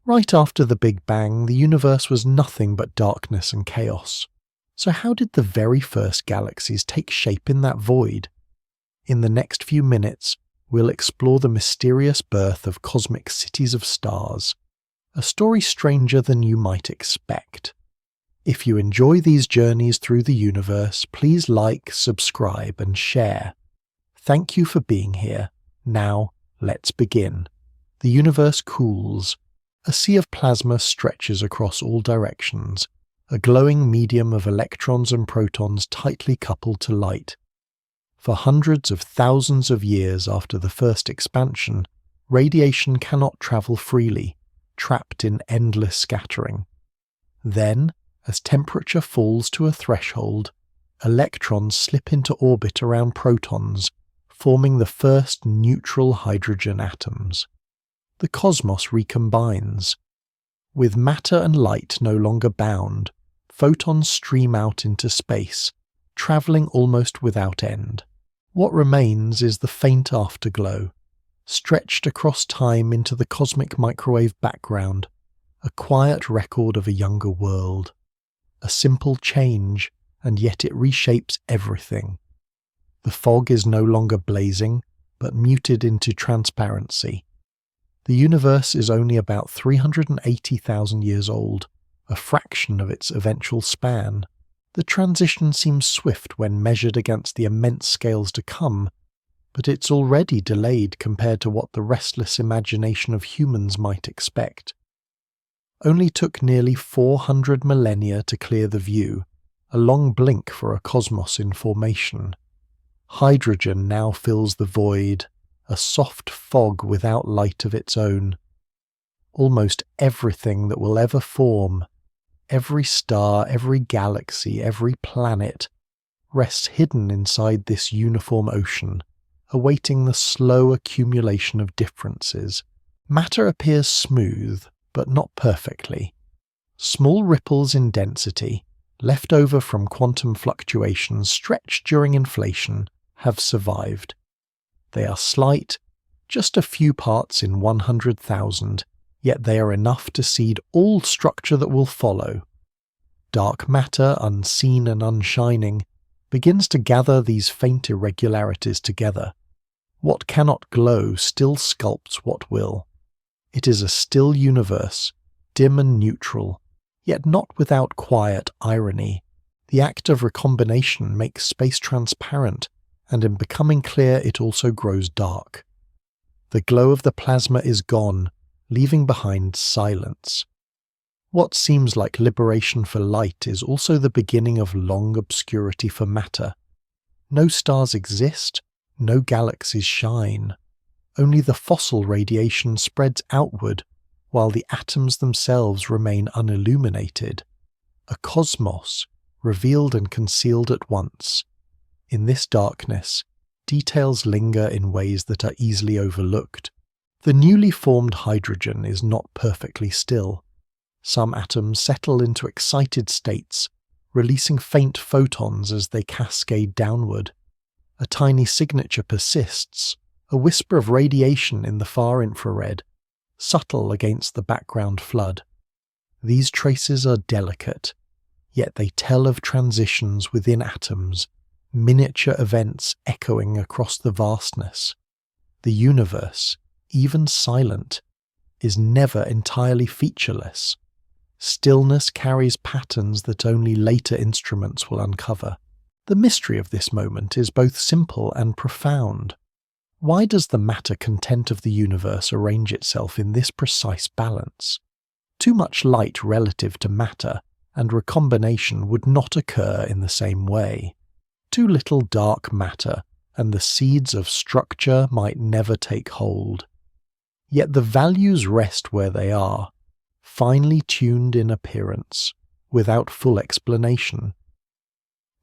Right after the Big Bang, the universe was nothing but darkness and chaos. So how did the very first galaxies take shape in that void? In the next few minutes, we'll explore the mysterious birth of cosmic cities of stars, a story stranger than you might expect. If you enjoy these journeys through the universe, please like, subscribe, and share. Thank you for being here. Now, let's begin. The universe cools. A sea of plasma stretches across all directions, a glowing medium of electrons and protons tightly coupled to light. For hundreds of thousands of years after the first expansion, radiation cannot travel freely, trapped in endless scattering. Then, as temperature falls to a threshold, electrons slip into orbit around protons, forming the first neutral hydrogen atoms. The cosmos recombines. With matter and light no longer bound, photons stream out into space, travelling almost without end. What remains is the faint afterglow, stretched across time into the cosmic microwave background, a quiet record of a younger world. A simple change, and yet it reshapes everything. The fog is no longer blazing, but muted into transparency. The universe is only about 380,000 years old, a fraction of its eventual span. The transition seems swift when measured against the immense scales to come, but it's already delayed compared to what the restless imagination of humans might expect. Only took nearly 400 millennia to clear the view, a long blink for a cosmos in formation. Hydrogen now fills the void, a soft fog without light of its own. Almost everything that will ever form, every star, every galaxy, every planet, rests hidden inside this uniform ocean, awaiting the slow accumulation of differences. Matter appears smooth, but not perfectly. Small ripples in density, left over from quantum fluctuations stretched during inflation, have survived. They are slight, just a few parts in 100,000, yet they are enough to seed all structure that will follow. Dark matter, unseen and unshining, begins to gather these faint irregularities together. What cannot glow still sculpts what will. It is a still universe, dim and neutral, yet not without quiet irony. The act of recombination makes space transparent, and in becoming clear it also grows dark. The glow of the plasma is gone, leaving behind silence. What seems like liberation for light is also the beginning of long obscurity for matter. No stars exist, no galaxies shine. Only the fossil radiation spreads outward, while the atoms themselves remain unilluminated. A cosmos, revealed and concealed at once. In this darkness, details linger in ways that are easily overlooked. The newly formed hydrogen is not perfectly still. Some atoms settle into excited states, releasing faint photons as they cascade downward. A tiny signature persists, a whisper of radiation in the far infrared, subtle against the background flood. These traces are delicate, yet they tell of transitions within atoms, miniature events echoing across the vastness. The universe, even silent, is never entirely featureless. Stillness carries patterns that only later instruments will uncover. The mystery of this moment is both simple and profound. Why does the matter content of the universe arrange itself in this precise balance? Too much light relative to matter, and recombination would not occur in the same way. Too little dark matter, and the seeds of structure might never take hold. Yet the values rest where they are, finely tuned in appearance, without full explanation.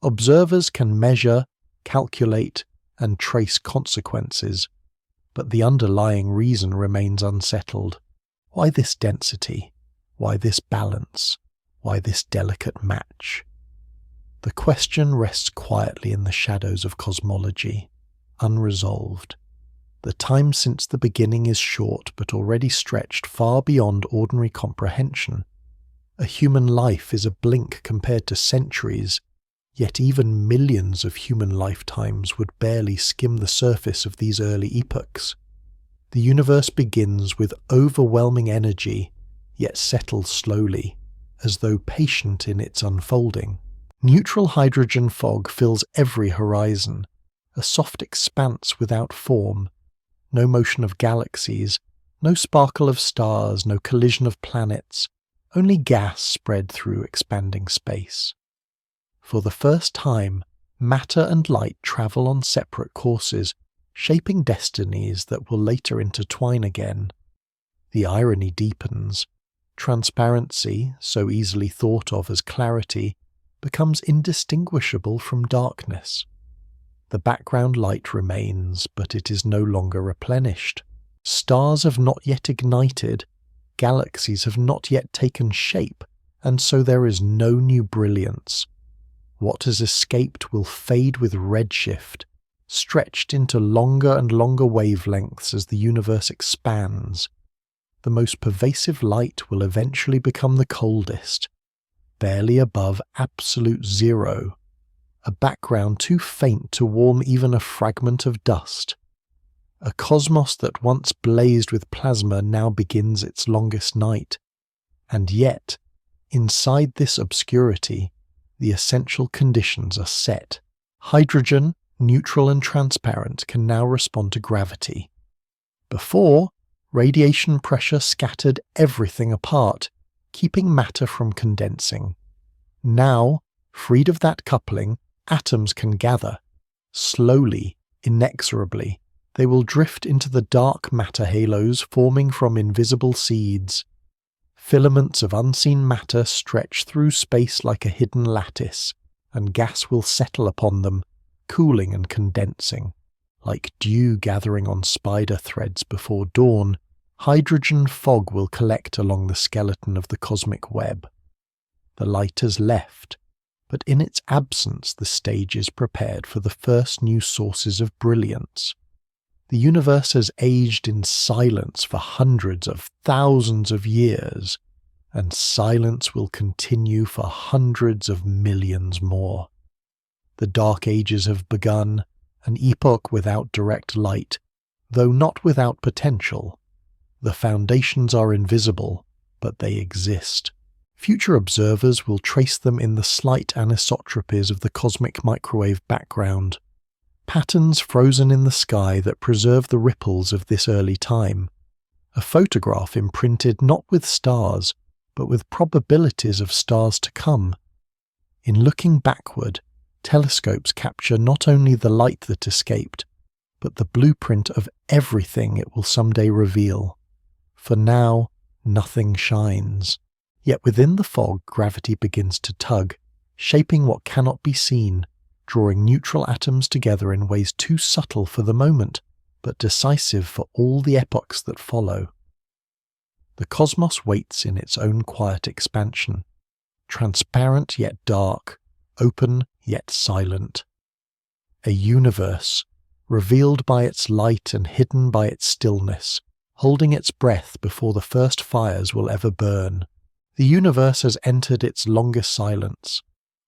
Observers can measure, calculate, and trace consequences, but the underlying reason remains unsettled. Why this density? Why this balance? Why this delicate match? The question rests quietly in the shadows of cosmology, unresolved. The time since the beginning is short, but already stretched far beyond ordinary comprehension. A human life is a blink compared to centuries, yet even millions of human lifetimes would barely skim the surface of these early epochs. The universe begins with overwhelming energy, yet settles slowly, as though patient in its unfolding. Neutral hydrogen fog fills every horizon, a soft expanse without form, no motion of galaxies, no sparkle of stars, no collision of planets, only gas spread through expanding space. For the first time, matter and light travel on separate courses, shaping destinies that will later intertwine again. The irony deepens. Transparency, so easily thought of as clarity, becomes indistinguishable from darkness. The background light remains, but it is no longer replenished. Stars have not yet ignited, galaxies have not yet taken shape, and so there is no new brilliance. What has escaped will fade with redshift, stretched into longer and longer wavelengths as the universe expands. The most pervasive light will eventually become the coldest, barely above absolute zero, a background too faint to warm even a fragment of dust. A cosmos that once blazed with plasma now begins its longest night. And yet, inside this obscurity, the essential conditions are set. Hydrogen, neutral and transparent, can now respond to gravity. Before, radiation pressure scattered everything apart, keeping matter from condensing. Now, freed of that coupling, atoms can gather. Slowly, inexorably, they will drift into the dark matter halos forming from invisible seeds. Filaments of unseen matter stretch through space like a hidden lattice, and gas will settle upon them, cooling and condensing. Like dew gathering on spider threads before dawn, hydrogen fog will collect along the skeleton of the cosmic web. The light has left, but in its absence the stage is prepared for the first new sources of brilliance. The universe has aged in silence for hundreds of thousands of years, and silence will continue for hundreds of millions more. The Dark Ages have begun, an epoch without direct light, though not without potential. The foundations are invisible, but they exist. Future observers will trace them in the slight anisotropies of the cosmic microwave background, patterns frozen in the sky that preserve the ripples of this early time. A photograph imprinted not with stars, but with probabilities of stars to come. In looking backward, telescopes capture not only the light that escaped, but the blueprint of everything it will someday reveal. For now, nothing shines. Yet within the fog, gravity begins to tug, shaping what cannot be seen, drawing neutral atoms together in ways too subtle for the moment, but decisive for all the epochs that follow. The cosmos waits in its own quiet expansion, transparent yet dark, open yet silent. A universe, revealed by its light and hidden by its stillness, holding its breath before the first fires will ever burn. The universe has entered its longest silence.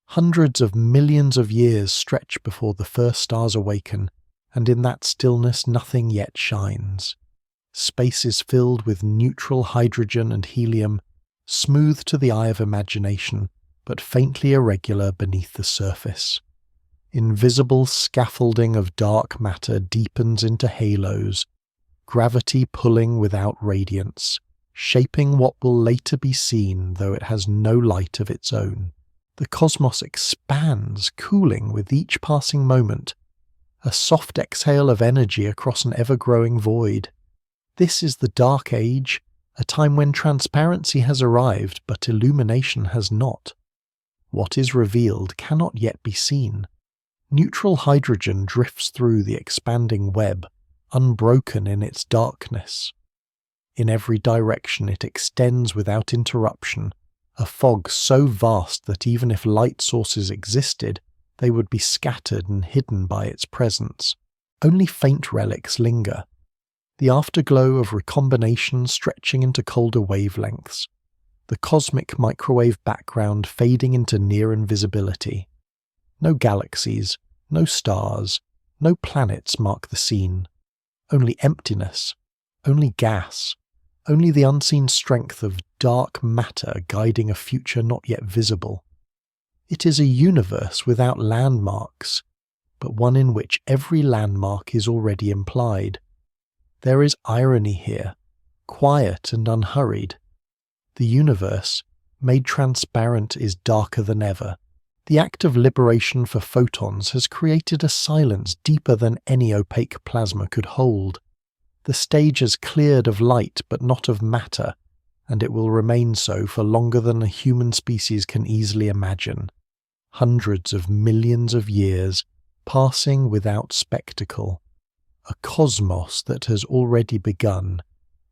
Hundreds of millions of years stretch before the first stars awaken, and in that stillness nothing yet shines. Space is filled with neutral hydrogen and helium, smooth to the eye of imagination, but faintly irregular beneath the surface. Invisible scaffolding of dark matter deepens into halos, gravity pulling without radiance, shaping what will later be seen though it has no light of its own. The cosmos expands, cooling with each passing moment, a soft exhale of energy across an ever-growing void. This is the Dark Age, a time when transparency has arrived but illumination has not. What is revealed cannot yet be seen. Neutral hydrogen drifts through the expanding web, unbroken in its darkness. In every direction it extends without interruption, a fog so vast that even if light sources existed, they would be scattered and hidden by its presence. Only faint relics linger, the afterglow of recombination stretching into colder wavelengths, the cosmic microwave background fading into near invisibility. No galaxies, no stars, no planets mark the scene. Only emptiness, only gas, only the unseen strength of dark matter guiding a future not yet visible. It is a universe without landmarks, but one in which every landmark is already implied. There is irony here, quiet and unhurried. The universe, made transparent, is darker than ever. The act of liberation for photons has created a silence deeper than any opaque plasma could hold. The stage has cleared of light but not of matter, and it will remain so for longer than a human species can easily imagine. Hundreds of millions of years, passing without spectacle. A cosmos that has already begun,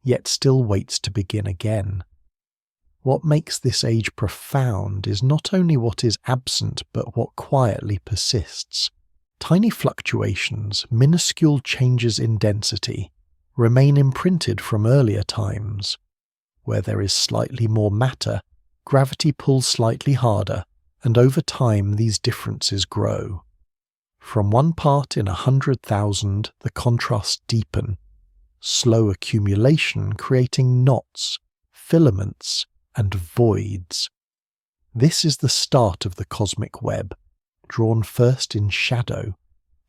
yet still waits to begin again. What makes this age profound is not only what is absent but what quietly persists. Tiny fluctuations, minuscule changes in density, remain imprinted from earlier times. Where there is slightly more matter, gravity pulls slightly harder, and over time these differences grow. From 1 part in 100,000, the contrasts deepen, slow accumulation creating knots, filaments, and voids. This is the start of the cosmic web, drawn first in shadow,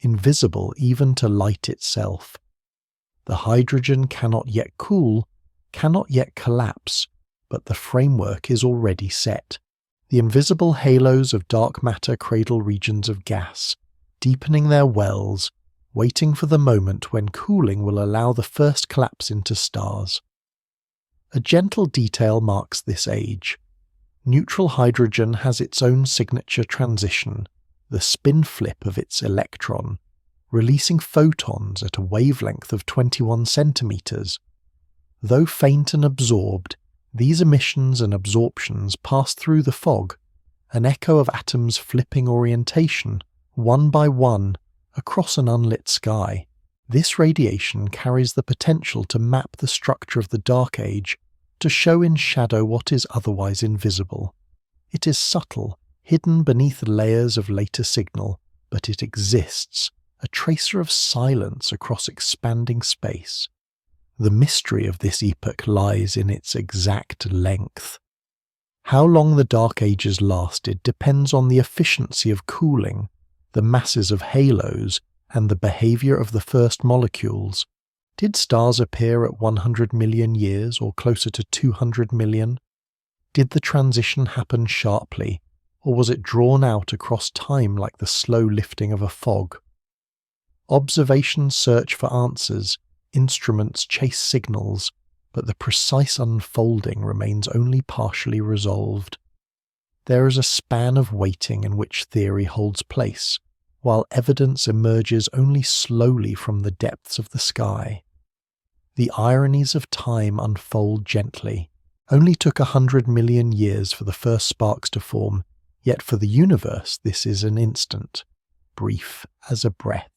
invisible even to light itself. The hydrogen cannot yet cool, cannot yet collapse, but the framework is already set. The invisible halos of dark matter cradle regions of gas, deepening their wells, waiting for the moment when cooling will allow the first collapse into stars. A gentle detail marks this age. Neutral hydrogen has its own signature transition, the spin flip of its electron, releasing photons at a wavelength of 21 centimeters. Though faint and absorbed, these emissions and absorptions pass through the fog, an echo of atoms flipping orientation, one by one, across an unlit sky. This radiation carries the potential to map the structure of the Dark Age, to show in shadow what is otherwise invisible. It is subtle, hidden beneath layers of later signal, but it exists, a tracer of silence across expanding space. The mystery of this epoch lies in its exact length. How long the Dark Ages lasted depends on the efficiency of cooling, the masses of halos, and the behavior of the first molecules. Did stars appear at 100 million years or closer to 200 million? Did the transition happen sharply, or was it drawn out across time like the slow lifting of a fog? Observations search for answers, instruments chase signals, but the precise unfolding remains only partially resolved. There is a span of waiting in which theory holds place, while evidence emerges only slowly from the depths of the sky. The ironies of time unfold gently. Only took 100 million years for the first sparks to form, yet for the universe this is an instant, brief as a breath.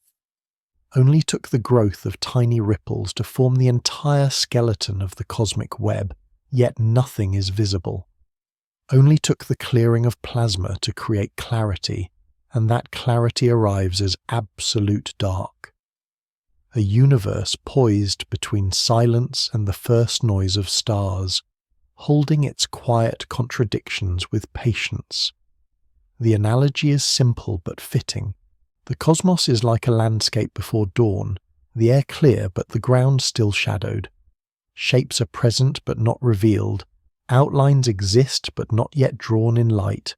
Only took the growth of tiny ripples to form the entire skeleton of the cosmic web, yet nothing is visible. Only took the clearing of plasma to create clarity, and that clarity arrives as absolute dark. A universe poised between silence and the first noise of stars, holding its quiet contradictions with patience. The analogy is simple but fitting. The cosmos is like a landscape before dawn, the air clear but the ground still shadowed. Shapes are present but not revealed, outlines exist but not yet drawn in light.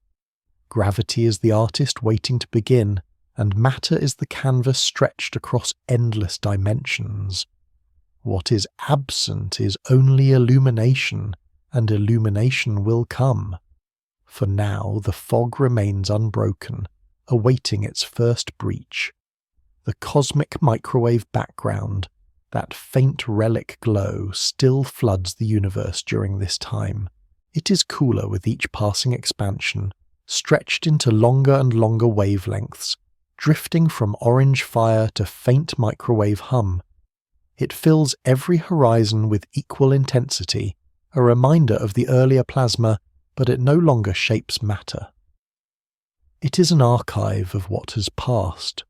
Gravity is the artist waiting to begin, and matter is the canvas stretched across endless dimensions. What is absent is only illumination, and illumination will come. For now the fog remains unbroken, awaiting its first breach. The cosmic microwave background, that faint relic glow, still floods the universe during this time. It is cooler with each passing expansion, stretched into longer and longer wavelengths, drifting from orange fire to faint microwave hum. It fills every horizon with equal intensity, a reminder of the earlier plasma, but it no longer shapes matter. It is an archive of what has passed,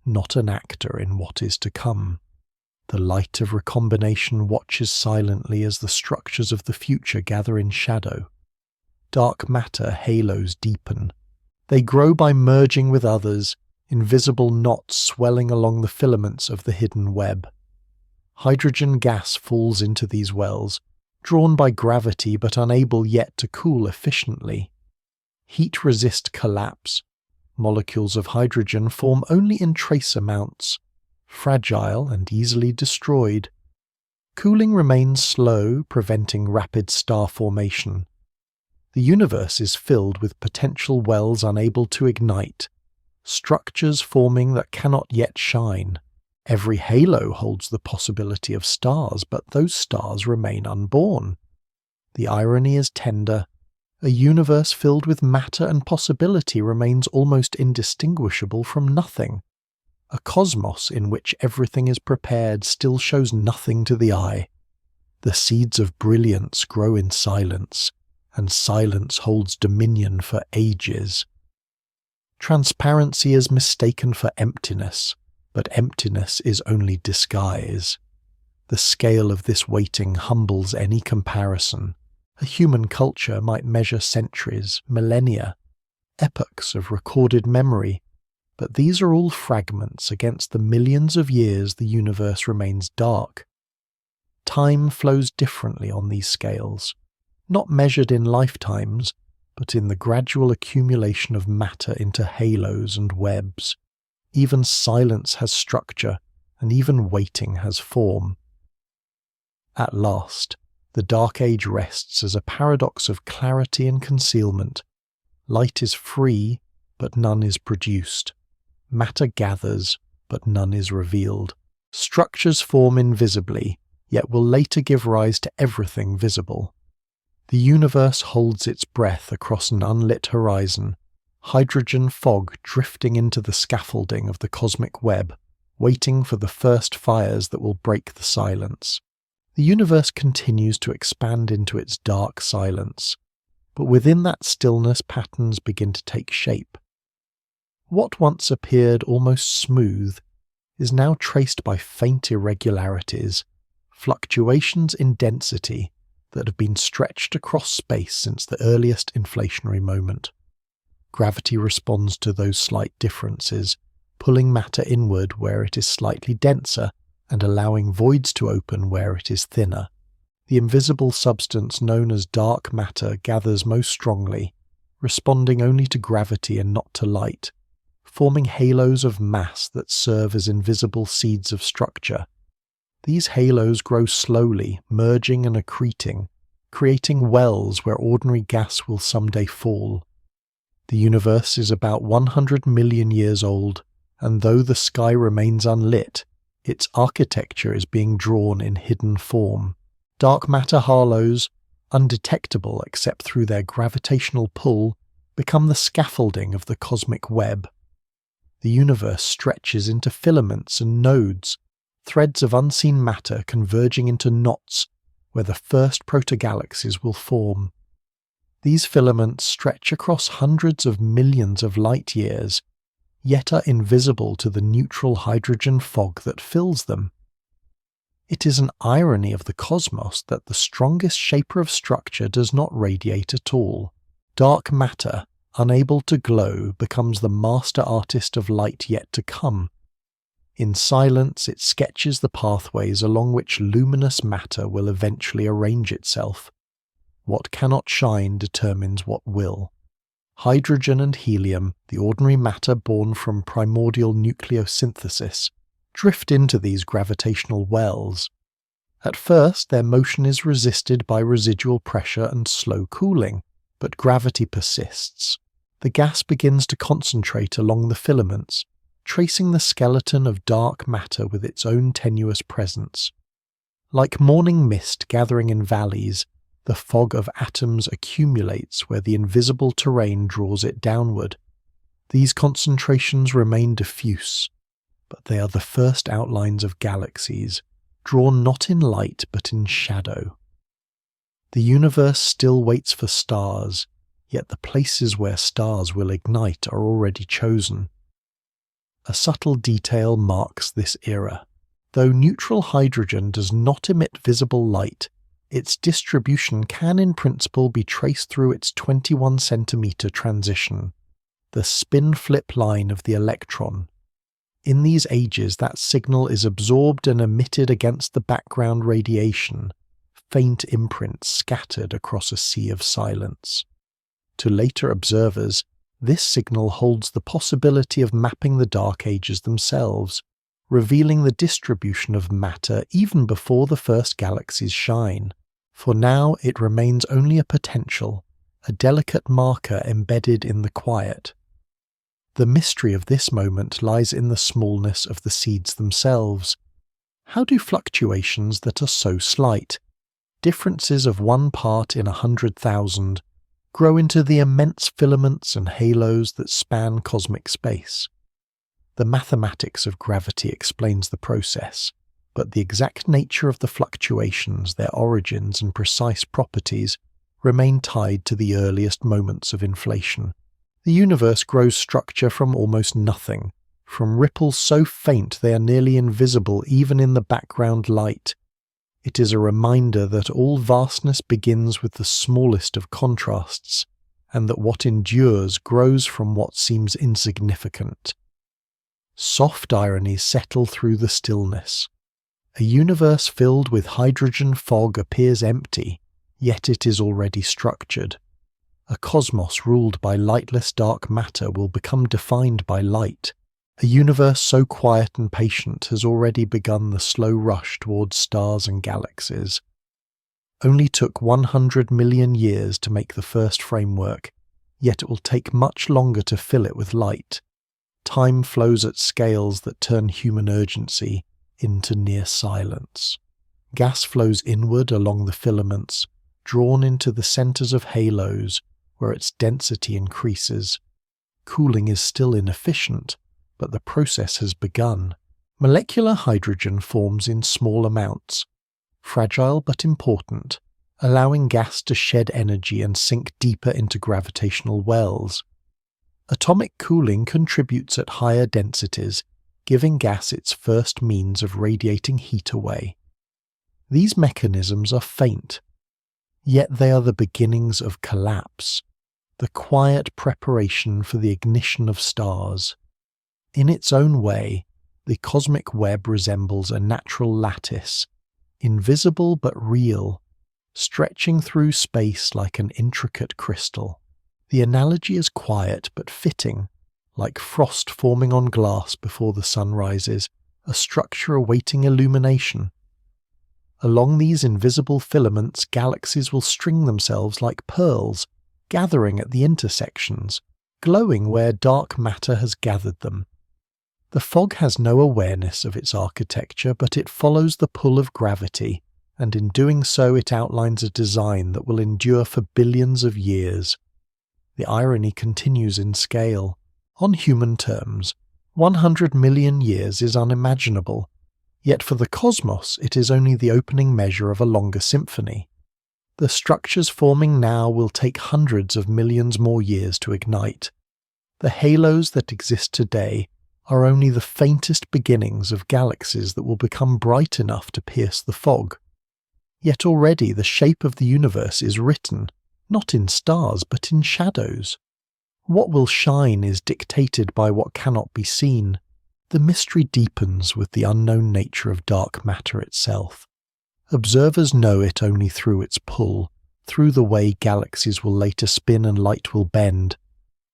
not an actor in what is to come. The light of recombination watches silently as the structures of the future gather in shadow. Dark matter halos deepen. They grow by merging with others, invisible knots swelling along the filaments of the hidden web. Hydrogen gas falls into these wells, drawn by gravity but unable yet to cool efficiently. Heat resist collapse. Molecules of hydrogen form only in trace amounts, fragile and easily destroyed. Cooling remains slow, preventing rapid star formation. The universe is filled with potential wells unable to ignite, structures forming that cannot yet shine. Every halo holds the possibility of stars, but those stars remain unborn. The irony is tender. A universe filled with matter and possibility remains almost indistinguishable from nothing. A cosmos in which everything is prepared still shows nothing to the eye. The seeds of brilliance grow in silence, and silence holds dominion for ages. Transparency is mistaken for emptiness, but emptiness is only disguise. The scale of this waiting humbles any comparison. A human culture might measure centuries, millennia, epochs of recorded memory, but these are all fragments against the millions of years the universe remains dark. Time flows differently on these scales, not measured in lifetimes, but in the gradual accumulation of matter into halos and webs. Even silence has structure, and even waiting has form. At last, the Dark Age rests as a paradox of clarity and concealment. Light is free, but none is produced. Matter gathers, but none is revealed. Structures form invisibly, yet will later give rise to everything visible. The universe holds its breath across an unlit horizon, hydrogen fog drifting into the scaffolding of the cosmic web, waiting for the first fires that will break the silence. The universe continues to expand into its dark silence, but within that stillness patterns begin to take shape. What once appeared almost smooth is now traced by faint irregularities, fluctuations in density that have been stretched across space since the earliest inflationary moment. Gravity responds to those slight differences, pulling matter inward where it is slightly denser and allowing voids to open where it is thinner. The invisible substance known as dark matter gathers most strongly, responding only to gravity and not to light, forming halos of mass that serve as invisible seeds of structure. These halos grow slowly, merging and accreting, creating wells where ordinary gas will someday fall. The universe is about 100 million years old, and though the sky remains unlit, its architecture is being drawn in hidden form. Dark matter halos, undetectable except through their gravitational pull, become the scaffolding of the cosmic web. The universe stretches into filaments and nodes, threads of unseen matter converging into knots where the first proto-galaxies will form. These filaments stretch across hundreds of millions of light years, yet are invisible to the neutral hydrogen fog that fills them. It is an irony of the cosmos that the strongest shaper of structure does not radiate at all. Dark matter, unable to glow, becomes the master artist of light yet to come. In silence, it sketches the pathways along which luminous matter will eventually arrange itself. What cannot shine determines what will. Hydrogen and helium, the ordinary matter born from primordial nucleosynthesis, drift into these gravitational wells. At first, their motion is resisted by residual pressure and slow cooling, but gravity persists. The gas begins to concentrate along the filaments, tracing the skeleton of dark matter with its own tenuous presence. Like morning mist gathering in valleys, the fog of atoms accumulates where the invisible terrain draws it downward. These concentrations remain diffuse, but they are the first outlines of galaxies, drawn not in light but in shadow. The universe still waits for stars, yet the places where stars will ignite are already chosen. A subtle detail marks this era. Though neutral hydrogen does not emit visible light, its distribution can in principle be traced through its 21 centimeter transition, the spin-flip line of the electron. In these ages, that signal is absorbed and emitted against the background radiation, faint imprints scattered across a sea of silence. To later observers, this signal holds the possibility of mapping the Dark Ages themselves, revealing the distribution of matter even before the first galaxies shine. For now, it remains only a potential, a delicate marker embedded in the quiet. The mystery of this moment lies in the smallness of the seeds themselves. How do fluctuations that are so slight, differences of 1 part in 100,000, grow into the immense filaments and halos that span cosmic space? The mathematics of gravity explains the process, but the exact nature of the fluctuations, their origins and precise properties, remain tied to the earliest moments of inflation. The universe grows structure from almost nothing, from ripples so faint they are nearly invisible even in the background light. It is a reminder that all vastness begins with the smallest of contrasts, and that what endures grows from what seems insignificant. Soft ironies settle through the stillness. A universe filled with hydrogen fog appears empty, yet it is already structured. A cosmos ruled by lightless dark matter will become defined by light. A universe so quiet and patient has already begun the slow rush towards stars and galaxies. Only took 100 million years to make the first framework, yet it will take much longer to fill it with light. Time flows at scales that turn human urgency into near silence. Gas flows inward along the filaments, drawn into the centers of halos, where its density increases. Cooling is still inefficient, but the process has begun. Molecular hydrogen forms in small amounts, fragile but important, allowing gas to shed energy and sink deeper into gravitational wells. Atomic cooling contributes at higher densities, giving gas its first means of radiating heat away. These mechanisms are faint, yet they are the beginnings of collapse, the quiet preparation for the ignition of stars. In its own way, the cosmic web resembles a natural lattice, invisible but real, stretching through space like an intricate crystal. The analogy is quiet but fitting, like frost forming on glass before the sun rises, a structure awaiting illumination. Along these invisible filaments, galaxies will string themselves like pearls, gathering at the intersections, glowing where dark matter has gathered them. The fog has no awareness of its architecture, but it follows the pull of gravity, and in doing so it outlines a design that will endure for billions of years. The irony continues in scale. On human terms, 100 million years is unimaginable, yet for the cosmos it is only the opening measure of a longer symphony. The structures forming now will take hundreds of millions more years to ignite. The halos that exist today are only the faintest beginnings of galaxies that will become bright enough to pierce the fog. Yet already the shape of the universe is written, not in stars but in shadows. What will shine is dictated by what cannot be seen. The mystery deepens with the unknown nature of dark matter itself. Observers know it only through its pull, through the way galaxies will later spin and light will bend.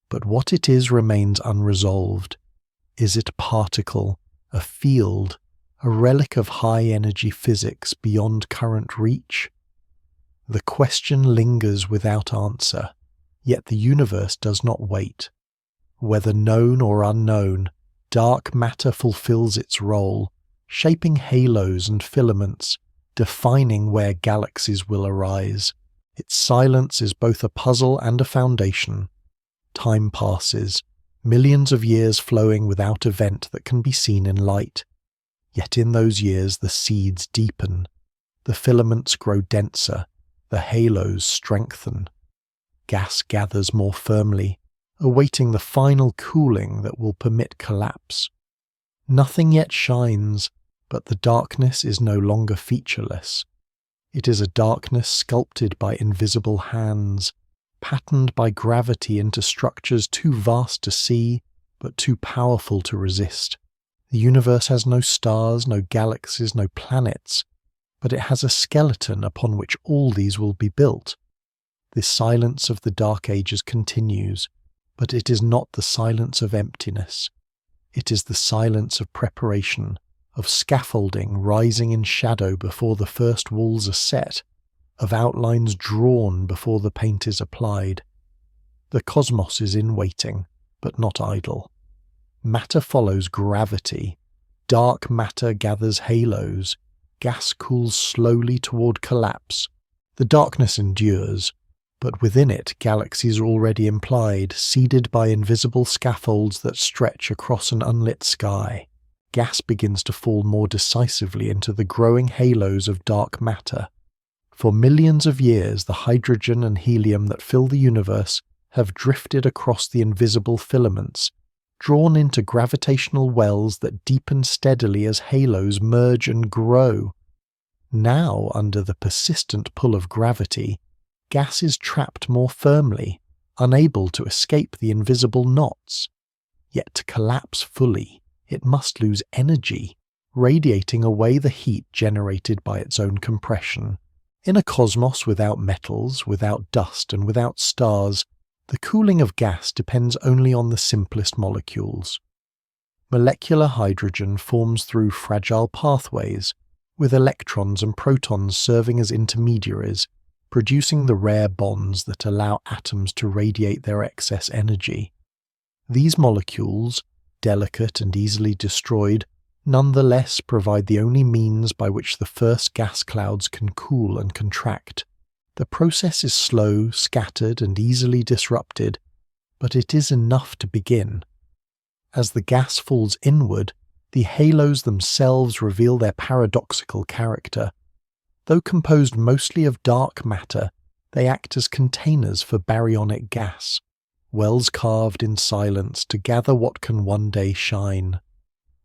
But what it is remains unresolved. Is it a particle, a field, a relic of high-energy physics beyond current reach? The question lingers without answer, yet the universe does not wait. Whether known or unknown, dark matter fulfills its role, shaping halos and filaments, defining where galaxies will arise. Its silence is both a puzzle and a foundation. Time passes, millions of years flowing without event that can be seen in light. Yet in those years the seeds deepen, the filaments grow denser, the halos strengthen. Gas gathers more firmly, awaiting the final cooling that will permit collapse. Nothing yet shines, but the darkness is no longer featureless. It is a darkness sculpted by invisible hands, patterned by gravity into structures too vast to see, but too powerful to resist. The universe has no stars, no galaxies, no planets, but it has a skeleton upon which all these will be built. This silence of the Dark Ages continues, but it is not the silence of emptiness. It is the silence of preparation, of scaffolding rising in shadow before the first walls are set, of outlines drawn before the paint is applied. The cosmos is in waiting, but not idle. Matter follows gravity. Dark matter gathers halos. Gas cools slowly toward collapse. The darkness endures, but within it galaxies are already implied, seeded by invisible scaffolds that stretch across an unlit sky. Gas begins to fall more decisively into the growing halos of dark matter. For millions of years, the hydrogen and helium that fill the universe have drifted across the invisible filaments, drawn into gravitational wells that deepen steadily as halos merge and grow. Now, under the persistent pull of gravity, gas is trapped more firmly, unable to escape the invisible knots. Yet to collapse fully, it must lose energy, radiating away the heat generated by its own compression. In a cosmos without metals, without dust, and without stars, the cooling of gas depends only on the simplest molecules. Molecular hydrogen forms through fragile pathways, with electrons and protons serving as intermediaries, producing the rare bonds that allow atoms to radiate their excess energy. These molecules, delicate and easily destroyed, nonetheless provide the only means by which the first gas clouds can cool and contract. The process is slow, scattered, and easily disrupted, but it is enough to begin. As the gas falls inward, the halos themselves reveal their paradoxical character. Though composed mostly of dark matter, they act as containers for baryonic gas, wells carved in silence to gather what can one day shine.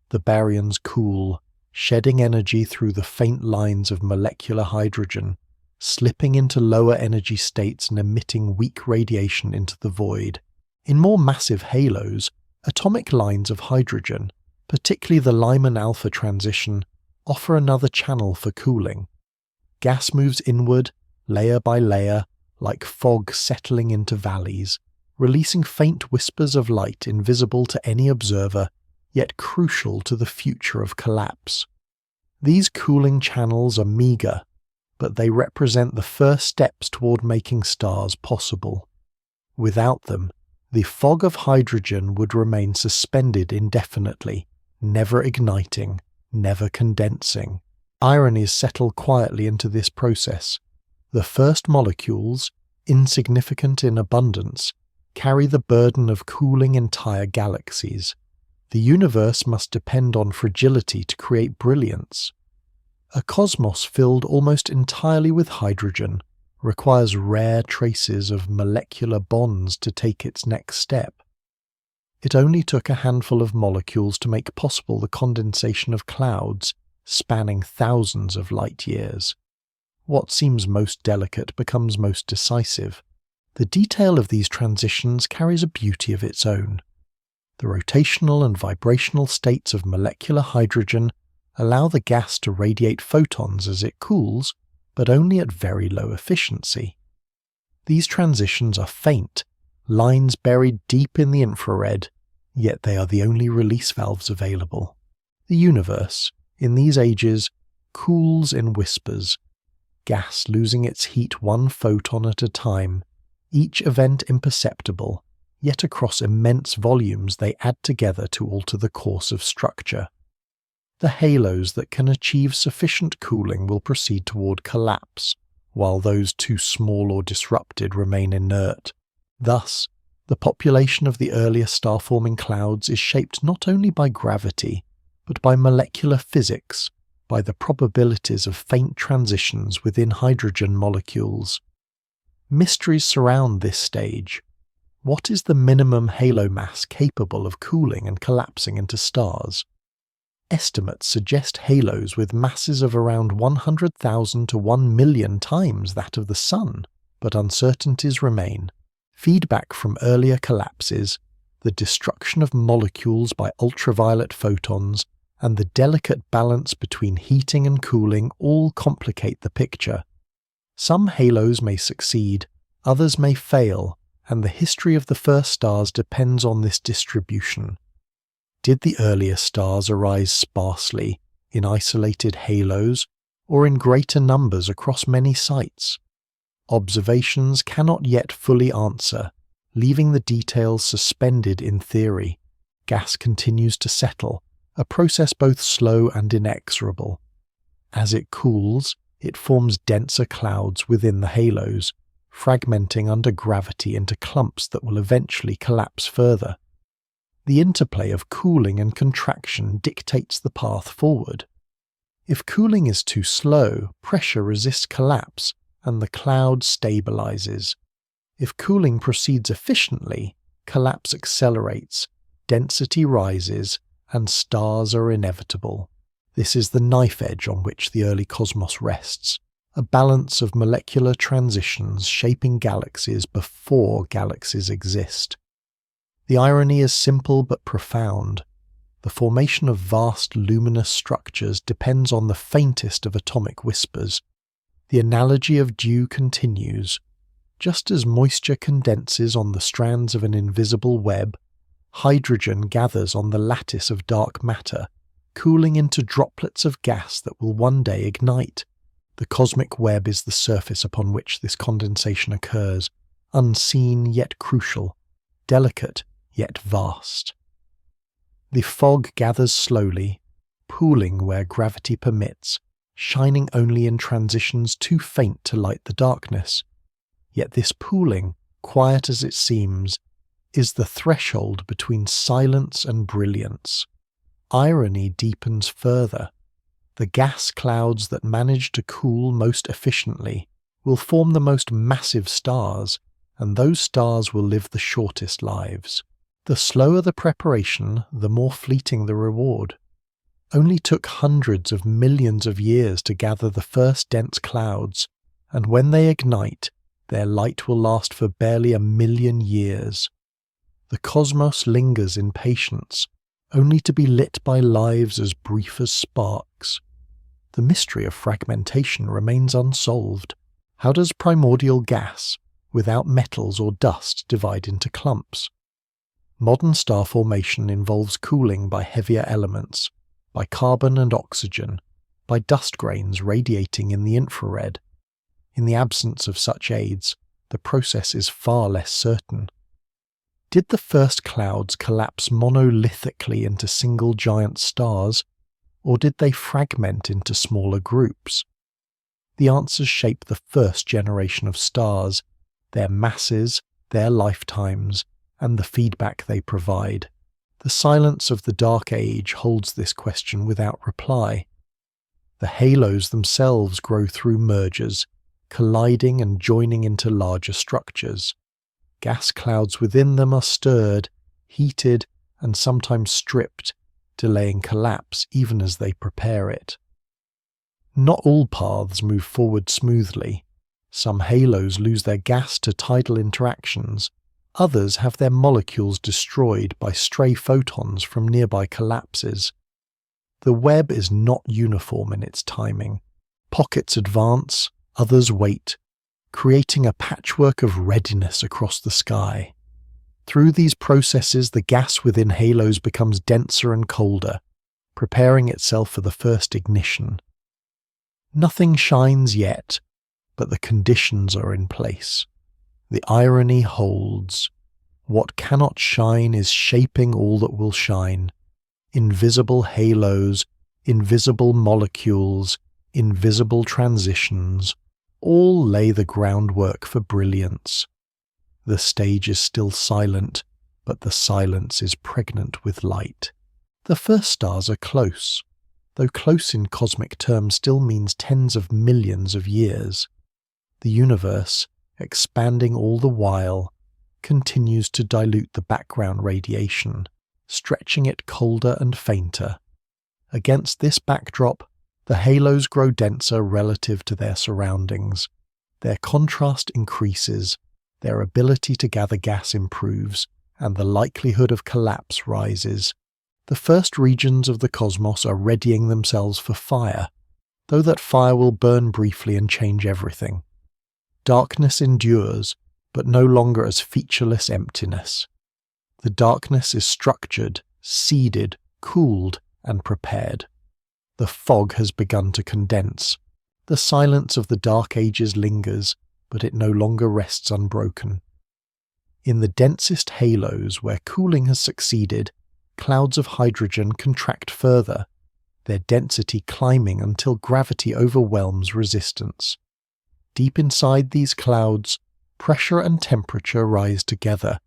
The baryons cool, shedding energy through the faint lines of molecular hydrogen, slipping into lower energy states and emitting weak radiation into the void. In more massive halos, atomic lines of hydrogen, particularly the Lyman alpha transition, offer another channel for cooling. Gas moves inward, layer by layer, like fog settling into valleys, releasing faint whispers of light invisible to any observer, yet crucial to the future of collapse. These cooling channels are meagre, but they represent the first steps toward making stars possible. Without them, the fog of hydrogen would remain suspended indefinitely, never igniting, never condensing. Ironies settle quietly into this process. The first molecules, insignificant in abundance, carry the burden of cooling entire galaxies. The universe must depend on fragility to create brilliance. A cosmos filled almost entirely with hydrogen requires rare traces of molecular bonds to take its next step. It only took a handful of molecules to make possible the condensation of clouds spanning thousands of light years. What seems most delicate becomes most decisive. The detail of these transitions carries a beauty of its own. The rotational and vibrational states of molecular hydrogen allow the gas to radiate photons as it cools, but only at very low efficiency. These transitions are faint, lines buried deep in the infrared, yet they are the only release valves available. The universe, in these ages, cools in whispers, gas losing its heat one photon at a time, each event imperceptible, yet across immense volumes they add together to alter the course of structure. The halos that can achieve sufficient cooling will proceed toward collapse, while those too small or disrupted remain inert. Thus, the population of the earlier star-forming clouds is shaped not only by gravity, but by molecular physics, by the probabilities of faint transitions within hydrogen molecules. Mysteries surround this stage. What is the minimum halo mass capable of cooling and collapsing into stars? Estimates suggest halos with masses of around 100,000 to 1 million times that of the Sun, but uncertainties remain. Feedback from earlier collapses, the destruction of molecules by ultraviolet photons, and the delicate balance between heating and cooling all complicate the picture. Some halos may succeed, others may fail, and the history of the first stars depends on this distribution. Did the earlier stars arise sparsely, in isolated halos, or in greater numbers across many sites? Observations cannot yet fully answer, leaving the details suspended in theory. Gas continues to settle, a process both slow and inexorable. As it cools, it forms denser clouds within the halos, fragmenting under gravity into clumps that will eventually collapse further. The interplay of cooling and contraction dictates the path forward. If cooling is too slow, pressure resists collapse, and the cloud stabilizes. If cooling proceeds efficiently, collapse accelerates, density rises, and stars are inevitable. This is the knife edge on which the early cosmos rests, a balance of molecular transitions shaping galaxies before galaxies exist. The irony is simple but profound. The formation of vast luminous structures depends on the faintest of atomic whispers. The analogy of dew continues. Just as moisture condenses on the strands of an invisible web, hydrogen gathers on the lattice of dark matter, cooling into droplets of gas that will one day ignite. The cosmic web is the surface upon which this condensation occurs, unseen yet crucial, delicate yet vast. The fog gathers slowly, pooling where gravity permits, shining only in transitions too faint to light the darkness. Yet this pooling, quiet as it seems, is the threshold between silence and brilliance. Irony deepens further. The gas clouds that manage to cool most efficiently will form the most massive stars, and those stars will live the shortest lives. The slower the preparation, the more fleeting the reward. Only took hundreds of millions of years to gather the first dense clouds, and when they ignite, their light will last for barely 1,000,000 years. The cosmos lingers in patience, only to be lit by lives as brief as sparks. The mystery of fragmentation remains unsolved. How does primordial gas, without metals or dust, divide into clumps? Modern star formation involves cooling by heavier elements, by carbon and oxygen, by dust grains radiating in the infrared. In the absence of such aids, the process is far less certain. Did the first clouds collapse monolithically into single giant stars, or did they fragment into smaller groups? The answers shape the first generation of stars, their masses, their lifetimes, and the feedback they provide. The silence of the Dark Age holds this question without reply. The halos themselves grow through mergers, colliding and joining into larger structures. Gas clouds within them are stirred, heated, and sometimes stripped, delaying collapse even as they prepare it. Not all paths move forward smoothly. Some halos lose their gas to tidal interactions. Others have their molecules destroyed by stray photons from nearby collapses. The web is not uniform in its timing. Pockets advance, others wait, creating a patchwork of readiness across the sky. Through these processes, the gas within halos becomes denser and colder, preparing itself for the first ignition. Nothing shines yet, but the conditions are in place. The irony holds. What cannot shine is shaping all that will shine. Invisible halos, invisible molecules, invisible transitions, all lay the groundwork for brilliance. The stage is still silent, but the silence is pregnant with light. The first stars are close, though close in cosmic terms still means tens of millions of years. The universe, expanding all the while, continues to dilute the background radiation, stretching it colder and fainter. Against this backdrop, the halos grow denser relative to their surroundings. Their contrast increases, their ability to gather gas improves, and the likelihood of collapse rises. The first regions of the cosmos are readying themselves for fire, though that fire will burn briefly and change everything. Darkness endures, but no longer as featureless emptiness. The darkness is structured, seeded, cooled, and prepared. The fog has begun to condense. The silence of the Dark Ages lingers, but it no longer rests unbroken. In the densest halos where cooling has succeeded, clouds of hydrogen contract further, their density climbing until gravity overwhelms resistance. Deep inside these clouds, pressure and temperature rise together,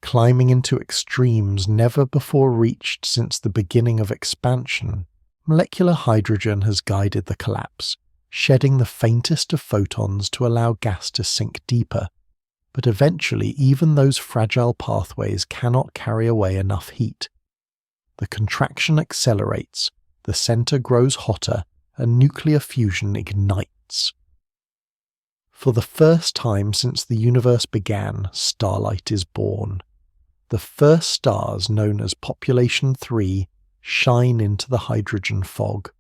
climbing into extremes never before reached since the beginning of expansion. Molecular hydrogen has guided the collapse, shedding the faintest of photons to allow gas to sink deeper. But eventually even those fragile pathways cannot carry away enough heat. The contraction accelerates, the center grows hotter, and nuclear fusion ignites. For the first time since the universe began, starlight is born. The first stars, known as Population 3, shine into the hydrogen fog.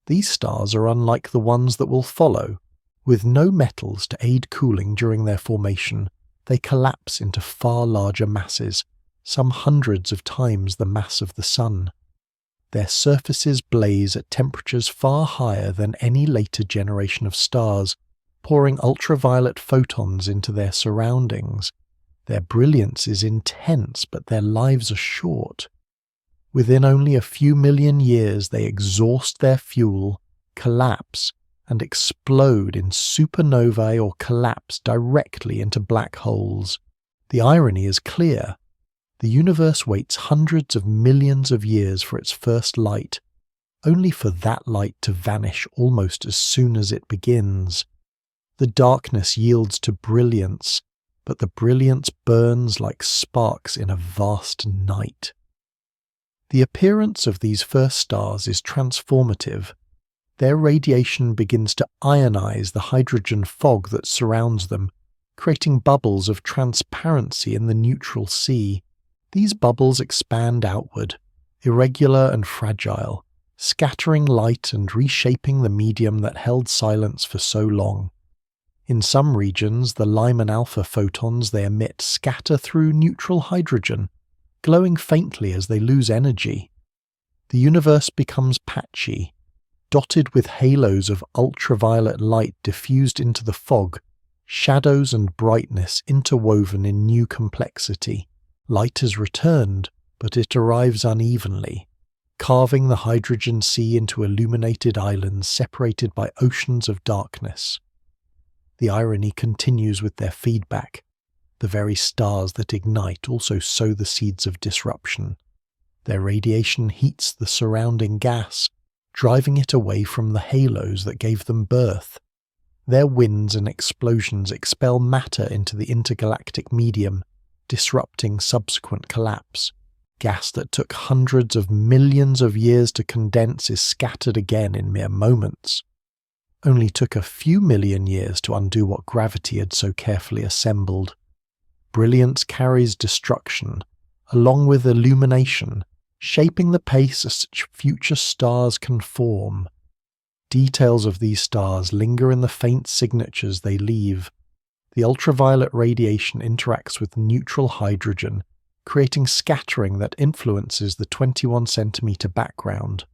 These stars are unlike the ones that will follow. With no metals to aid cooling during their formation, they collapse into far larger masses, some hundreds of times the mass of the Sun. Their surfaces blaze at temperatures far higher than any later generation of stars, pouring ultraviolet photons into their surroundings. Their brilliance is intense, but their lives are short. Within only a few million years they exhaust their fuel, collapse, and explode in supernovae or collapse directly into black holes. The irony is clear. The universe waits hundreds of millions of years for its first light, only for that light to vanish almost as soon as it begins. The darkness yields to brilliance, but the brilliance burns like sparks in a vast night. The appearance of these first stars is transformative. Their radiation begins to ionize the hydrogen fog that surrounds them, creating bubbles of transparency in the neutral sea. These bubbles expand outward, irregular and fragile, scattering light and reshaping the medium that held silence for so long. In some regions, the Lyman alpha photons they emit scatter through neutral hydrogen, glowing faintly as they lose energy. The universe becomes patchy, dotted with halos of ultraviolet light diffused into the fog, shadows and brightness interwoven in new complexity. Light has returned, but it arrives unevenly, carving the hydrogen sea into illuminated islands separated by oceans of darkness. The irony continues with their feedback. The very stars that ignite also sow the seeds of disruption. Their radiation heats the surrounding gas, driving it away from the halos that gave them birth. Their winds and explosions expel matter into the intergalactic medium, disrupting subsequent collapse. Gas that took hundreds of millions of years to condense is scattered again in mere moments. Only took a few million years to undo what gravity had so carefully assembled. Brilliance carries destruction, along with illumination, shaping the pace as such future stars can form. Details of these stars linger in the faint signatures they leave. The ultraviolet radiation interacts with neutral hydrogen, creating scattering that influences the 21 centimeter background.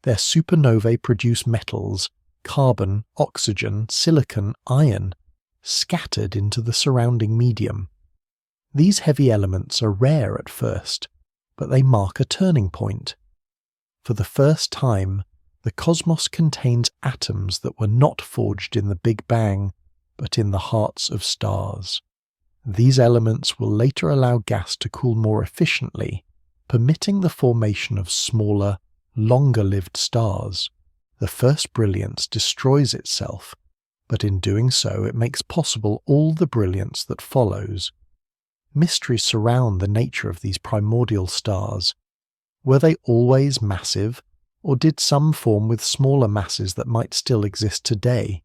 Their supernovae produce metals, carbon, oxygen, silicon, iron, scattered into the surrounding medium. These heavy elements are rare at first, but they mark a turning point. For the first time, the cosmos contains atoms that were not forged in the Big Bang, but in the hearts of stars. These elements will later allow gas to cool more efficiently, permitting the formation of smaller, longer-lived stars. The first brilliance destroys itself, but in doing so it makes possible all the brilliance that follows. Mysteries surround the nature of these primordial stars. Were they always massive, or did some form with smaller masses that might still exist today?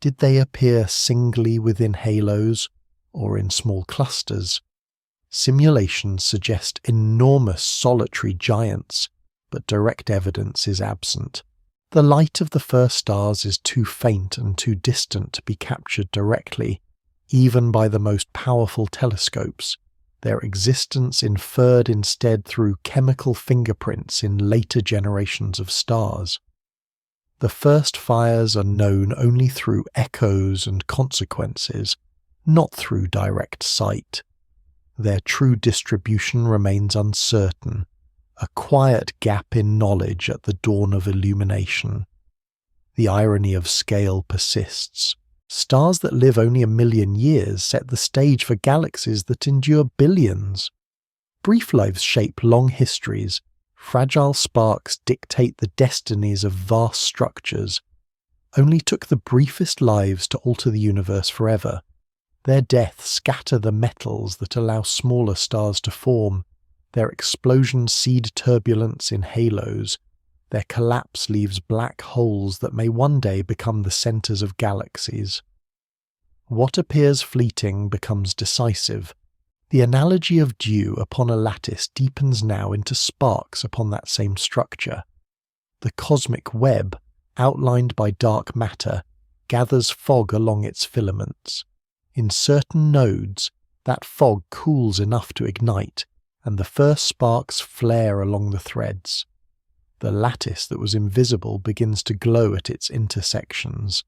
Did they appear singly within halos, or in small clusters? Simulations suggest enormous solitary giants, but direct evidence is absent. The light of the first stars is too faint and too distant to be captured directly, even by the most powerful telescopes, their existence inferred instead through chemical fingerprints in later generations of stars. The first fires are known only through echoes and consequences, not through direct sight. Their true distribution remains uncertain, a quiet gap in knowledge at the dawn of illumination. The irony of scale persists. Stars that live only 1,000,000 years set the stage for galaxies that endure billions. Brief lives shape long histories. Fragile sparks dictate the destinies of vast structures. Only took the briefest lives to alter the universe forever. Their deaths scatter the metals that allow smaller stars to form. Their explosions seed turbulence in halos. Their collapse leaves black holes that may one day become the centers of galaxies. What appears fleeting becomes decisive. The analogy of dew upon a lattice deepens now into sparks upon that same structure. The cosmic web, outlined by dark matter, gathers fog along its filaments. In certain nodes, that fog cools enough to ignite, and the first sparks flare along the threads. The lattice that was invisible begins to glow at its intersections.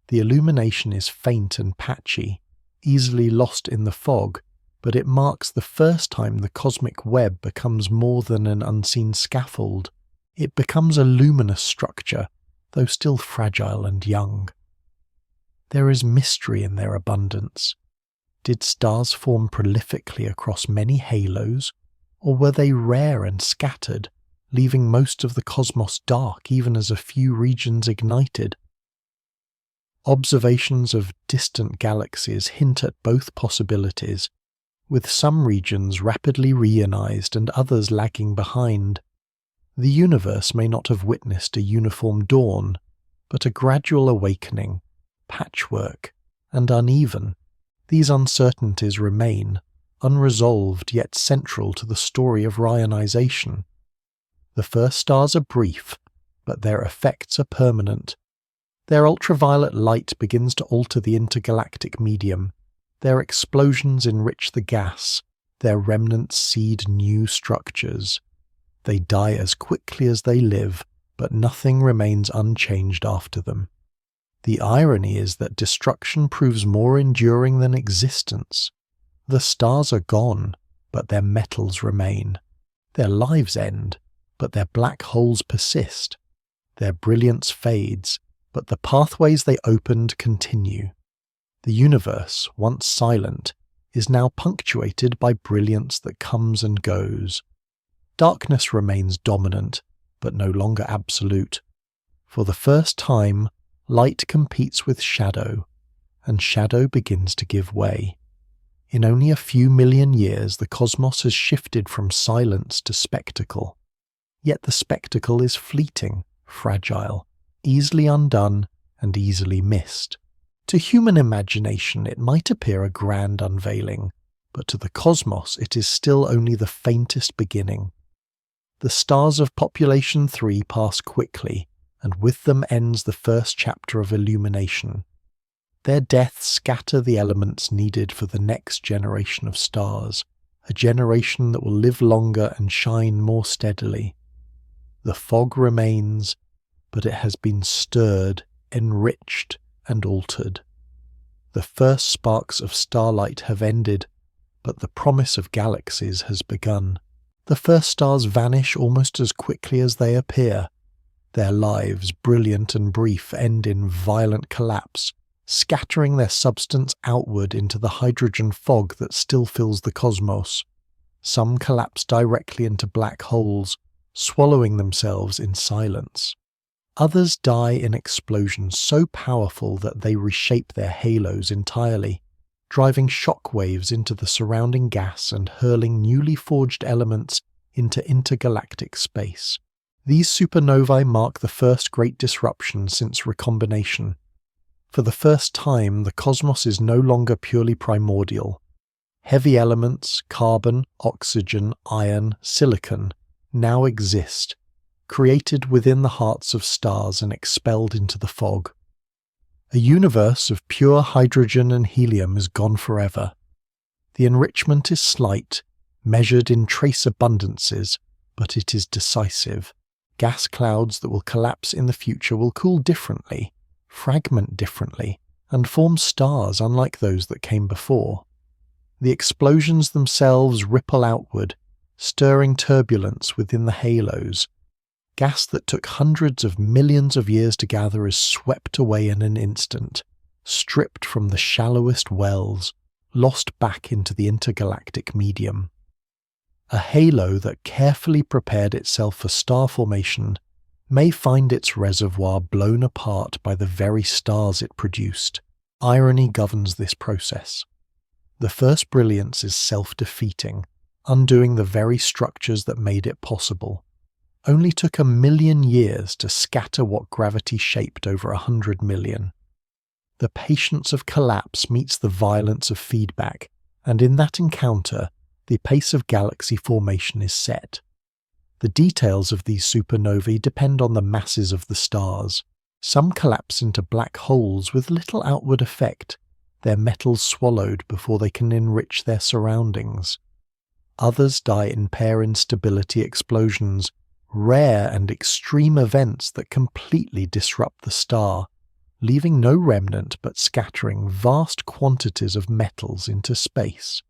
The illumination is faint and patchy, easily lost in the fog, but it marks the first time the cosmic web becomes more than an unseen scaffold. It becomes a luminous structure, though still fragile and young. There is mystery in their abundance. Did stars form prolifically across many halos, or were they rare and scattered, leaving most of the cosmos dark even as a few regions ignited? Observations of distant galaxies hint at both possibilities, with some regions rapidly reionized and others lagging behind. The universe may not have witnessed a uniform dawn, but a gradual awakening, patchwork, and uneven. These uncertainties remain, unresolved yet central to the story of reionization. The first stars are brief, but their effects are permanent. Their ultraviolet light begins to alter the intergalactic medium. Their explosions enrich the gas. Their remnants seed new structures. They die as quickly as they live, but nothing remains unchanged after them. The irony is that destruction proves more enduring than existence. The stars are gone, but their metals remain. Their lives end, but their black holes persist. Their brilliance fades, but the pathways they opened continue. The universe, once silent, is now punctuated by brilliance that comes and goes. Darkness remains dominant, but no longer absolute. For the first time, light competes with shadow, and shadow begins to give way. In only a few million years, the cosmos has shifted from silence to spectacle. Yet the spectacle is fleeting, fragile, easily undone, and easily missed. To human imagination, it might appear a grand unveiling, but to the cosmos it is still only the faintest beginning. The stars of Population 3 pass quickly, and with them ends the first chapter of illumination. Their deaths scatter the elements needed for the next generation of stars, a generation that will live longer and shine more steadily. The fog remains, but it has been stirred, enriched, and altered. The first sparks of starlight have ended, but the promise of galaxies has begun. The first stars vanish almost as quickly as they appear. Their lives, brilliant and brief, end in violent collapse, scattering their substance outward into the hydrogen fog that still fills the cosmos. Some collapse directly into black holes, swallowing themselves in silence. Others die in explosions so powerful that they reshape their halos entirely, driving shock waves into the surrounding gas and hurling newly forged elements into intergalactic space. These supernovae mark the first great disruption since recombination. For the first time, the cosmos is no longer purely primordial. Heavy elements, carbon, oxygen, iron, silicon, now exist, created within the hearts of stars and expelled into the fog. A universe of pure hydrogen and helium is gone forever. The enrichment is slight, measured in trace abundances, but it is decisive. Gas clouds that will collapse in the future will cool differently, fragment differently, and form stars unlike those that came before. The explosions themselves ripple outward, stirring turbulence within the halos. Gas that took hundreds of millions of years to gather is swept away in an instant, stripped from the shallowest wells, lost back into the intergalactic medium. A halo that carefully prepared itself for star formation may find its reservoir blown apart by the very stars it produced. Irony governs this process. The first brilliance is self-defeating, undoing the very structures that made it possible. Only took 1,000,000 years to scatter what gravity shaped over 100 million. The patience of collapse meets the violence of feedback, and in that encounter, the pace of galaxy formation is set. The details of these supernovae depend on the masses of the stars. Some collapse into black holes with little outward effect, their metals swallowed before they can enrich their surroundings. Others die in pair instability explosions, rare and extreme events that completely disrupt the star, leaving no remnant but scattering vast quantities of metals into space.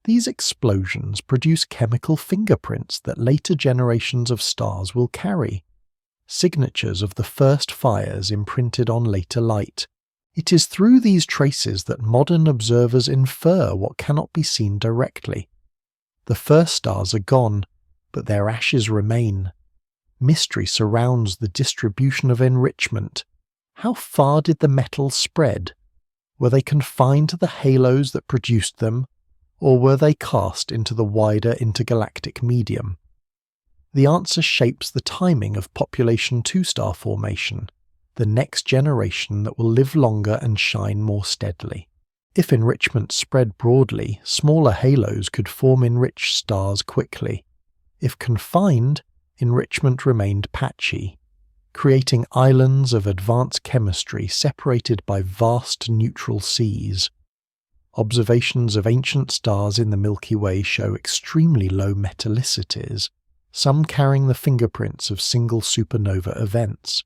These explosions produce chemical fingerprints that later generations of stars will carry, signatures of the first fires imprinted on later light. It is through these traces that modern observers infer what cannot be seen directly. The first stars are gone, but their ashes remain. Mystery surrounds the distribution of enrichment. How far did the metals spread? Were they confined to the halos that produced them, or were they cast into the wider intergalactic medium? The answer shapes the timing of population 2-star formation, the next generation that will live longer and shine more steadily. If enrichment spread broadly, smaller halos could form enriched stars quickly. If confined, enrichment remained patchy, creating islands of advanced chemistry separated by vast neutral seas. Observations of ancient stars in the Milky Way show extremely low metallicities, some carrying the fingerprints of single supernova events.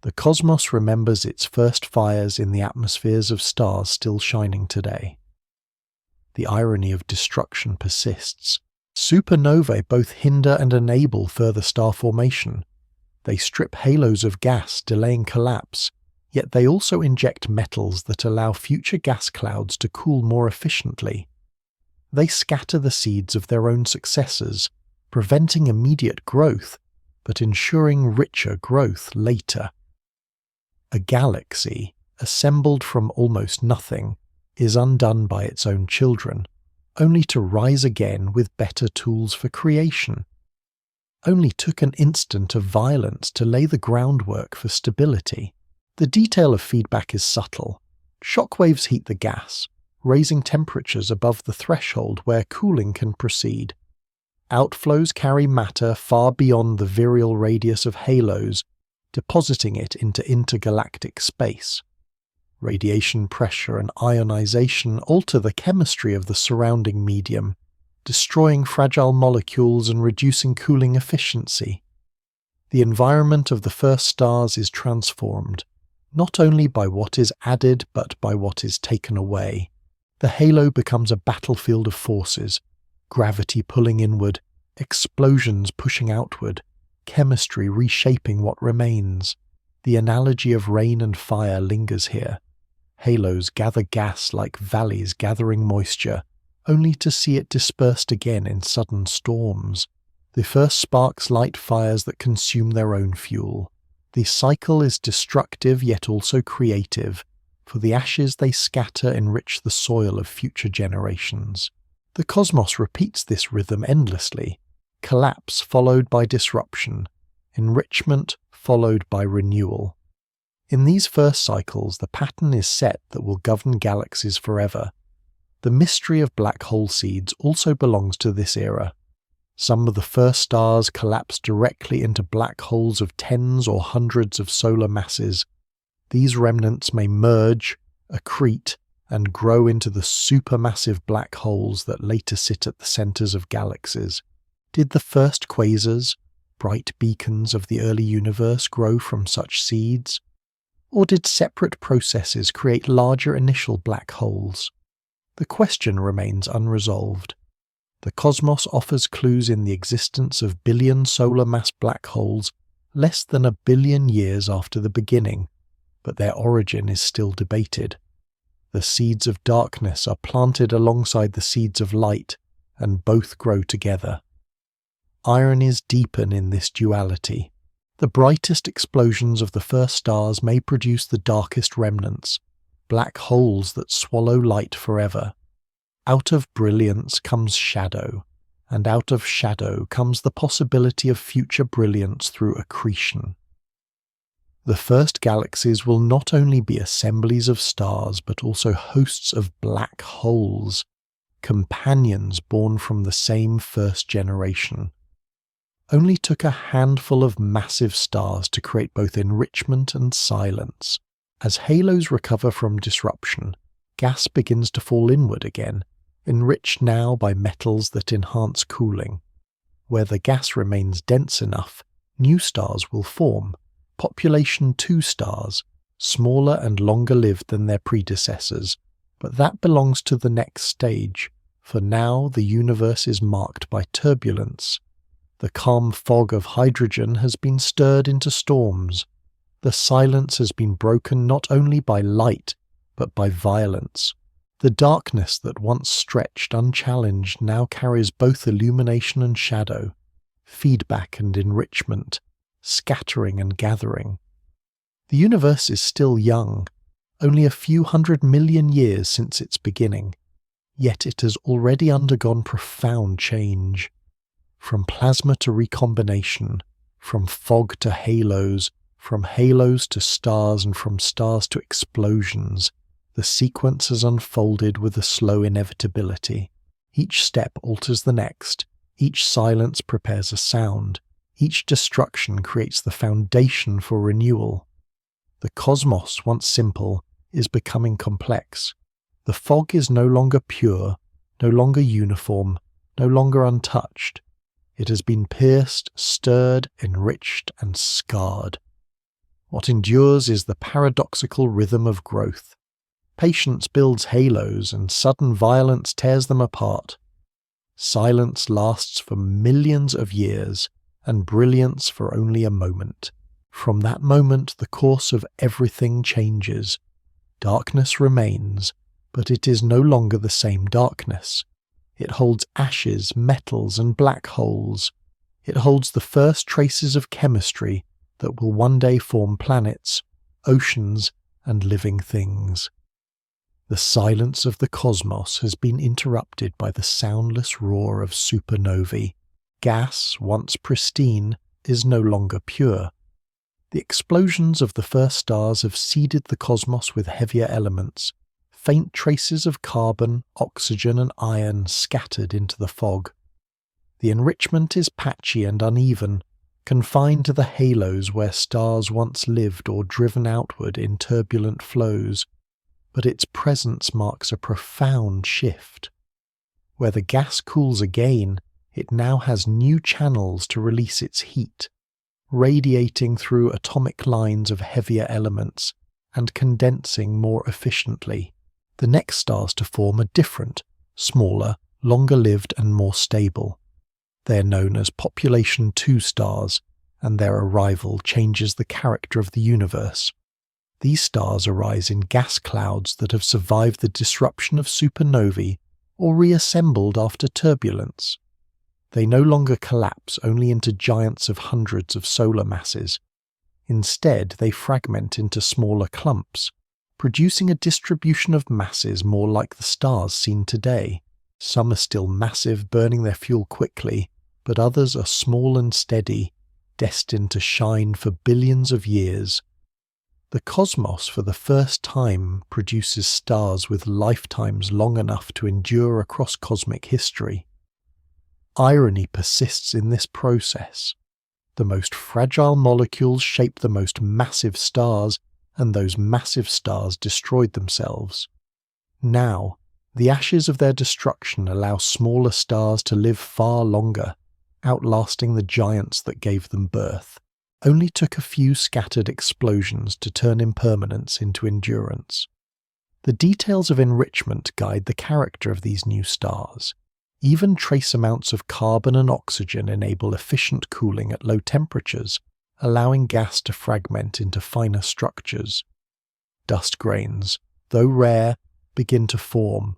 The cosmos remembers its first fires in the atmospheres of stars still shining today. The irony of destruction persists. Supernovae both hinder and enable further star formation. They strip halos of gas, delaying collapse, yet they also inject metals that allow future gas clouds to cool more efficiently. They scatter the seeds of their own successors, preventing immediate growth, but ensuring richer growth later. A galaxy, assembled from almost nothing, is undone by its own children, only to rise again with better tools for creation. Only took an instant of violence to lay the groundwork for stability. The detail of feedback is subtle. Shockwaves heat the gas, raising temperatures above the threshold where cooling can proceed. Outflows carry matter far beyond the virial radius of halos, depositing it into intergalactic space. Radiation pressure and ionization alter the chemistry of the surrounding medium, destroying fragile molecules and reducing cooling efficiency. The environment of the first stars is transformed, not only by what is added but by what is taken away. The halo becomes a battlefield of forces, gravity pulling inward, explosions pushing outward, chemistry reshaping what remains. The analogy of rain and fire lingers here. Halos gather gas like valleys gathering moisture, only to see it dispersed again in sudden storms. The first sparks light fires that consume their own fuel. The cycle is destructive yet also creative, for the ashes they scatter enrich the soil of future generations. The cosmos repeats this rhythm endlessly, collapse followed by disruption, enrichment followed by renewal. In these first cycles, the pattern is set that will govern galaxies forever. The mystery of black hole seeds also belongs to this era. Some of the first stars collapse directly into black holes of tens or hundreds of solar masses. These remnants may merge, accrete, and grow into the supermassive black holes that later sit at the centers of galaxies. Did the first quasars, bright beacons of the early universe, grow from such seeds? Or did separate processes create larger initial black holes? The question remains unresolved. The cosmos offers clues in the existence of billion solar mass black holes less than 1 billion years after the beginning, but their origin is still debated. The seeds of darkness are planted alongside the seeds of light, and both grow together. Ironies deepen in this duality. The brightest explosions of the first stars may produce the darkest remnants, black holes that swallow light forever. Out of brilliance comes shadow, and out of shadow comes the possibility of future brilliance through accretion. The first galaxies will not only be assemblies of stars but also hosts of black holes, companions born from the same first generation. Only took a handful of massive stars to create both enrichment and silence. As halos recover from disruption, gas begins to fall inward again, enriched now by metals that enhance cooling. Where the gas remains dense enough, new stars will form, population 2 stars, smaller and longer lived than their predecessors, but that belongs to the next stage, for now the universe is marked by turbulence. The calm fog of hydrogen has been stirred into storms. The silence has been broken not only by light, but by violence. The darkness that once stretched unchallenged now carries both illumination and shadow, feedback and enrichment, scattering and gathering. The universe is still young, only a few 100 million years since its beginning, yet it has already undergone profound change. From plasma to recombination, from fog to halos, from halos to stars, and from stars to explosions, the sequence has unfolded with a slow inevitability. Each step alters the next, each silence prepares a sound, each destruction creates the foundation for renewal. The cosmos, once simple, is becoming complex. The fog is no longer pure, no longer uniform, no longer untouched. It has been pierced, stirred, enriched, and scarred. What endures is the paradoxical rhythm of growth. Patience builds halos, and sudden violence tears them apart. Silence lasts for millions of years, and brilliance for only a moment. From that moment, the course of everything changes. Darkness remains, but it is no longer the same darkness. It holds ashes, metals, and black holes. It holds the first traces of chemistry that will one day form planets, oceans, and living things. The silence of the cosmos has been interrupted by the soundless roar of supernovae. Gas, once pristine, is no longer pure. The explosions of the first stars have seeded the cosmos with heavier elements, faint traces of carbon, oxygen, and iron scattered into the fog. The enrichment is patchy and uneven, confined to the halos where stars once lived or driven outward in turbulent flows, but its presence marks a profound shift. Where the gas cools again, it now has new channels to release its heat, radiating through atomic lines of heavier elements and condensing more efficiently. The next stars to form are different, smaller, longer-lived and more stable. They are known as population 2 stars, and their arrival changes the character of the universe. These stars arise in gas clouds that have survived the disruption of supernovae or reassembled after turbulence. They no longer collapse only into giants of hundreds of solar masses. Instead, they fragment into smaller clumps, producing a distribution of masses more like the stars seen today. Some are still massive, burning their fuel quickly, but others are small and steady, destined to shine for billions of years. The cosmos for the first time produces stars with lifetimes long enough to endure across cosmic history. Irony persists in this process. The most fragile molecules shaped the most massive stars, and those massive stars destroyed themselves. Now, the ashes of their destruction allow smaller stars to live far longer, outlasting the giants that gave them birth. Only took a few scattered explosions to turn impermanence into endurance. The details of enrichment guide the character of these new stars. Even trace amounts of carbon and oxygen enable efficient cooling at low temperatures, allowing gas to fragment into finer structures. Dust grains, though rare, begin to form,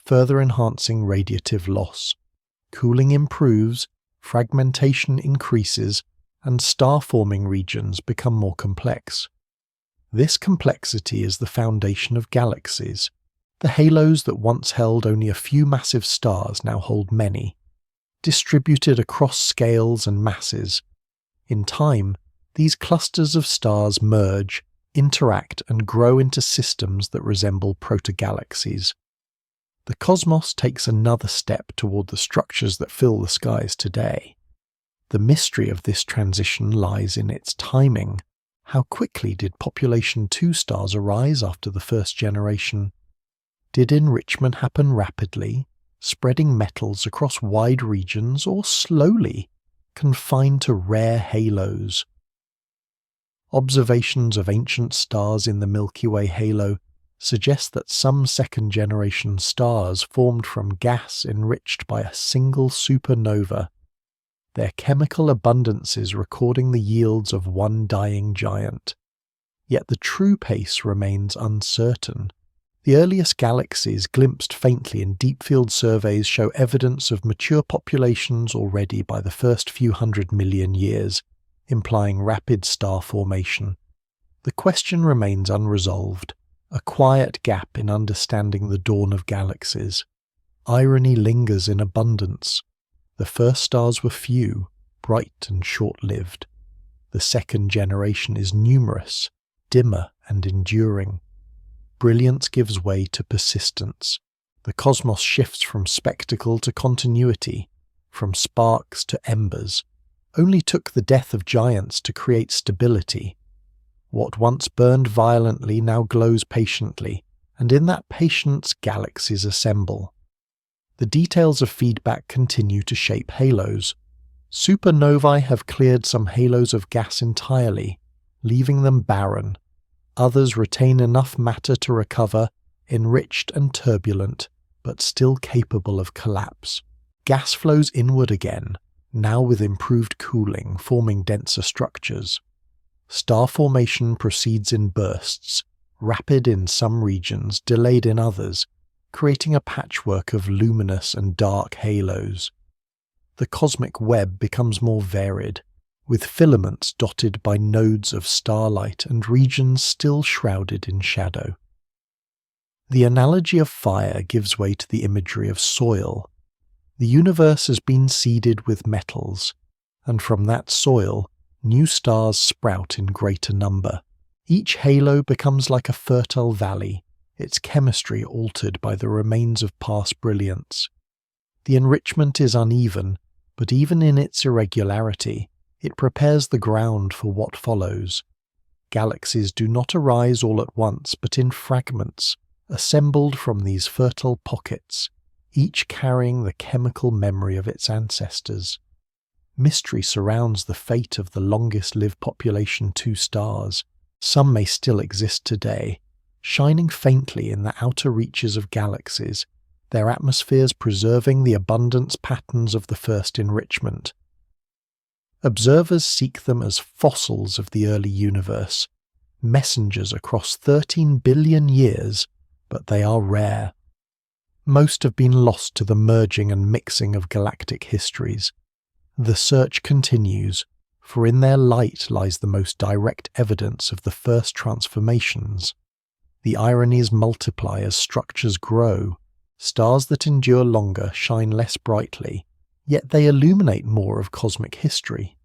further enhancing radiative loss. Cooling improves, fragmentation increases, and star-forming regions become more complex. This complexity is the foundation of galaxies. The halos that once held only a few massive stars now hold many, distributed across scales and masses. In time, these clusters of stars merge, interact, and grow into systems that resemble protogalaxies. The cosmos takes another step toward the structures that fill the skies today. The mystery of this transition lies in its timing. How quickly did population 2 stars arise after the first generation? Did enrichment happen rapidly, spreading metals across wide regions, or slowly, confined to rare halos? Observations of ancient stars in the Milky Way halo suggest that some second-generation stars formed from gas enriched by a single supernova, their chemical abundances recording the yields of one dying giant. Yet the true pace remains uncertain. The earliest galaxies glimpsed faintly in deep-field surveys show evidence of mature populations already by the first few 100 million years, implying rapid star formation. The question remains unresolved, a quiet gap in understanding the dawn of galaxies. Irony lingers in abundance. The first stars were few, bright and short-lived. The second generation is numerous, dimmer and enduring. Brilliance gives way to persistence. The cosmos shifts from spectacle to continuity, from sparks to embers. Only took the death of giants to create stability. What once burned violently now glows patiently, and in that patience galaxies assemble. The details of feedback continue to shape halos. Supernovae have cleared some halos of gas entirely, leaving them barren. Others retain enough matter to recover, enriched and turbulent, but still capable of collapse. Gas flows inward again, now with improved cooling, forming denser structures. Star formation proceeds in bursts, rapid in some regions, delayed in others, creating a patchwork of luminous and dark halos. The cosmic web becomes more varied, with filaments dotted by nodes of starlight and regions still shrouded in shadow. The analogy of fire gives way to the imagery of soil. The universe has been seeded with metals, and from that soil, new stars sprout in greater number. Each halo becomes like a fertile valley, its chemistry altered by the remains of past brilliance. The enrichment is uneven, but even in its irregularity, it prepares the ground for what follows. Galaxies do not arise all at once, but in fragments, assembled from these fertile pockets, each carrying the chemical memory of its ancestors. Mystery surrounds the fate of the longest-lived population 2 stars. Some may still exist today, shining faintly in the outer reaches of galaxies, their atmospheres preserving the abundance patterns of the first enrichment. Observers seek them as fossils of the early universe, messengers across 13 billion years, but they are rare. Most have been lost to the merging and mixing of galactic histories. The search continues, for in their light lies the most direct evidence of the first transformations. The ironies multiply as structures grow. Stars that endure longer shine less brightly, yet they illuminate more of cosmic history.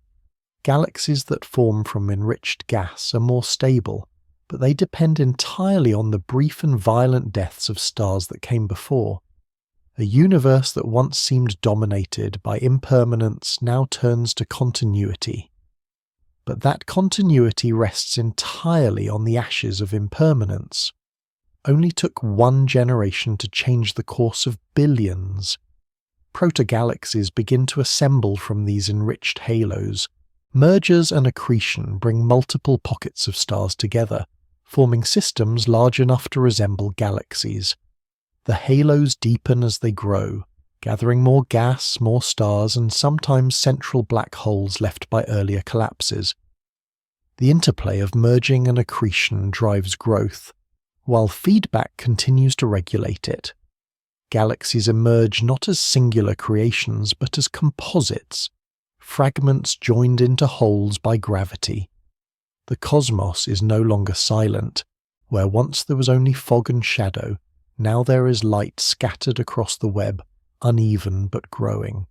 Galaxies that form from enriched gas are more stable, but they depend entirely on the brief and violent deaths of stars that came before. A universe that once seemed dominated by impermanence now turns to continuity. But that continuity rests entirely on the ashes of impermanence. Only took one generation to change the course of billions. Proto-galaxies begin to assemble from these enriched halos. Mergers and accretion bring multiple pockets of stars together, forming systems large enough to resemble galaxies. The halos deepen as they grow, gathering more gas, more stars, and sometimes central black holes left by earlier collapses. The interplay of merging and accretion drives growth, while feedback continues to regulate it. Galaxies emerge not as singular creations, but as composites, fragments joined into wholes by gravity. The cosmos is no longer silent. Where once there was only fog and shadow, now there is light scattered across the web, uneven but growing.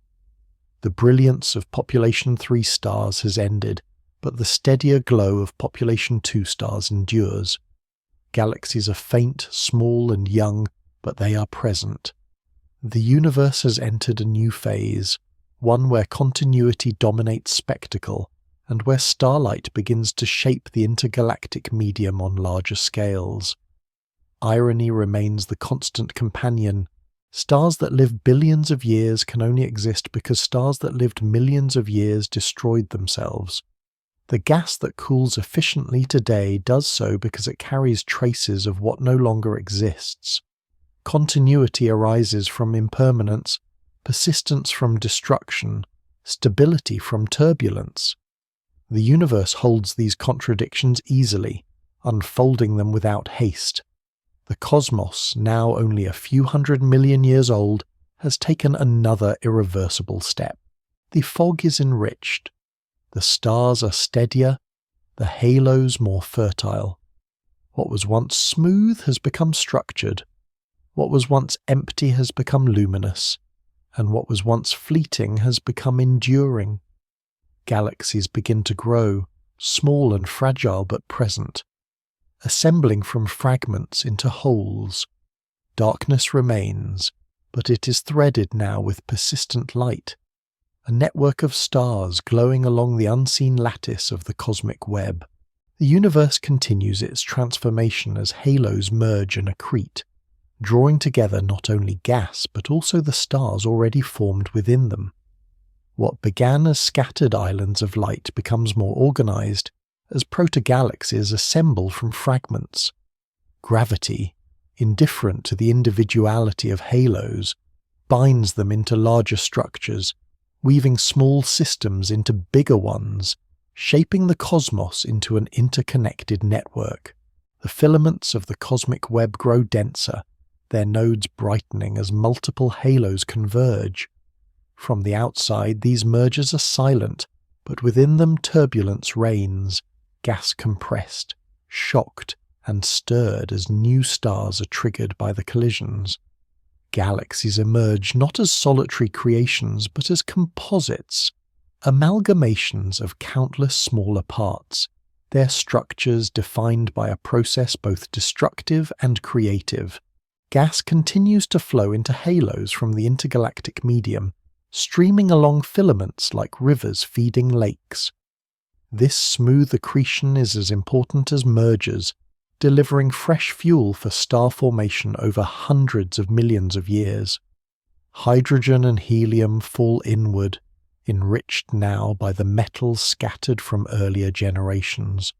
The brilliance of population 3 stars has ended, but the steadier glow of population 2 stars endures. Galaxies are faint, small and young, but they are present. The universe has entered a new phase, one where continuity dominates spectacle, and where starlight begins to shape the intergalactic medium on larger scales. Irony remains the constant companion. Stars that live billions of years can only exist because stars that lived millions of years destroyed themselves. The gas that cools efficiently today does so because it carries traces of what no longer exists. Continuity arises from impermanence, persistence from destruction, stability from turbulence. The universe holds these contradictions easily, unfolding them without haste. The cosmos, now only a few 100 million years old, has taken another irreversible step. The fog is enriched. The stars are steadier, the halos more fertile. What was once smooth has become structured. What was once empty has become luminous, and what was once fleeting has become enduring. Galaxies begin to grow, small and fragile but present, assembling from fragments into wholes. Darkness remains, but it is threaded now with persistent light, a network of stars glowing along the unseen lattice of the cosmic web. The universe continues its transformation as halos merge and accrete, drawing together not only gas but also the stars already formed within them. What began as scattered islands of light becomes more organized as proto-galaxies assemble from fragments. Gravity, indifferent to the individuality of halos, binds them into larger structures, weaving small systems into bigger ones, shaping the cosmos into an interconnected network. The filaments of the cosmic web grow denser, their nodes brightening as multiple halos converge. From the outside, these mergers are silent, but within them turbulence reigns, gas compressed, shocked, and stirred as new stars are triggered by the collisions. Galaxies emerge not as solitary creations, but as composites, amalgamations of countless smaller parts, their structures defined by a process both destructive and creative. Gas continues to flow into halos from the intergalactic medium, streaming along filaments like rivers feeding lakes. This smooth accretion is as important as mergers, delivering fresh fuel for star formation over hundreds of millions of years. Hydrogen and helium fall inward, enriched now by the metals scattered from earlier generations,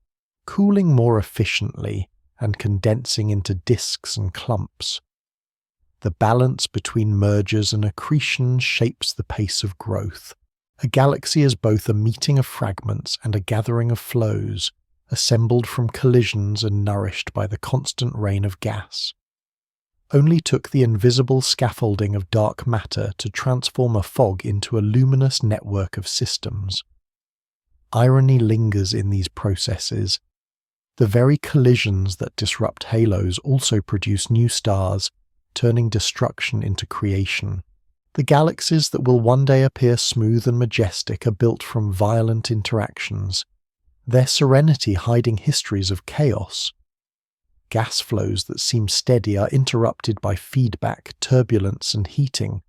cooling more efficiently and condensing into disks and clumps. The balance between mergers and accretion shapes the pace of growth. A galaxy is both a meeting of fragments and a gathering of flows, assembled from collisions and nourished by the constant rain of gas. only took the invisible scaffolding of dark matter to transform a fog into a luminous network of systems. Irony lingers in these processes. The very collisions that disrupt halos also produce new stars, turning destruction into creation. The galaxies that will one day appear smooth and majestic are built from violent interactions, their serenity hiding histories of chaos. Gas flows that seem steady are interrupted by feedback, turbulence, and heating.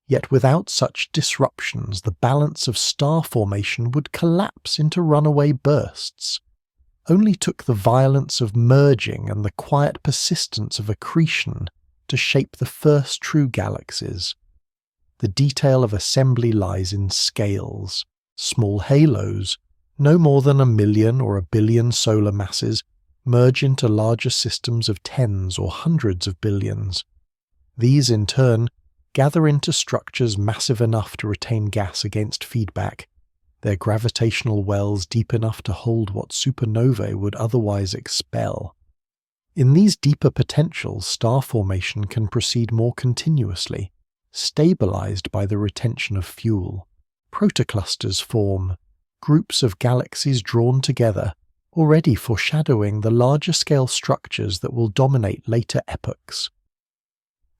Yet without such disruptions, the balance of star formation would collapse into runaway bursts. Only took the violence of merging and the quiet persistence of accretion to shape the first true galaxies. The detail of assembly lies in scales. Small halos, no more than 1 million or 1 billion solar masses, merge into larger systems of tens or hundreds of billions. These, in turn, gather into structures massive enough to retain gas against feedback, their gravitational wells deep enough to hold what supernovae would otherwise expel. In these deeper potentials, star formation can proceed more continuously, stabilized by the retention of fuel. Protoclusters form, groups of galaxies drawn together, already foreshadowing the larger-scale structures that will dominate later epochs.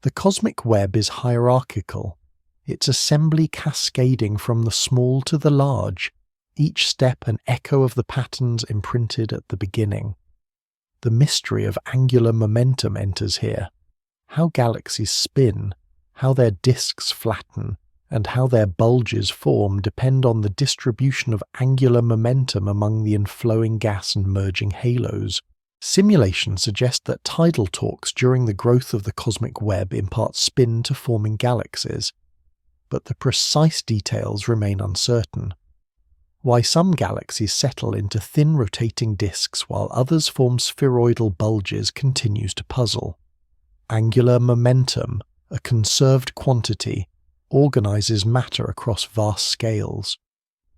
The cosmic web is hierarchical, its assembly cascading from the small to the large, each step an echo of the patterns imprinted at the beginning. The mystery of angular momentum enters here. How galaxies spin, how their disks flatten, and how their bulges form depend on the distribution of angular momentum among the inflowing gas and merging halos. Simulations suggest that tidal torques during the growth of the cosmic web impart spin to forming galaxies, but the precise details remain uncertain. Why some galaxies settle into thin rotating disks while others form spheroidal bulges continues to puzzle. Angular momentum, a conserved quantity, organizes matter across vast scales,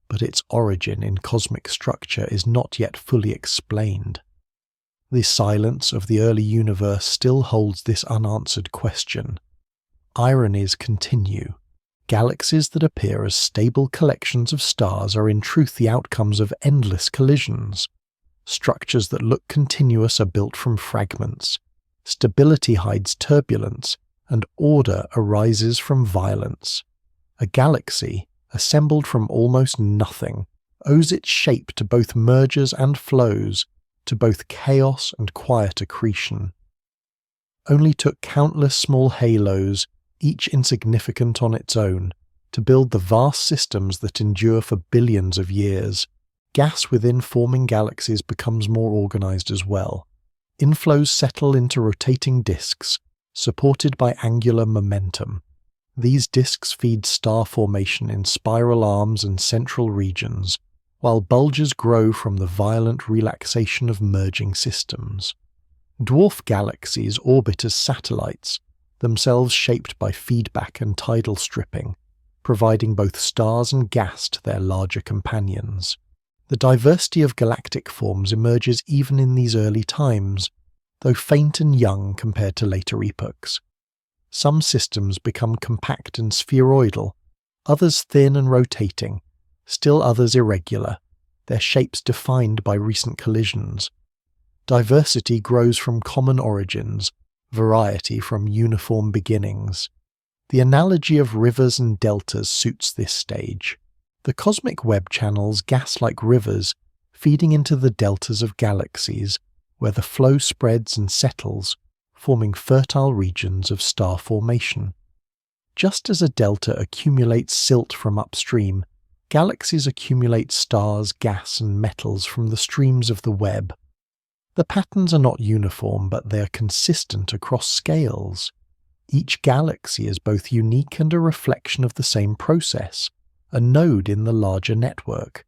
but its origin in cosmic structure is not yet fully explained. The silence of the early universe still holds this unanswered question. Ironies continue. Galaxies that appear as stable collections of stars are in truth the outcomes of endless collisions. Structures that look continuous are built from fragments. Stability hides turbulence, and order arises from violence. A galaxy, assembled from almost nothing, owes its shape to both mergers and flows, to both chaos and quiet accretion. Only took countless small halos, each insignificant on its own, to build the vast systems that endure for billions of years. Gas within forming galaxies becomes more organized as well. Inflows settle into rotating disks, supported by angular momentum. These disks feed star formation in spiral arms and central regions, while bulges grow from the violent relaxation of merging systems. Dwarf galaxies orbit as satellites, themselves shaped by feedback and tidal stripping, providing both stars and gas to their larger companions. The diversity of galactic forms emerges even in these early times, though faint and young compared to later epochs. Some systems become compact and spheroidal, others thin and rotating, still others irregular, their shapes defined by recent collisions. Diversity grows from common origins, variety from uniform beginnings. The analogy of rivers and deltas suits this stage. The cosmic web channels gas like rivers, feeding into the deltas of galaxies, where the flow spreads and settles, forming fertile regions of star formation. Just as a delta accumulates silt from upstream, galaxies accumulate stars, gas, and metals from the streams of the web. The patterns are not uniform, but they are consistent across scales. Each galaxy is both unique and a reflection of the same process, a node in the larger network.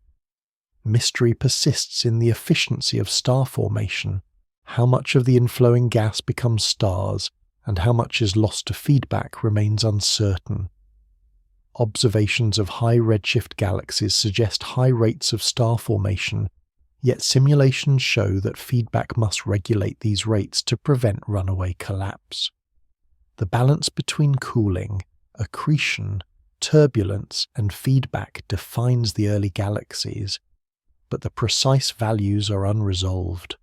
Mystery persists in the efficiency of star formation. How much of the inflowing gas becomes stars, and how much is lost to feedback remains uncertain. Observations of high redshift galaxies suggest high rates of star formation, yet simulations show that feedback must regulate these rates to prevent runaway collapse. The balance between cooling, accretion, turbulence, and feedback defines the early galaxies, but the precise values are unresolved.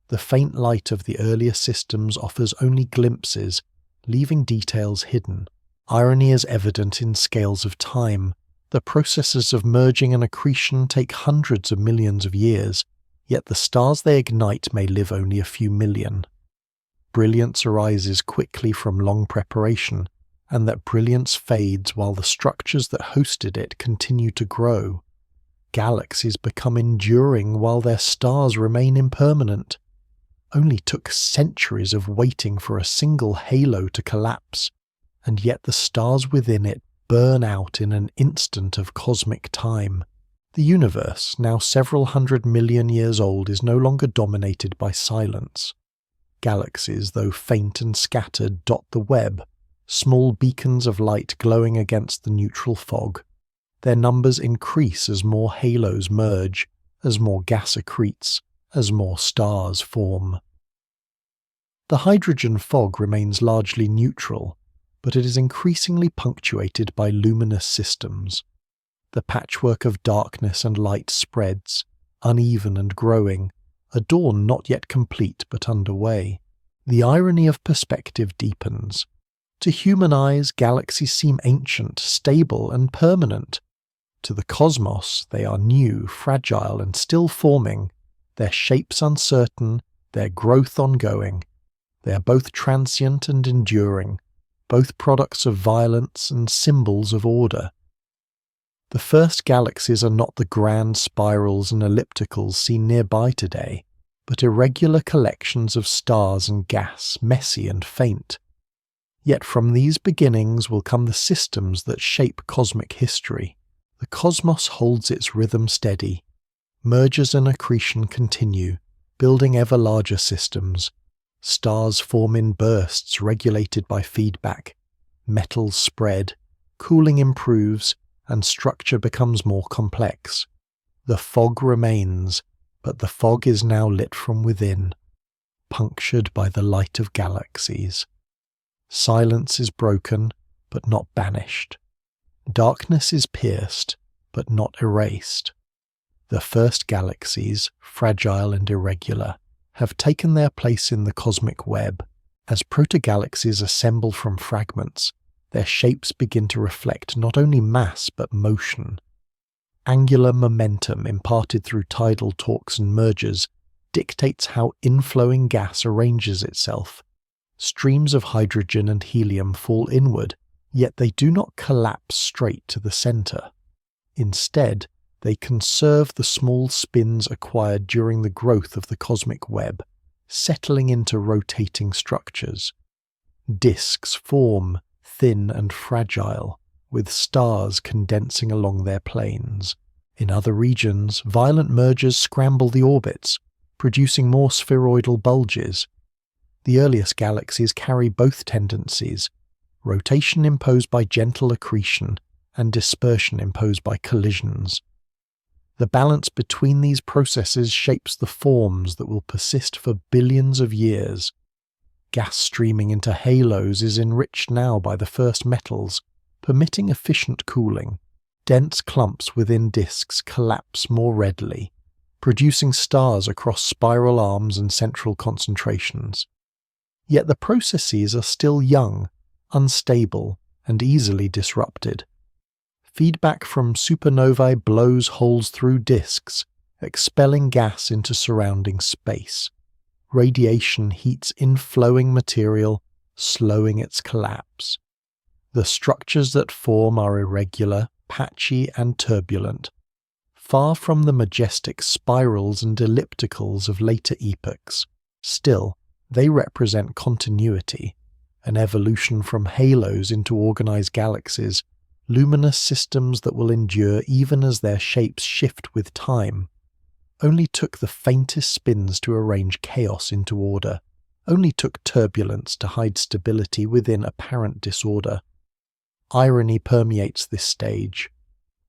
The faint light of the earlier systems offers only glimpses, leaving details hidden. Irony is evident in scales of time. The processes of merging and accretion take hundreds of millions of years, yet the stars they ignite may live only a few million. Brilliance arises quickly from long preparation, and that brilliance fades while the structures that hosted it continue to grow. Galaxies become enduring while their stars remain impermanent. Only took centuries of waiting for a single halo to collapse, and yet the stars within it burn out in an instant of cosmic time. The universe, now several 100 million years old, is no longer dominated by silence. Galaxies, though faint and scattered, dot the web, small beacons of light glowing against the neutral fog. Their numbers increase as more halos merge, as more gas accretes, as more stars form. The hydrogen fog remains largely neutral, but it is increasingly punctuated by luminous systems. The patchwork of darkness and light spreads, uneven and growing, a dawn not yet complete but underway. The irony of perspective deepens. To human eyes, galaxies seem ancient, stable, and permanent. To the cosmos, they are new, fragile, and still forming, their shapes uncertain, their growth ongoing. They are both transient and enduring, both products of violence and symbols of order. The first galaxies are not the grand spirals and ellipticals seen nearby today, but irregular collections of stars and gas, messy and faint. Yet from these beginnings will come the systems that shape cosmic history. The cosmos holds its rhythm steady. Mergers and accretion continue, building ever larger systems. Stars form in bursts regulated by feedback. Metals spread, cooling improves, and structure becomes more complex. The fog remains, but the fog is now lit from within, punctured by the light of galaxies. Silence is broken, but not banished. Darkness is pierced, but not erased. The first galaxies, fragile and irregular, have taken their place in the cosmic web. As protogalaxies assemble from fragments, their shapes begin to reflect not only mass but motion. Angular momentum imparted through tidal torques and mergers dictates how inflowing gas arranges itself. Streams of hydrogen and helium fall inward, yet they do not collapse straight to the center. Instead, they conserve the small spins acquired during the growth of the cosmic web, settling into rotating structures. Disks form, thin and fragile, with stars condensing along their planes. In other regions, violent mergers scramble the orbits, producing more spheroidal bulges. The earliest galaxies carry both tendencies, rotation imposed by gentle accretion and dispersion imposed by collisions. The balance between these processes shapes the forms that will persist for billions of years. Gas streaming into halos is enriched now by the first metals, permitting efficient cooling. Dense clumps within disks collapse more readily, producing stars across spiral arms and central concentrations. Yet the processes are still young, unstable, and easily disrupted. Feedback from supernovae blows holes through disks, expelling gas into surrounding space. Radiation heats inflowing material, slowing its collapse. The structures that form are irregular, patchy, and turbulent, far from the majestic spirals and ellipticals of later epochs. Still, they represent continuity, an evolution from halos into organized galaxies, luminous systems that will endure even as their shapes shift with time. Only took the faintest spins to arrange chaos into order, only took turbulence to hide stability within apparent disorder. Irony permeates this stage.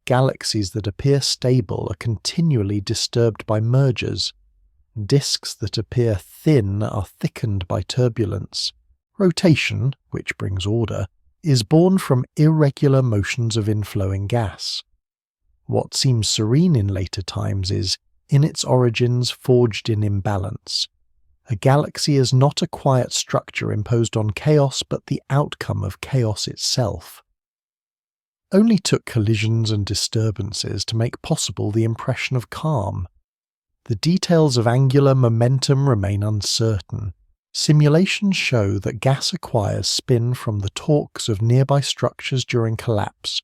Galaxies that appear stable are continually disturbed by mergers. Disks that appear thin are thickened by turbulence. Rotation, which brings order, is born from irregular motions of inflowing gas. What seems serene in later times is, in its origins, forged in imbalance. A galaxy is not a quiet structure imposed on chaos, but the outcome of chaos itself. Only took collisions and disturbances to make possible the impression of calm. The details of angular momentum remain uncertain. Simulations show that gas acquires spin from the torques of nearby structures during collapse,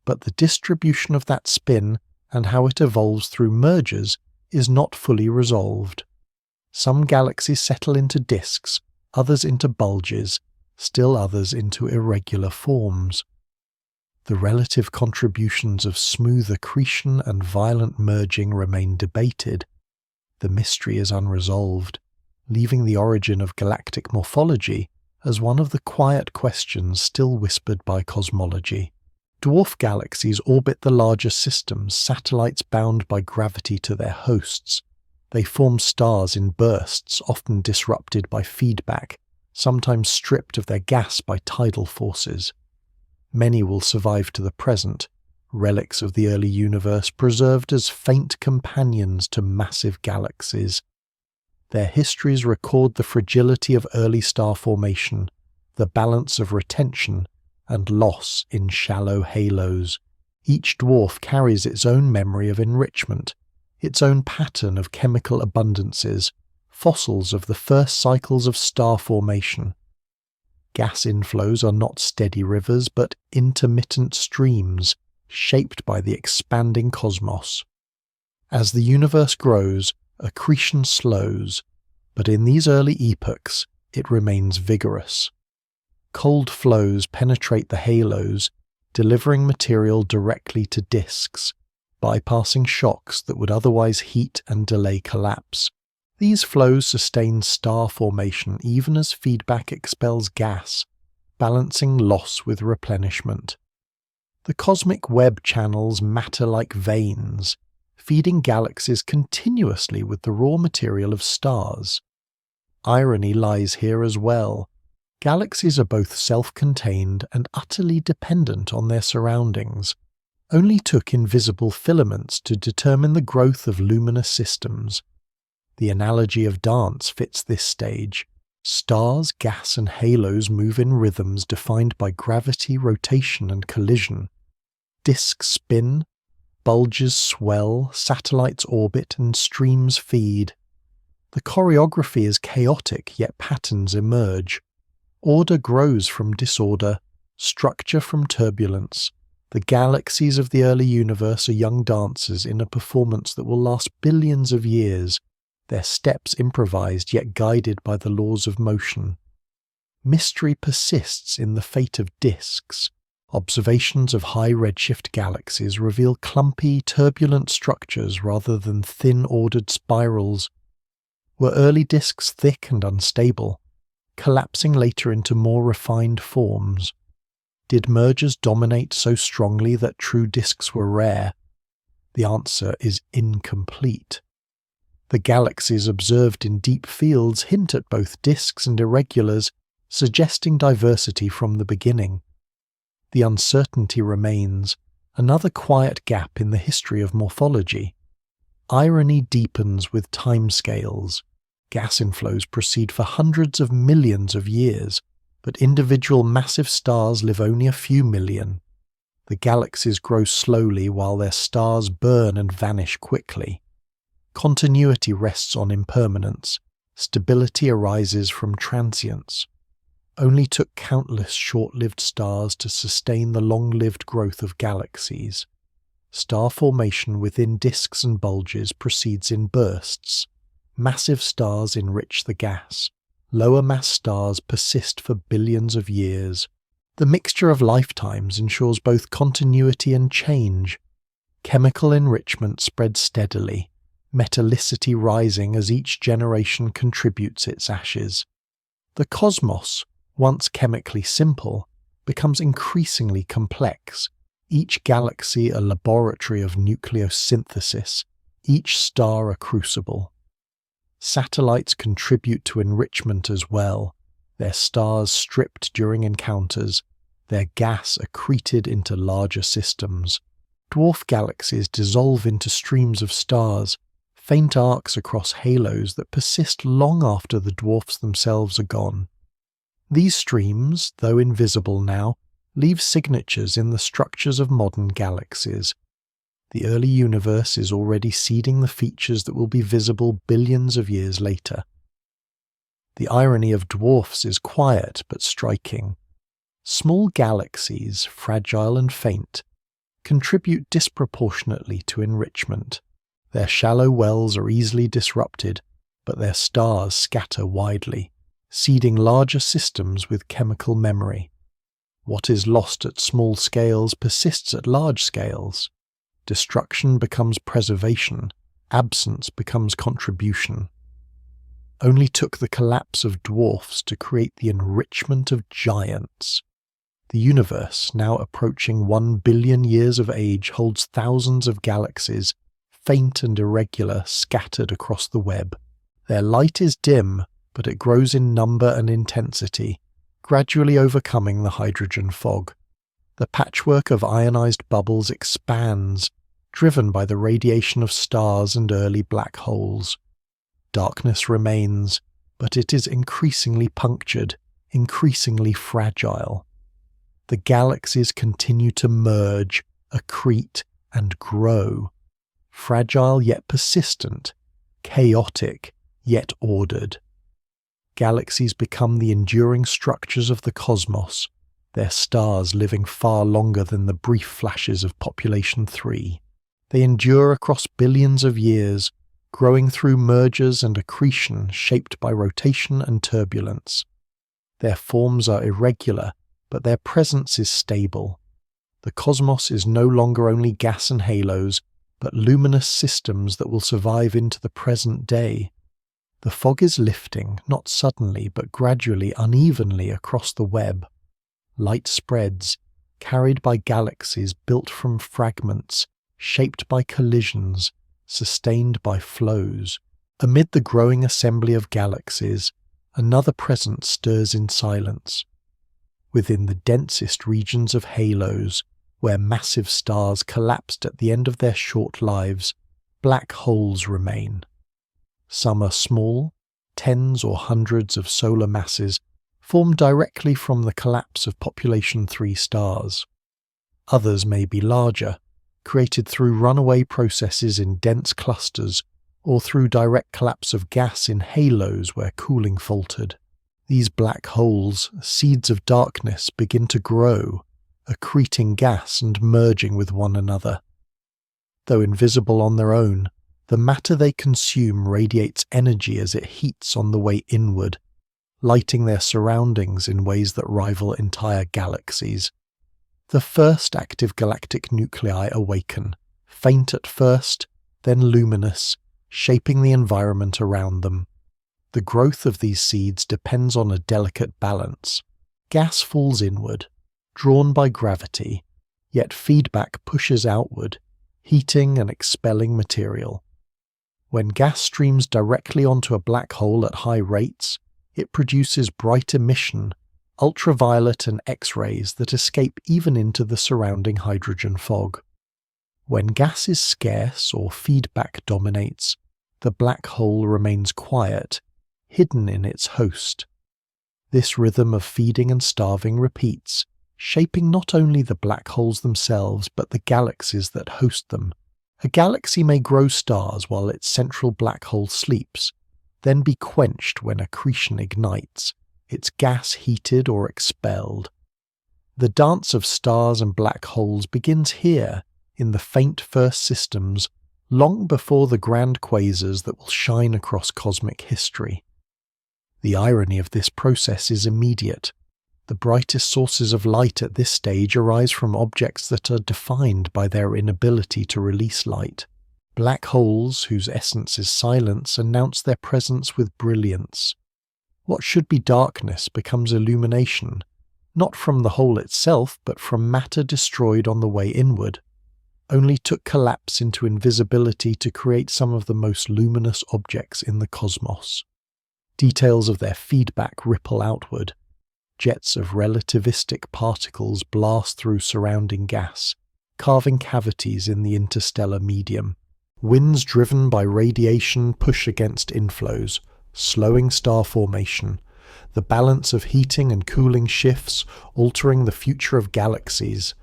but the distribution of that spin and how it evolves through mergers is not fully resolved. Some galaxies settle into disks, others into bulges, still others into irregular forms. The relative contributions of smooth accretion and violent merging remain debated. The mystery is unresolved, leaving the origin of galactic morphology as one of the quiet questions still whispered by cosmology. Dwarf galaxies orbit the larger systems, satellites bound by gravity to their hosts. They form stars in bursts, often disrupted by feedback, sometimes stripped of their gas by tidal forces. Many will survive to the present, relics of the early universe preserved as faint companions to massive galaxies. Their histories record the fragility of early star formation, the balance of retention and loss in shallow halos. Each dwarf carries its own memory of enrichment, its own pattern of chemical abundances, fossils of the first cycles of star formation. Gas inflows are not steady rivers, but intermittent streams, shaped by the expanding cosmos. As the universe grows, accretion slows, but in these early epochs it remains vigorous. Cold flows penetrate the halos, delivering material directly to disks, bypassing shocks that would otherwise heat and delay collapse. These flows sustain star formation even as feedback expels gas, balancing loss with replenishment. The cosmic web channels matter like veins, feeding galaxies continuously with the raw material of stars. Irony lies here as well. Galaxies are both self-contained and utterly dependent on their surroundings. Only took invisible filaments to determine the growth of luminous systems. The analogy of dance fits this stage. Stars, gas, and halos move in rhythms defined by gravity, rotation, and collision. Disks spin, bulges swell, satellites orbit, and streams feed. The choreography is chaotic, yet patterns emerge. Order grows from disorder, structure from turbulence. The galaxies of the early universe are young dancers in a performance that will last billions of years, their steps improvised yet guided by the laws of motion. Mystery persists in the fate of disks. Observations of high redshift galaxies reveal clumpy, turbulent structures rather than thin, ordered spirals. Were early disks thick and unstable, collapsing later into more refined forms? Did mergers dominate so strongly that true disks were rare? The answer is incomplete. The galaxies observed in deep fields hint at both disks and irregulars, suggesting diversity from the beginning. The uncertainty remains, another quiet gap in the history of morphology. Irony deepens with timescales. Gas inflows proceed for hundreds of millions of years, but individual massive stars live only a few million. The galaxies grow slowly while their stars burn and vanish quickly. Continuity rests on impermanence. Stability arises from transience. Only took countless short-lived stars to sustain the long-lived growth of galaxies. Star formation within disks and bulges proceeds in bursts. Massive stars enrich the gas. Lower mass stars persist for billions of years. The mixture of lifetimes ensures both continuity and change. Chemical enrichment spreads steadily, metallicity rising as each generation contributes its ashes. The cosmos, once chemically simple, becomes increasingly complex, each galaxy a laboratory of nucleosynthesis, each star a crucible. Satellites contribute to enrichment as well, their stars stripped during encounters, their gas accreted into larger systems. Dwarf galaxies dissolve into streams of stars, faint arcs across halos that persist long after the dwarfs themselves are gone. These streams, though invisible now, leave signatures in the structures of modern galaxies. The early universe is already seeding the features that will be visible billions of years later. The irony of dwarfs is quiet but striking. Small galaxies, fragile and faint, contribute disproportionately to enrichment. Their shallow wells are easily disrupted, but their stars scatter widely, seeding larger systems with chemical memory. What is lost at small scales persists at large scales. Destruction becomes preservation, absence becomes contribution. Only took the collapse of dwarfs to create the enrichment of giants. The universe, now approaching 1 billion years of age, holds thousands of galaxies, faint and irregular, scattered across the web. Their light is dim, but it grows in number and intensity, gradually overcoming the hydrogen fog. The patchwork of ionized bubbles expands, driven by the radiation of stars and early black holes. Darkness remains, but it is increasingly punctured, increasingly fragile. The galaxies continue to merge, accrete, and grow. Fragile yet persistent, chaotic yet ordered. Galaxies become the enduring structures of the cosmos, their stars living far longer than the brief flashes of population 3. They endure across billions of years, growing through mergers and accretion shaped by rotation and turbulence. Their forms are irregular, but their presence is stable. The cosmos is no longer only gas and halos, but luminous systems that will survive into the present day. The fog is lifting, not suddenly, but gradually, unevenly across the web. Light spreads, carried by galaxies built from fragments, shaped by collisions, sustained by flows. Amid the growing assembly of galaxies, another presence stirs in silence. Within the densest regions of halos, where massive stars collapsed at the end of their short lives, black holes remain. Some are small, tens or hundreds of solar masses, formed directly from the collapse of population 3 stars. Others may be larger, created through runaway processes in dense clusters, or through direct collapse of gas in halos where cooling faltered. These black holes, seeds of darkness, begin to grow, accreting gas and merging with one another. Though invisible on their own, the matter they consume radiates energy as it heats on the way inward, lighting their surroundings in ways that rival entire galaxies. The first active galactic nuclei awaken, faint at first, then luminous, shaping the environment around them. The growth of these seeds depends on a delicate balance. Gas falls inward, drawn by gravity, yet feedback pushes outward, heating and expelling material. When gas streams directly onto a black hole at high rates, it produces bright emission, ultraviolet and X-rays that escape even into the surrounding hydrogen fog. When gas is scarce or feedback dominates, the black hole remains quiet, hidden in its host. This rhythm of feeding and starving repeats, shaping not only the black holes themselves but the galaxies that host them. A galaxy may grow stars while its central black hole sleeps, then be quenched when accretion ignites, its gas heated or expelled. The dance of stars and black holes begins here, in the faint first systems, long before the grand quasars that will shine across cosmic history. The irony of this process is immediate. The brightest sources of light at this stage arise from objects that are defined by their inability to release light. Black holes, whose essence is silence, announce their presence with brilliance. What should be darkness becomes illumination, not from the hole itself, but from matter destroyed on the way inward. Only took collapse into invisibility to create some of the most luminous objects in the cosmos. Details of their feedback ripple outward. Jets of relativistic particles blast through surrounding gas, carving cavities in the interstellar medium. Winds driven by radiation push against inflows, slowing star formation. The balance of heating and cooling shifts, altering the future of galaxies.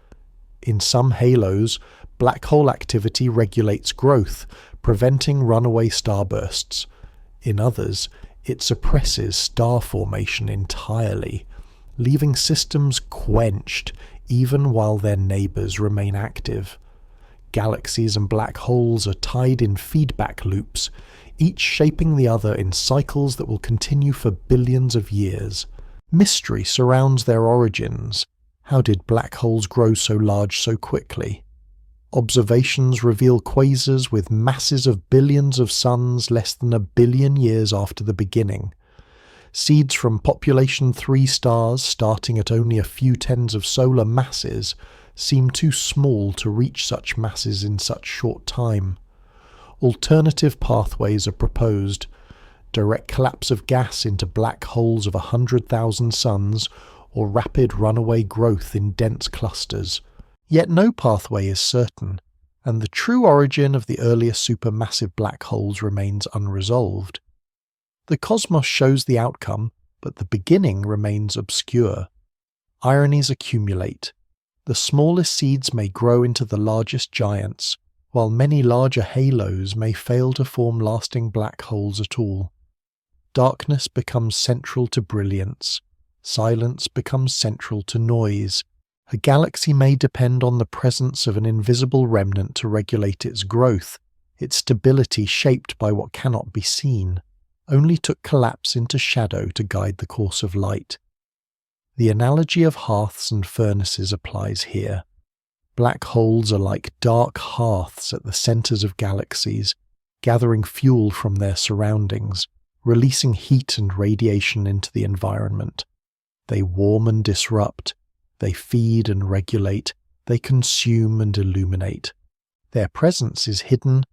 In some halos, black hole activity regulates growth, preventing runaway starbursts. In others, it suppresses star formation entirely, leaving systems quenched even while their neighbours remain active. Galaxies and black holes are tied in feedback loops, each shaping the other in cycles that will continue for billions of years. Mystery surrounds their origins. How did black holes grow so large so quickly? Observations reveal quasars with masses of billions of suns less than 1 billion years after the beginning. Seeds from population 3 stars starting at only a few tens of solar masses seem too small to reach such masses in such short time. Alternative pathways are proposed: direct collapse of gas into black holes of 100,000 suns, or rapid runaway growth in dense clusters. Yet no pathway is certain, and the true origin of the earlier supermassive black holes remains unresolved. The cosmos shows the outcome, but the beginning remains obscure. Ironies accumulate. The smallest seeds may grow into the largest giants, while many larger halos may fail to form lasting black holes at all. Darkness becomes central to brilliance. Silence becomes central to noise. A galaxy may depend on the presence of an invisible remnant to regulate its growth, its stability shaped by what cannot be seen. Only took collapse into shadow to guide the course of light. The analogy of hearths and furnaces applies here. Black holes are like dark hearths at the centres of galaxies, gathering fuel from their surroundings, releasing heat and radiation into the environment. They warm and disrupt. They feed and regulate. They consume and illuminate. Their presence is hidden,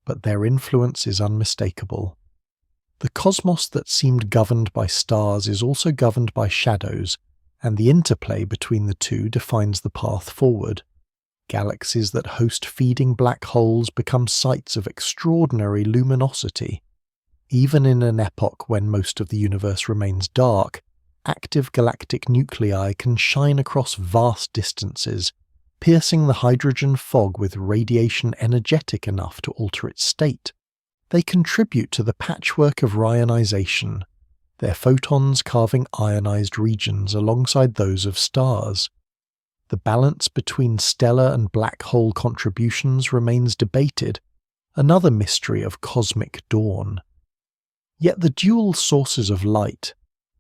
but their influence is unmistakable. The cosmos that seemed governed by stars is also governed by shadows, and the interplay between the two defines the path forward. Galaxies that host feeding black holes become sites of extraordinary luminosity. Even in an epoch when most of the universe remains dark, active galactic nuclei can shine across vast distances, piercing the hydrogen fog with radiation energetic enough to alter its state. They contribute to the patchwork of ionization, their photons carving ionized regions alongside those of stars. The balance between stellar and black hole contributions remains debated, another mystery of cosmic dawn. Yet the dual sources of light,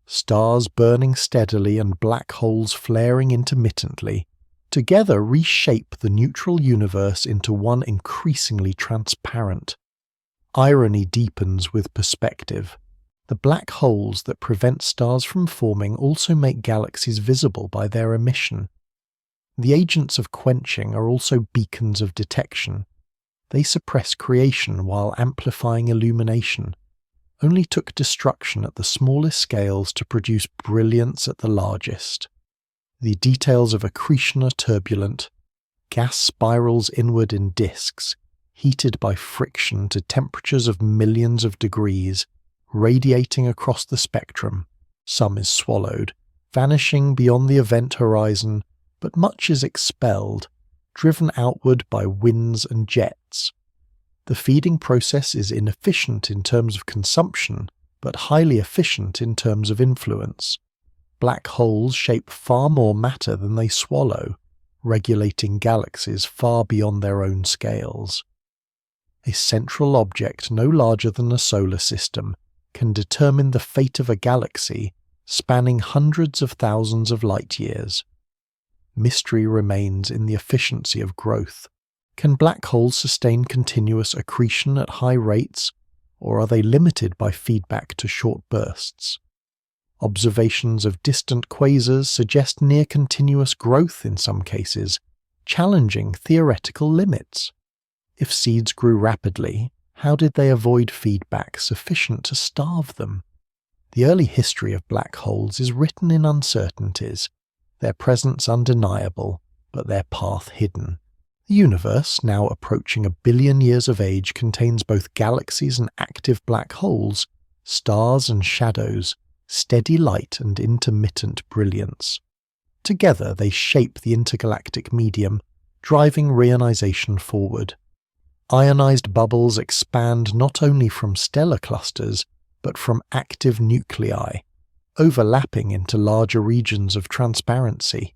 stars burning steadily and black holes flaring intermittently, together reshape the neutral universe into one increasingly transparent. Irony deepens with perspective. The black holes that prevent stars from forming also make galaxies visible by their emission. The agents of quenching are also beacons of detection. They suppress creation while amplifying illumination. Only took destruction at the smallest scales to produce brilliance at the largest. The details of accretion are turbulent. Gas spirals inward in disks, heated by friction to temperatures of millions of degrees, radiating across the spectrum. Some is swallowed, vanishing beyond the event horizon, but much is expelled, driven outward by winds and jets. The feeding process is inefficient in terms of consumption, but highly efficient in terms of influence. Black holes shape far more matter than they swallow, regulating galaxies far beyond their own scales. A central object no larger than a solar system can determine the fate of a galaxy spanning hundreds of thousands of light years. Mystery remains in the efficiency of growth. Can black holes sustain continuous accretion at high rates, or are they limited by feedback to short bursts? Observations of distant quasars suggest near-continuous growth in some cases, challenging theoretical limits. If seeds grew rapidly, how did they avoid feedback sufficient to starve them? The early history of black holes is written in uncertainties, their presence undeniable, but their path hidden. The universe, now approaching 1 billion years of age, contains both galaxies and active black holes, stars and shadows, steady light and intermittent brilliance. Together they shape the intergalactic medium, driving reionization forward. Ionized bubbles expand not only from stellar clusters, but from active nuclei, overlapping into larger regions of transparency.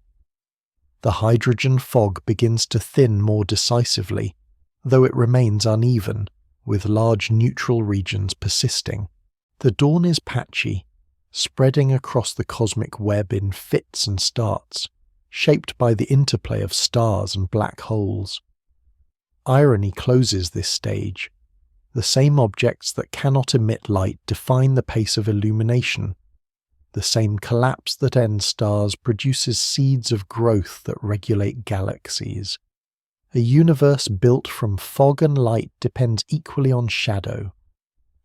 The hydrogen fog begins to thin more decisively, though it remains uneven, with large neutral regions persisting. The dawn is patchy, spreading across the cosmic web in fits and starts, shaped by the interplay of stars and black holes. Irony closes this stage. The same objects that cannot emit light define the pace of illumination. The same collapse that ends stars produces seeds of growth that regulate galaxies. A universe built from fog and light depends equally on shadow.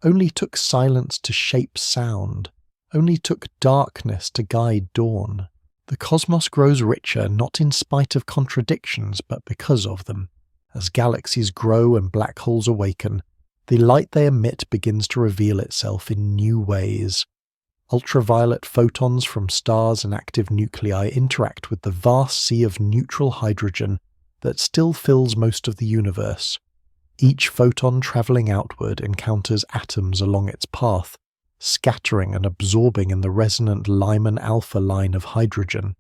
Only took silence to shape sound. Only took darkness to guide dawn. The cosmos grows richer not in spite of contradictions, but because of them. As galaxies grow and black holes awaken, the light they emit begins to reveal itself in new ways. Ultraviolet photons from stars and active nuclei interact with the vast sea of neutral hydrogen that still fills most of the universe. Each photon travelling outward encounters atoms along its path, scattering and absorbing in the resonant Lyman alpha line of hydrogen.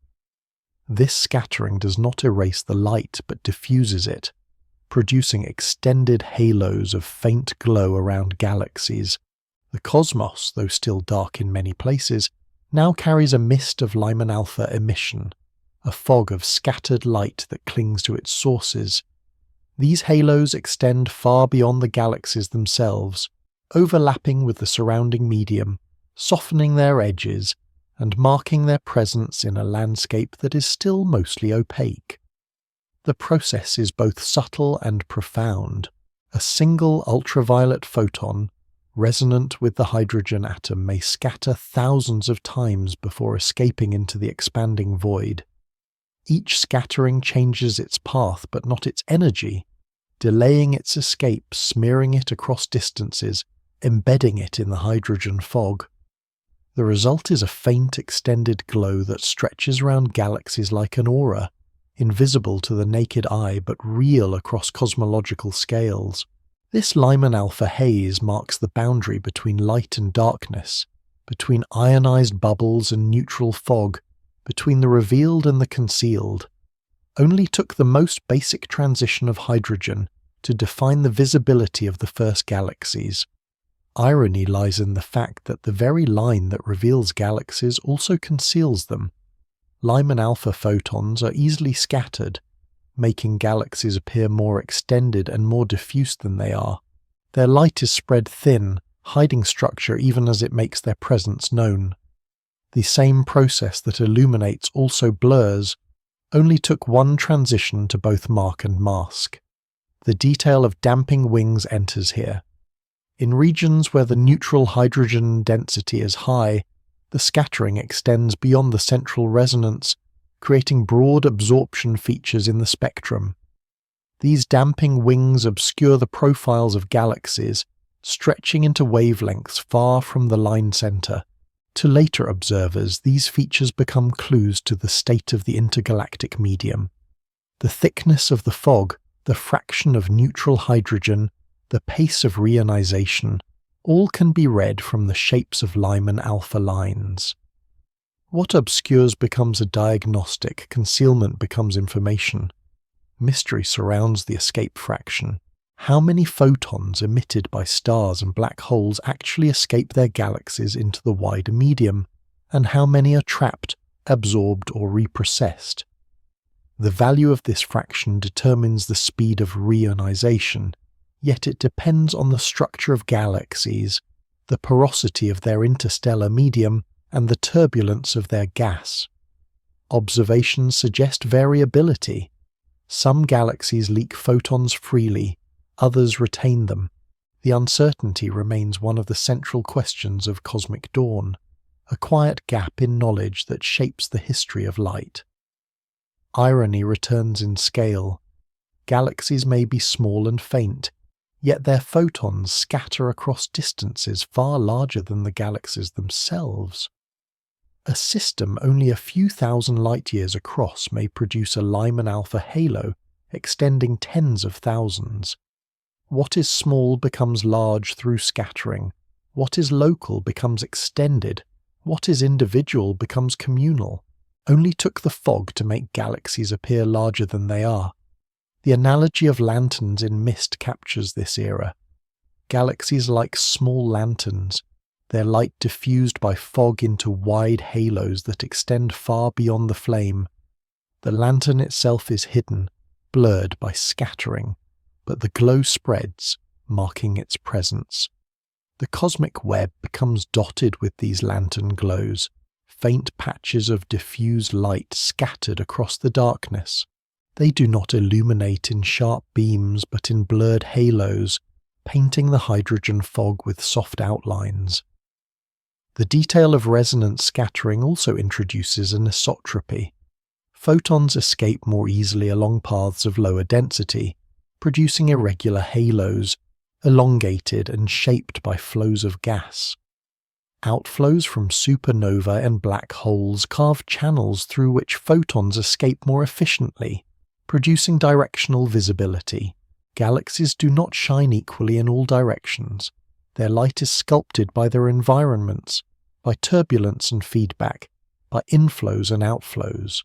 This scattering does not erase the light but diffuses it, producing extended halos of faint glow around galaxies. The cosmos, though still dark in many places, now carries a mist of Lyman alpha emission, a fog of scattered light that clings to its sources. These halos extend far beyond the galaxies themselves, overlapping with the surrounding medium, softening their edges, and marking their presence in a landscape that is still mostly opaque. The process is both subtle and profound. A single ultraviolet photon, resonant with the hydrogen atom, may scatter thousands of times before escaping into the expanding void. Each scattering changes its path but not its energy, delaying its escape, smearing it across distances, embedding it in the hydrogen fog. The result is a faint extended glow that stretches around galaxies like an aura, invisible to the naked eye but real across cosmological scales. This Lyman alpha haze marks the boundary between light and darkness, between ionized bubbles and neutral fog, between the revealed and the concealed. Only took the most basic transition of hydrogen to define the visibility of the first galaxies. Irony lies in the fact that the very line that reveals galaxies also conceals them. Lyman alpha photons are easily scattered, making galaxies appear more extended and more diffuse than they are. Their light is spread thin, hiding structure even as it makes their presence known. The same process that illuminates also blurs, only took one transition to both mark and mask. The detail of damping wings enters here. In regions where the neutral hydrogen density is high, the scattering extends beyond the central resonance, creating broad absorption features in the spectrum. These damping wings obscure the profiles of galaxies, stretching into wavelengths far from the line center. To later observers, these features become clues to the state of the intergalactic medium. The thickness of the fog, the fraction of neutral hydrogen, the pace of reionization, all can be read from the shapes of Lyman alpha lines. What obscures becomes a diagnostic, concealment becomes information. Mystery surrounds the escape fraction. How many photons emitted by stars and black holes actually escape their galaxies into the wider medium, and how many are trapped, absorbed, or reprocessed? The value of this fraction determines the speed of reionization, yet it depends on the structure of galaxies, the porosity of their interstellar medium, and the turbulence of their gas. Observations suggest variability. Some galaxies leak photons freely, others retain them. The uncertainty remains one of the central questions of cosmic dawn, a quiet gap in knowledge that shapes the history of light. Irony returns in scale. Galaxies may be small and faint, yet their photons scatter across distances far larger than the galaxies themselves. A system only a few thousand light-years across may produce a Lyman alpha halo extending tens of thousands. What is small becomes large through scattering. What is local becomes extended. What is individual becomes communal. Only took the fog to make galaxies appear larger than they are. The analogy of lanterns in mist captures this era. Galaxies like small lanterns, their light diffused by fog into wide halos that extend far beyond the flame. The lantern itself is hidden, blurred by scattering, but the glow spreads, marking its presence. The cosmic web becomes dotted with these lantern glows, faint patches of diffused light scattered across the darkness. They do not illuminate in sharp beams but in blurred halos, painting the hydrogen fog with soft outlines. The detail of resonance scattering also introduces anisotropy. Photons escape more easily along paths of lower density, producing irregular halos, elongated and shaped by flows of gas. Outflows from supernovae and black holes carve channels through which photons escape more efficiently, producing directional visibility. Galaxies do not shine equally in all directions. Their light is sculpted by their environments, by turbulence and feedback, by inflows and outflows.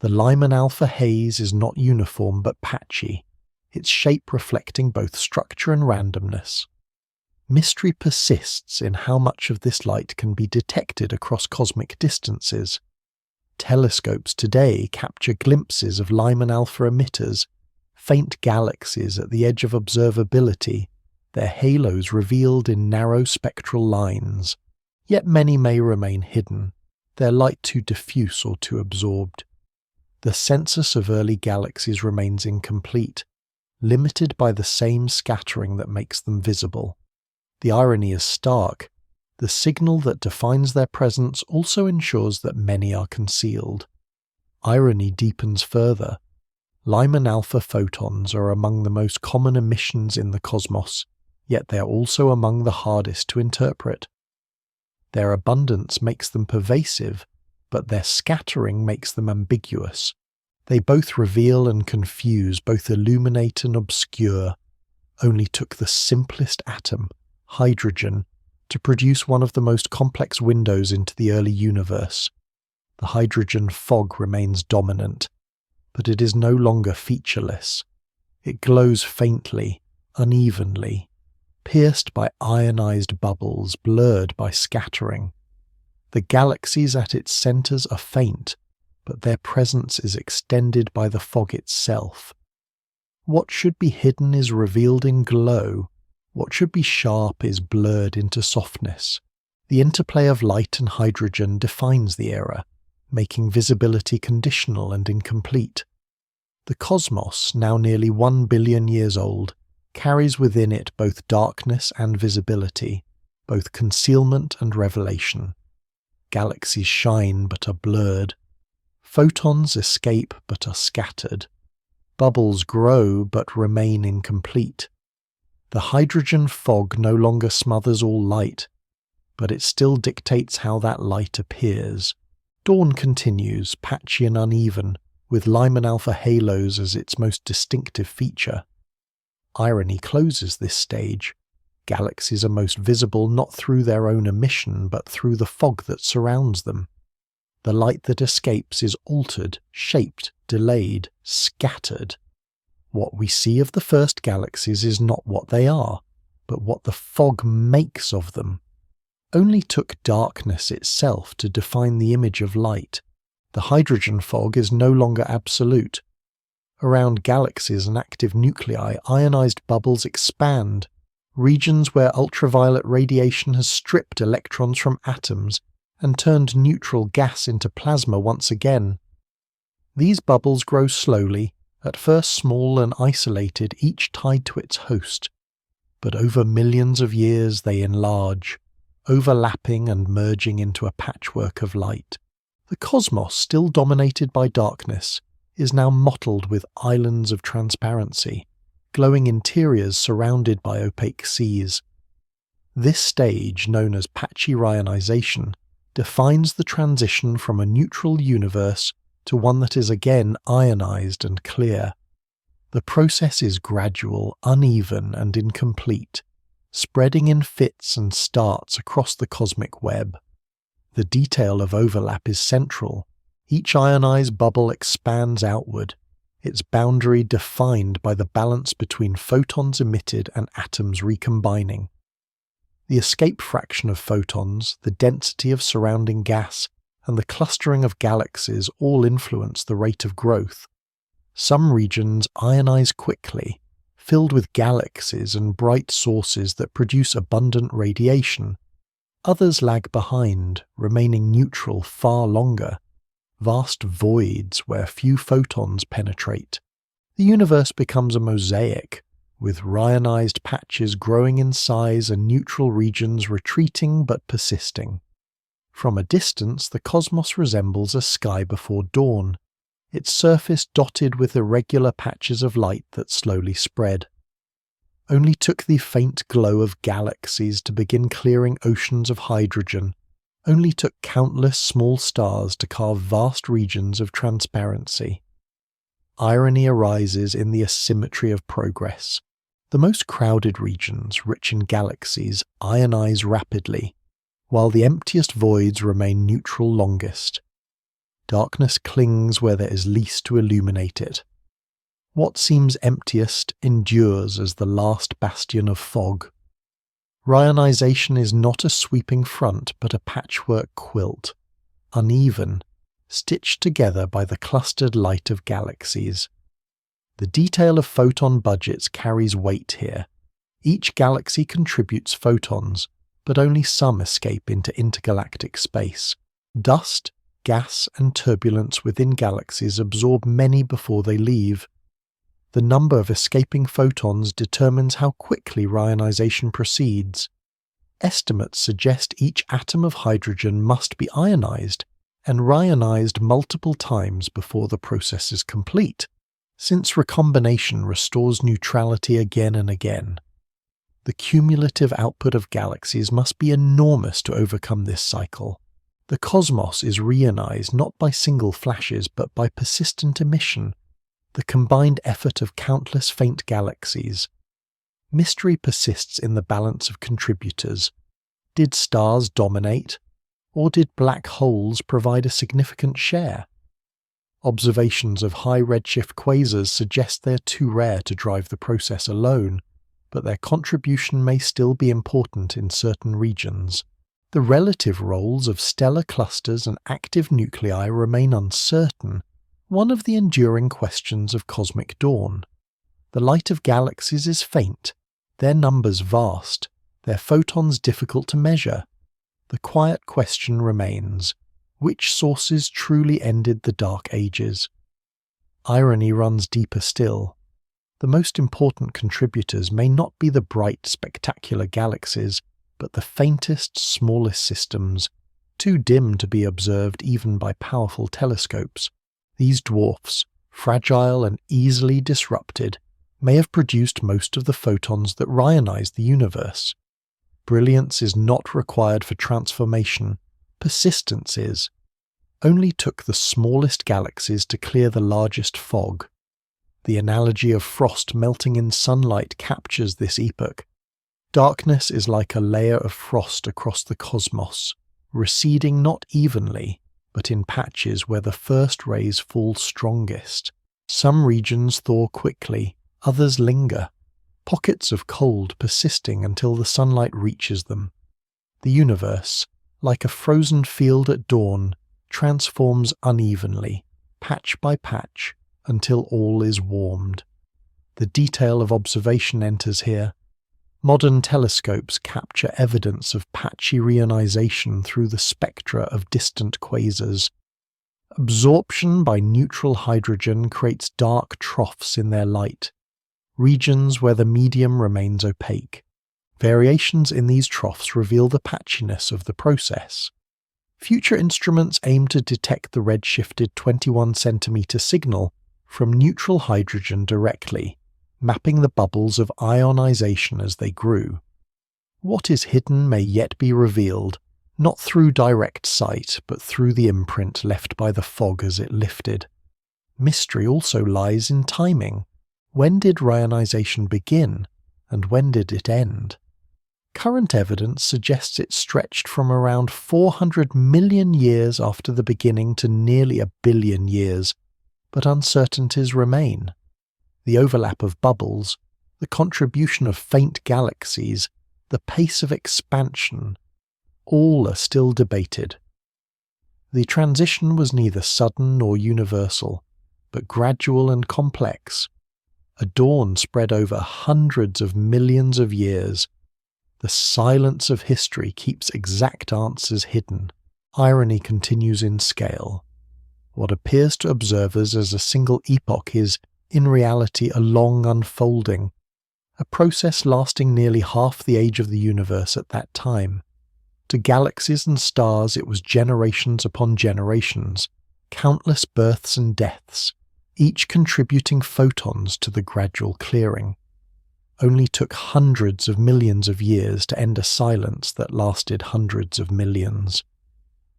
The Lyman alpha haze is not uniform but patchy, its shape reflecting both structure and randomness. Mystery persists in how much of this light can be detected across cosmic distances. Telescopes today capture glimpses of Lyman alpha emitters, faint galaxies at the edge of observability, their halos revealed in narrow spectral lines. Yet many may remain hidden, their light too diffuse or too absorbed. The census of early galaxies remains incomplete, limited by the same scattering that makes them visible. The irony is stark. The signal that defines their presence also ensures that many are concealed. Irony deepens further. Lyman alpha photons are among the most common emissions in the cosmos, yet they are also among the hardest to interpret. Their abundance makes them pervasive, but their scattering makes them ambiguous. They both reveal and confuse, both illuminate and obscure. Only took the simplest atom, hydrogen, to produce one of the most complex windows into the early universe. The hydrogen fog remains dominant, but it is no longer featureless. It glows faintly, unevenly, pierced by ionized bubbles, blurred by scattering. The galaxies at its centers are faint, but their presence is extended by the fog itself. What should be hidden is revealed in glow. What should be sharp is blurred into softness. The interplay of light and hydrogen defines the era, making visibility conditional and incomplete. The cosmos, now nearly 1 billion years old, carries within it both darkness and visibility, both concealment and revelation. Galaxies shine but are blurred. Photons escape but are scattered. Bubbles grow but remain incomplete. The hydrogen fog no longer smothers all light, but it still dictates how that light appears. Dawn continues, patchy and uneven, with Lyman alpha halos as its most distinctive feature. Irony closes this stage. Galaxies are most visible not through their own emission, but through the fog that surrounds them. The light that escapes is altered, shaped, delayed, scattered. What we see of the first galaxies is not what they are, but what the fog makes of them. Only took darkness itself to define the image of light. The hydrogen fog is no longer absolute. Around galaxies and active nuclei, ionized bubbles expand, regions where ultraviolet radiation has stripped electrons from atoms and turned neutral gas into plasma once again. These bubbles grow slowly, at first small and isolated, each tied to its host. but over millions of years they enlarge, overlapping and merging into a patchwork of light. The cosmos, still dominated by darkness, is now mottled with islands of transparency, glowing interiors surrounded by opaque seas. This stage, known as pachyrionization, defines the transition from a neutral universe to one that is again ionized and clear. The process is gradual, uneven, and incomplete, spreading in fits and starts across the cosmic web. The detail of overlap is central. Each ionized bubble expands outward, its boundary defined by the balance between photons emitted and atoms recombining. The escape fraction of photons, the density of surrounding gas, and the clustering of galaxies all influence the rate of growth. Some regions ionize quickly, filled with galaxies and bright sources that produce abundant radiation. Others lag behind, remaining neutral far longer. Vast voids where few photons penetrate. The universe becomes a mosaic, with rionized patches growing in size and neutral regions retreating but persisting. From a distance, the cosmos resembles a sky before dawn, its surface dotted with irregular patches of light that slowly spread. Only took the faint glow of galaxies to begin clearing oceans of hydrogen, only took countless small stars to carve vast regions of transparency. Irony arises in the asymmetry of progress. The most crowded regions, rich in galaxies, ionize rapidly, while the emptiest voids remain neutral longest. Darkness clings where there is least to illuminate it. What seems emptiest endures as the last bastion of fog. Rionization is not a sweeping front but a patchwork quilt, uneven, stitched together by the clustered light of galaxies. The detail of photon budgets carries weight here. Each galaxy contributes photons, but only some escape into intergalactic space. Dust, gas, and turbulence within galaxies absorb many before they leave. The number of escaping photons determines how quickly rionization proceeds. Estimates suggest each atom of hydrogen must be ionized, and rionized multiple times before the process is complete, since recombination restores neutrality again and again. The cumulative output of galaxies must be enormous to overcome this cycle. The cosmos is reionized not by single flashes but by persistent emission, the combined effort of countless faint galaxies. Mystery persists in the balance of contributors. Did stars dominate, or did black holes provide a significant share? Observations of high redshift quasars suggest they're too rare to drive the process alone, but their contribution may still be important in certain regions. The relative roles of stellar clusters and active nuclei remain uncertain, one of the enduring questions of cosmic dawn. The light of galaxies is faint, their numbers vast, their photons difficult to measure. The quiet question remains: which sources truly ended the Dark Ages? Irony runs deeper still. The most important contributors may not be the bright, spectacular galaxies, but the faintest, smallest systems, too dim to be observed even by powerful telescopes. These dwarfs, fragile and easily disrupted, may have produced most of the photons that rionize the universe. Brilliance is not required for transformation, persistence is. Only took the smallest galaxies to clear the largest fog. The analogy of frost melting in sunlight captures this epoch. Darkness is like a layer of frost across the cosmos, receding not evenly, but in patches where the first rays fall strongest. Some regions thaw quickly, others linger, pockets of cold persisting until the sunlight reaches them. The universe, like a frozen field at dawn, transforms unevenly, patch by patch, until all is warmed. The detail of observation enters here. Modern telescopes capture evidence of patchy reionization through the spectra of distant quasars. Absorption by neutral hydrogen creates dark troughs in their light, regions where the medium remains opaque. Variations in these troughs reveal the patchiness of the process. Future instruments aim to detect the redshifted 21 cm signal from neutral hydrogen directly, mapping the bubbles of ionization as they grew. What is hidden may yet be revealed, not through direct sight, but through the imprint left by the fog as it lifted. Mystery also lies in timing. When did rionization begin, and when did it end? Current evidence suggests it stretched from around 400 million years after the beginning to nearly 1 billion years, but uncertainties remain. The overlap of bubbles, the contribution of faint galaxies, the pace of expansion, all are still debated. The transition was neither sudden nor universal, but gradual and complex. A dawn spread over hundreds of millions of years. The silence of history keeps exact answers hidden. Irony continues in scale. What appears to observers as a single epoch is, in reality, a long unfolding, a process lasting nearly half the age of the universe at that time. To galaxies and stars it was generations upon generations, countless births and deaths, each contributing photons to the gradual clearing. Only took hundreds of millions of years to end a silence that lasted hundreds of millions.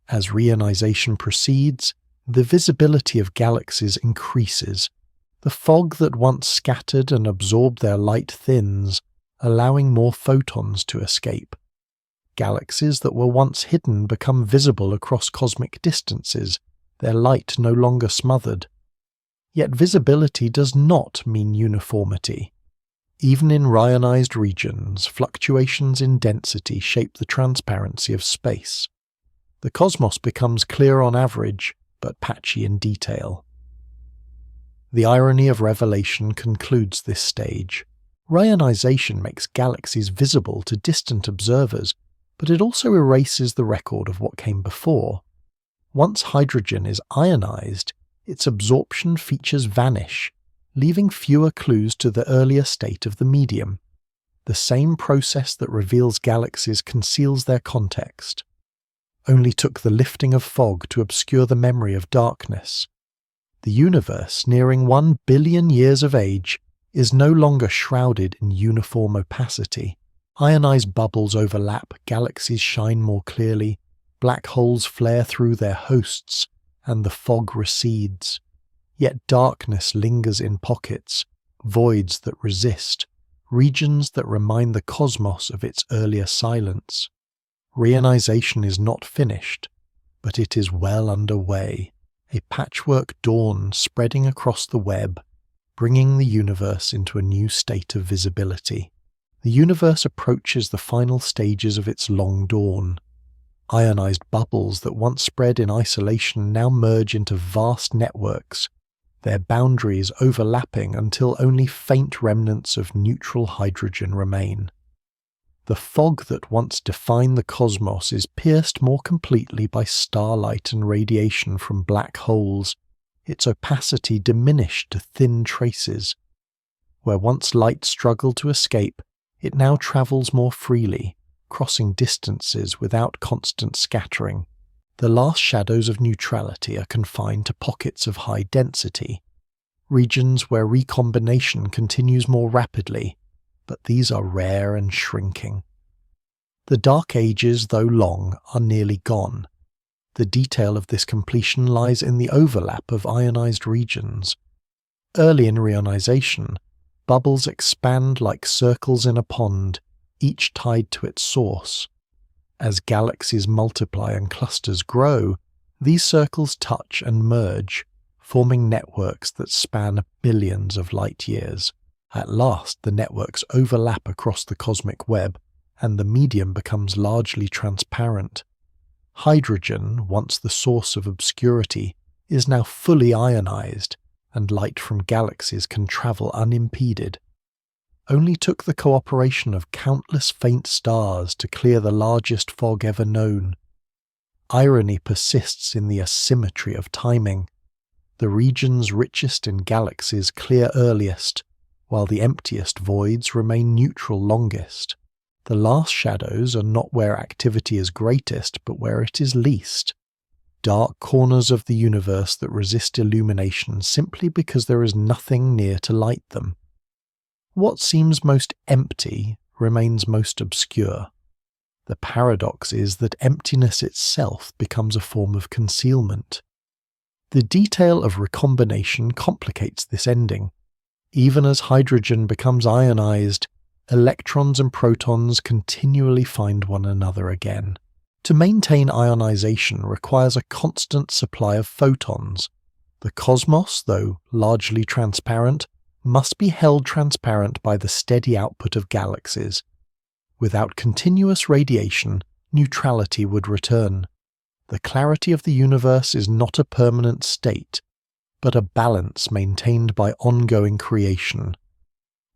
As reionization proceeds, the visibility of galaxies increases. The fog that once scattered and absorbed their light thins, allowing more photons to escape. Galaxies that were once hidden become visible across cosmic distances, their light no longer smothered. Yet visibility does not mean uniformity. Even in rionized regions, fluctuations in density shape the transparency of space. The cosmos becomes clear on average, but patchy in detail. The irony of revelation concludes this stage. Rionization makes galaxies visible to distant observers, but it also erases the record of what came before. Once hydrogen is ionized, its absorption features vanish, leaving fewer clues to the earlier state of the medium. The same process that reveals galaxies conceals their context. Only took the lifting of fog to obscure the memory of darkness. The universe, nearing 1 billion years of age, is no longer shrouded in uniform opacity. Ionized bubbles overlap, galaxies shine more clearly, black holes flare through their hosts, and the fog recedes. Yet darkness lingers in pockets, voids that resist, regions that remind the cosmos of its earlier silence. Reionization is not finished, but it is well underway, a patchwork dawn spreading across the web, bringing the universe into a new state of visibility. The universe approaches the final stages of its long dawn. Ionized bubbles that once spread in isolation now merge into vast networks, their boundaries overlapping until only faint remnants of neutral hydrogen remain. The fog that once defined the cosmos is pierced more completely by starlight and radiation from black holes, its opacity diminished to thin traces. Where once light struggled to escape, it now travels more freely, crossing distances without constant scattering. The last shadows of neutrality are confined to pockets of high density, regions where recombination continues more rapidly, but these are rare and shrinking. The dark ages, though long, are nearly gone. The detail of this completion lies in the overlap of ionized regions. Early in reionization, bubbles expand like circles in a pond, each tied to its source. As galaxies multiply and clusters grow, these circles touch and merge, forming networks that span billions of light years. At last, the networks overlap across the cosmic web, and the medium becomes largely transparent. Hydrogen, once the source of obscurity, is now fully ionized, and light from galaxies can travel unimpeded. Only took the cooperation of countless faint stars to clear the largest fog ever known. Irony persists in the asymmetry of timing. The regions richest in galaxies clear earliest, while the emptiest voids remain neutral longest. The last shadows are not where activity is greatest, but where it is least. Dark corners of the universe that resist illumination simply because there is nothing near to light them. What seems most empty remains most obscure. The paradox is that emptiness itself becomes a form of concealment. The detail of recombination complicates this ending. Even as hydrogen becomes ionized, electrons and protons continually find one another again. To maintain ionization requires a constant supply of photons. The cosmos, though largely transparent, must be held transparent by the steady output of galaxies. Without continuous radiation, neutrality would return. The clarity of the universe is not a permanent state, but a balance maintained by ongoing creation.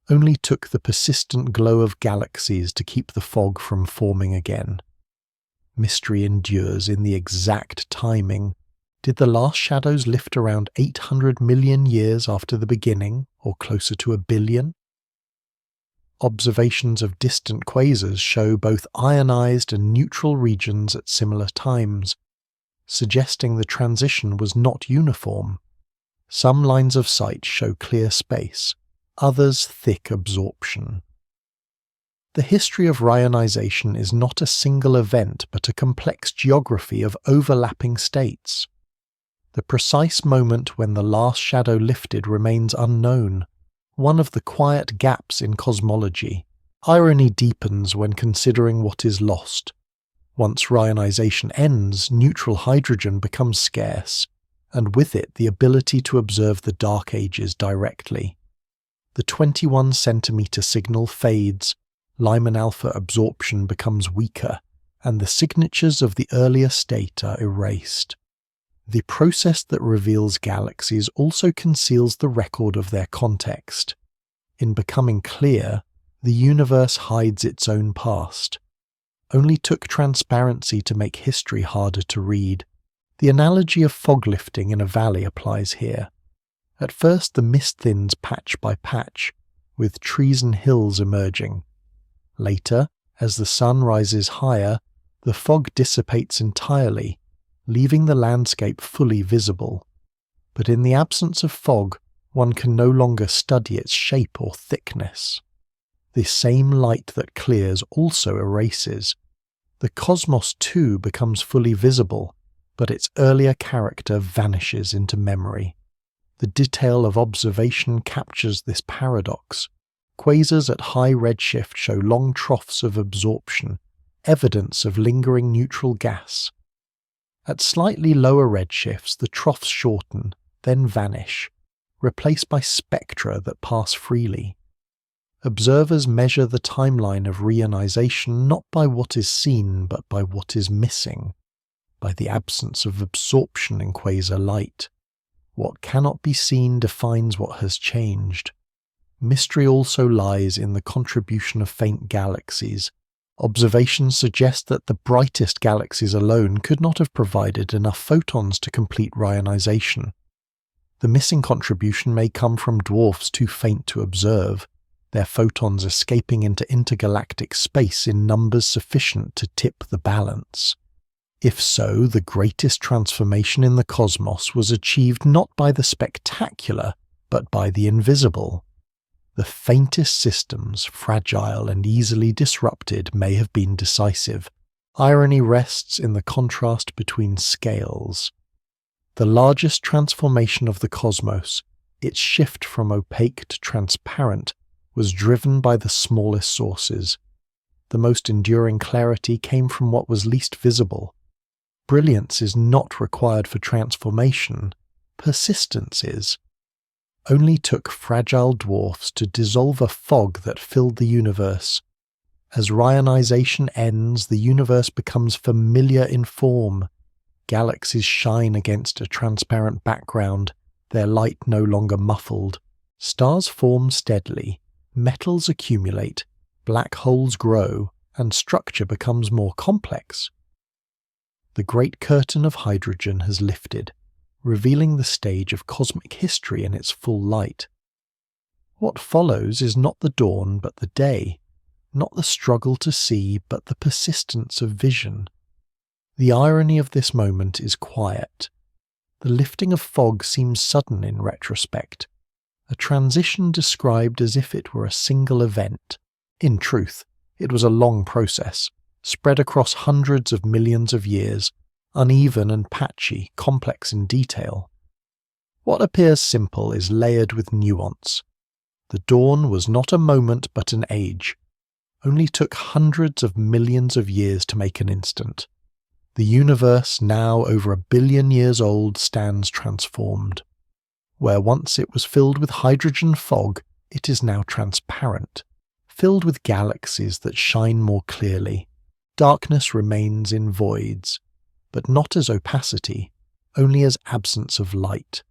Only took the persistent glow of galaxies to keep the fog from forming again. Mystery endures in the exact timing. Did the last shadows lift around 800 million years after the beginning, or closer to 1 billion? Observations of distant quasars show both ionized and neutral regions at similar times, suggesting the transition was not uniform. Some lines of sight show clear space, others thick absorption. The history of rionization is not a single event but a complex geography of overlapping states. The precise moment when the last shadow lifted remains unknown, one of the quiet gaps in cosmology. Irony deepens when considering what is lost. Once rionization ends, neutral hydrogen becomes scarce, and with it the ability to observe the dark ages directly. The 21 centimeter signal fades, Lyman alpha absorption becomes weaker, and the signatures of the earlier state are erased. The process that reveals galaxies also conceals the record of their context. In becoming clear, the universe hides its own past. Only took transparency to make history harder to read. The analogy of fog lifting in a valley applies here. At first the mist thins patch by patch, with trees and hills emerging. Later, as the sun rises higher, the fog dissipates entirely, leaving the landscape fully visible. But in the absence of fog, one can no longer study its shape or thickness. The same light that clears also erases. The cosmos too becomes fully visible, but its earlier character vanishes into memory. The detail of observation captures this paradox. Quasars at high redshift show long troughs of absorption, evidence of lingering neutral gas. At slightly lower redshifts, the troughs shorten, then vanish, replaced by spectra that pass freely. Observers measure the timeline of reionization not by what is seen, but by what is missing, by the absence of absorption in quasar light. What cannot be seen defines what has changed. Mystery also lies in the contribution of faint galaxies. Observations suggest that the brightest galaxies alone could not have provided enough photons to complete reionization. The missing contribution may come from dwarfs too faint to observe, their photons escaping into intergalactic space in numbers sufficient to tip the balance. If so, the greatest transformation in the cosmos was achieved not by the spectacular, but by the invisible. The faintest systems, fragile and easily disrupted, may have been decisive. Irony rests in the contrast between scales. The largest transformation of the cosmos, its shift from opaque to transparent, was driven by the smallest sources. The most enduring clarity came from what was least visible. Brilliance is not required for transformation, persistence is. Only took fragile dwarfs to dissolve a fog that filled the universe. As rionization ends, the universe becomes familiar in form. Galaxies shine against a transparent background, their light no longer muffled. Stars form steadily, metals accumulate, black holes grow, and structure becomes more complex. The great curtain of hydrogen has lifted, revealing the stage of cosmic history in its full light. What follows is not the dawn but the day. not the struggle to see, but the persistence of vision. The irony of this moment is quiet. The lifting of fog seems sudden in retrospect, a transition described as if it were a single event. In truth, it was a long process, spread across hundreds of millions of years, uneven and patchy, complex in detail. What appears simple is layered with nuance. The dawn was not a moment but an age. Only took hundreds of millions of years to make an instant. The universe, now over 1 billion years old, stands transformed. Where once it was filled with hydrogen fog, it is now transparent, filled with galaxies that shine more clearly. Darkness remains in voids, but not as opacity, only as absence of light.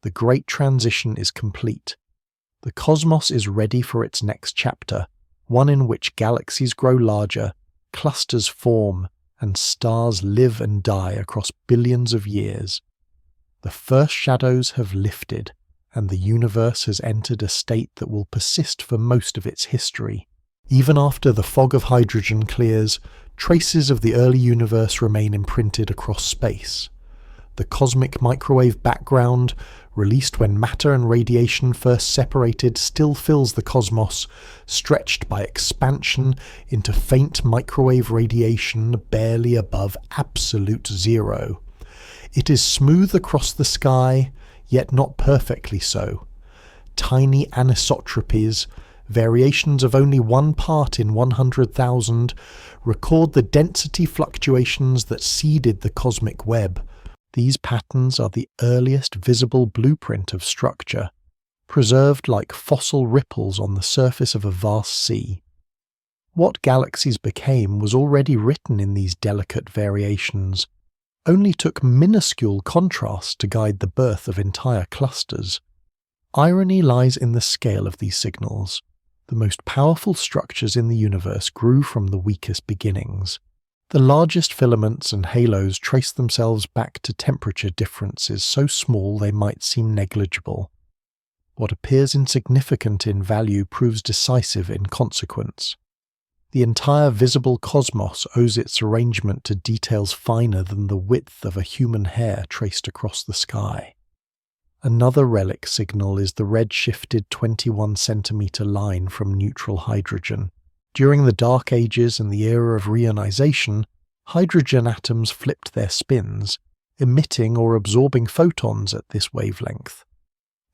The great transition is complete. The cosmos is ready for its next chapter, one in which galaxies grow larger, clusters form, and stars live and die across billions of years. The first shadows have lifted, and the universe has entered a state that will persist for most of its history. Even after the fog of hydrogen clears, traces of the early universe remain imprinted across space. The cosmic microwave background, released when matter and radiation first separated, still fills the cosmos, stretched by expansion into faint microwave radiation barely above absolute zero. It is smooth across the sky, yet not perfectly so. Tiny anisotropies, variations of only 1 part in 100,000, record the density fluctuations that seeded the cosmic web. These patterns are the earliest visible blueprint of structure, preserved like fossil ripples on the surface of a vast sea. What galaxies became was already written in these delicate variations, only took minuscule contrast to guide the birth of entire clusters. Irony lies in the scale of these signals. The most powerful structures in the universe grew from the weakest beginnings. The largest filaments and halos trace themselves back to temperature differences so small they might seem negligible. What appears insignificant in value proves decisive in consequence. The entire visible cosmos owes its arrangement to details finer than the width of a human hair traced across the sky. Another relic signal is the red-shifted 21-centimeter line from neutral hydrogen. During the Dark Ages and the era of reionization, hydrogen atoms flipped their spins, emitting or absorbing photons at this wavelength.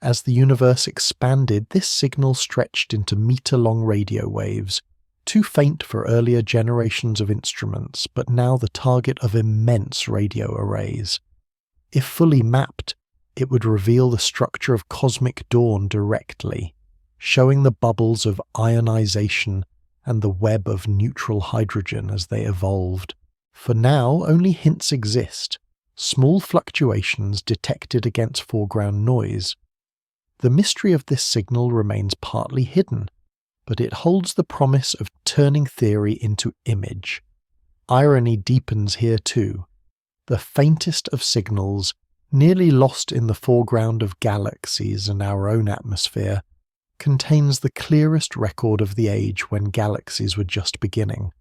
As the universe expanded, this signal stretched into meter-long radio waves, too faint for earlier generations of instruments, but now the target of immense radio arrays. If fully mapped, it would reveal the structure of cosmic dawn directly, showing the bubbles of ionization and the web of neutral hydrogen as they evolved. For now, only hints exist, small fluctuations detected against foreground noise. The mystery of this signal remains partly hidden, but it holds the promise of turning theory into image. Irony deepens here too. The faintest of signals, nearly lost in the foreground of galaxies and our own atmosphere, contains the clearest record of the age when galaxies were just beginning.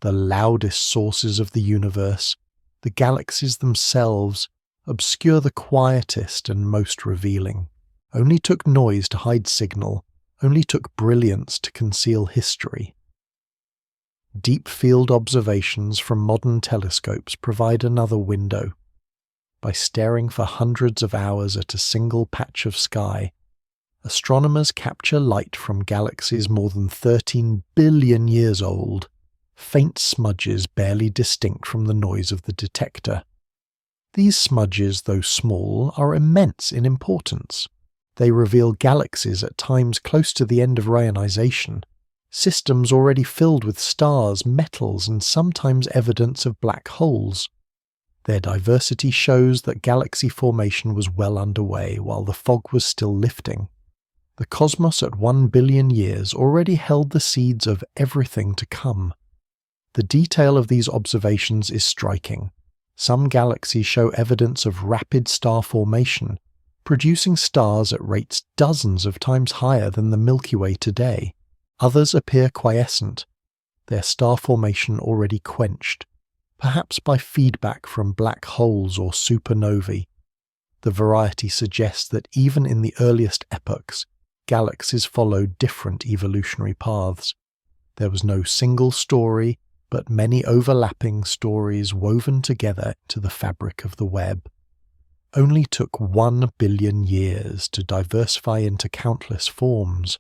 The loudest sources of the universe, the galaxies themselves, obscure the quietest and most revealing. Only took noise to hide signal, only took brilliance to conceal history. Deep field observations from modern telescopes provide another window. By staring for hundreds of hours at a single patch of sky, astronomers capture light from galaxies more than 13 billion years old, faint smudges barely distinct from the noise of the detector. These smudges, though small, are immense in importance. They reveal galaxies at times close to the end of reionization, systems already filled with stars, metals, and sometimes evidence of black holes. Their diversity shows that galaxy formation was well underway while the fog was still lifting. The cosmos at 1 billion years already held the seeds of everything to come. The detail of these observations is striking. Some galaxies show evidence of rapid star formation, producing stars at rates dozens of times higher than the Milky Way today. Others appear quiescent, their star formation already quenched, perhaps by feedback from black holes or supernovae. The variety suggests that even in the earliest epochs, galaxies followed different evolutionary paths. There was no single story, but many overlapping stories woven together into the fabric of the web. Only took 1 billion years to diversify into countless forms.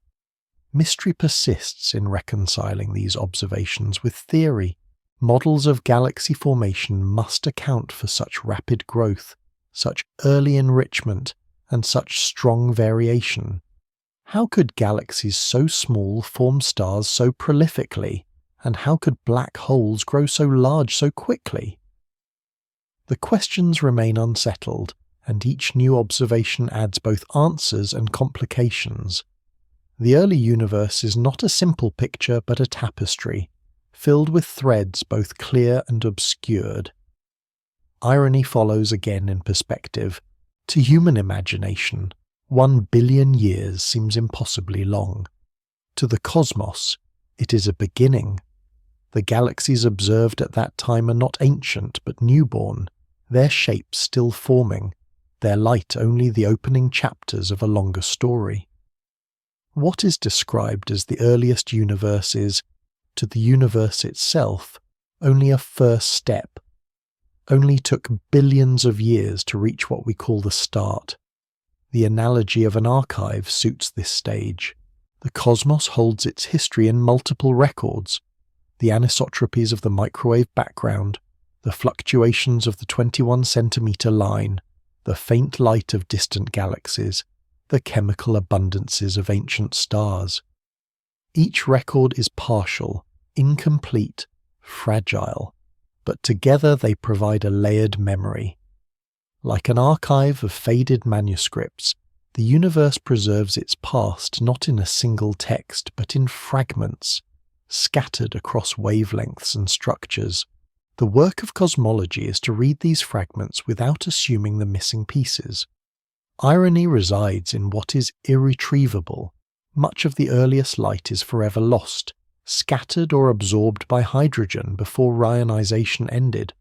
Mystery persists in reconciling these observations with theory. Models of galaxy formation must account for such rapid growth, such early enrichment, and such strong variation. How could galaxies so small form stars so prolifically, and how could black holes grow so large so quickly? The questions remain unsettled, and each new observation adds both answers and complications. The early universe is not a simple picture but a tapestry, filled with threads both clear and obscured. Irony follows again in perspective. To human imagination, 1 billion years seems impossibly long. To the cosmos, it is a beginning. The galaxies observed at that time are not ancient but newborn, their shapes still forming, their light only the opening chapters of a longer story. What is described as the earliest universe is, to the universe itself, only a first step. Only took billions of years to reach what we call the start. The analogy of an archive suits this stage. The cosmos holds its history in multiple records. The anisotropies of the microwave background, the fluctuations of the 21-centimeter line, the faint light of distant galaxies, the chemical abundances of ancient stars. Each record is partial, incomplete, fragile, but together they provide a layered memory. Like an archive of faded manuscripts, the universe preserves its past not in a single text but in fragments, scattered across wavelengths and structures. The work of cosmology is to read these fragments without assuming the missing pieces. Irony resides in what is irretrievable. Much of the earliest light is forever lost, scattered or absorbed by hydrogen before ionization ended.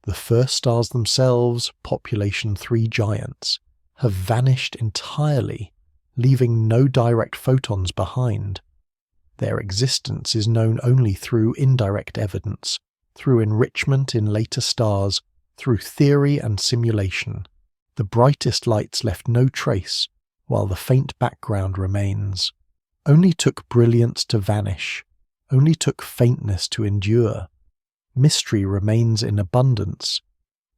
The first stars themselves, population 3 giants, have vanished entirely, leaving no direct photons behind. Their existence is known only through indirect evidence, through enrichment in later stars, through theory and simulation. The brightest lights left no trace, while the faint background remains. Only took brilliance to vanish, only took faintness to endure. Mystery remains in abundance.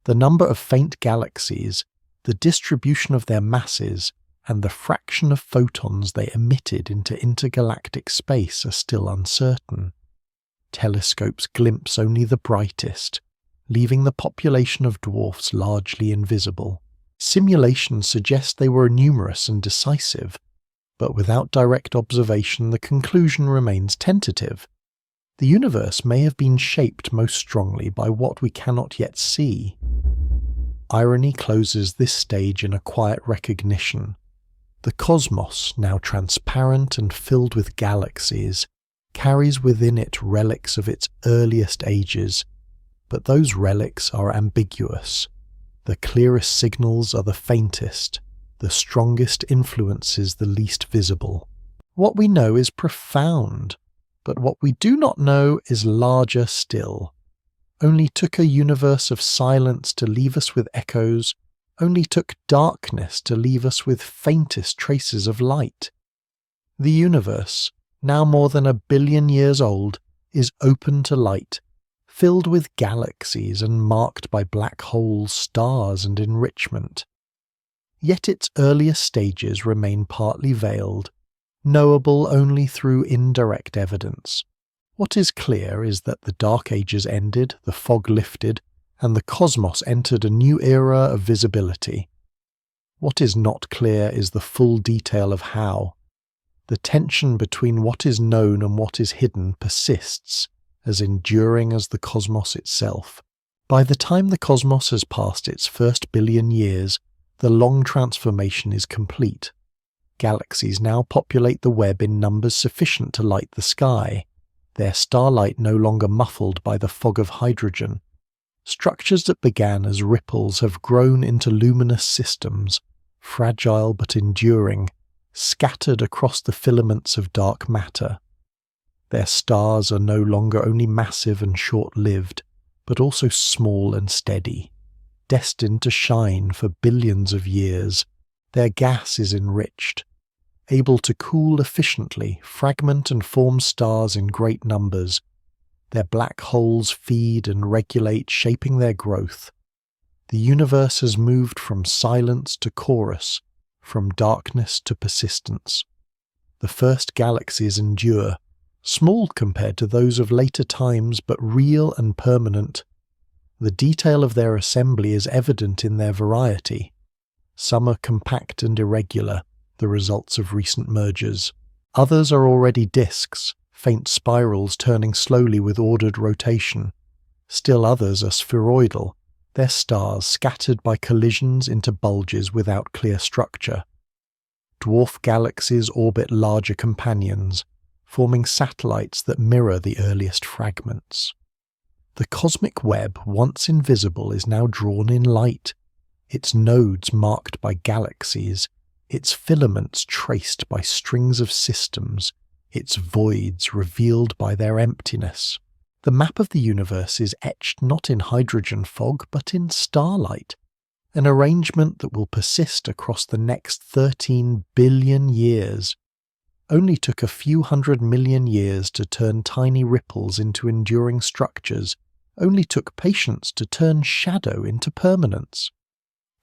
The number of faint galaxies, the distribution of their masses, and the fraction of photons they emitted into intergalactic space are still uncertain. Telescopes glimpse only the brightest, leaving the population of dwarfs largely invisible. Simulations suggest they were numerous and decisive, but without direct observation the conclusion remains tentative. The universe may have been shaped most strongly by what we cannot yet see. Irony closes this stage in a quiet recognition. The cosmos, now transparent and filled with galaxies, carries within it relics of its earliest ages, but those relics are ambiguous. The clearest signals are the faintest, the strongest influences the least visible. What we know is profound, but what we do not know is larger still. Only took a universe of silence to leave us with echoes, only took darkness to leave us with faintest traces of light. The universe, now more than 1 billion years old, is open to light, filled with galaxies and marked by black holes, stars, and enrichment. Yet its earliest stages remain partly veiled, knowable only through indirect evidence. What is clear is that the Dark Ages ended, the fog lifted, and the cosmos entered a new era of visibility. What is not clear is the full detail of how. The tension between what is known and what is hidden persists, as enduring as the cosmos itself. By the time the cosmos has passed its first billion years, the long transformation is complete. Galaxies now populate the web in numbers sufficient to light the sky, their starlight no longer muffled by the fog of hydrogen. Structures that began as ripples have grown into luminous systems, fragile but enduring, scattered across the filaments of dark matter. Their stars are no longer only massive and short-lived, but also small and steady, destined to shine for billions of years. Their gas is enriched, able to cool efficiently, fragment and form stars in great numbers. Their black holes feed and regulate, shaping their growth. The universe has moved from silence to chorus, from darkness to persistence. The first galaxies endure, small compared to those of later times, but real and permanent. The detail of their assembly is evident in their variety. Some are compact and irregular, the results of recent mergers. Others are already disks, faint spirals turning slowly with ordered rotation. Still others are spheroidal, their stars scattered by collisions into bulges without clear structure. Dwarf galaxies orbit larger companions, forming satellites that mirror the earliest fragments. The cosmic web, once invisible, is now drawn in light, its nodes marked by galaxies, its filaments traced by strings of systems, its voids revealed by their emptiness. The map of the universe is etched not in hydrogen fog, but in starlight, an arrangement that will persist across the next 13 billion years. Only took a few 100 million years to turn tiny ripples into enduring structures, only took patience to turn shadow into permanence.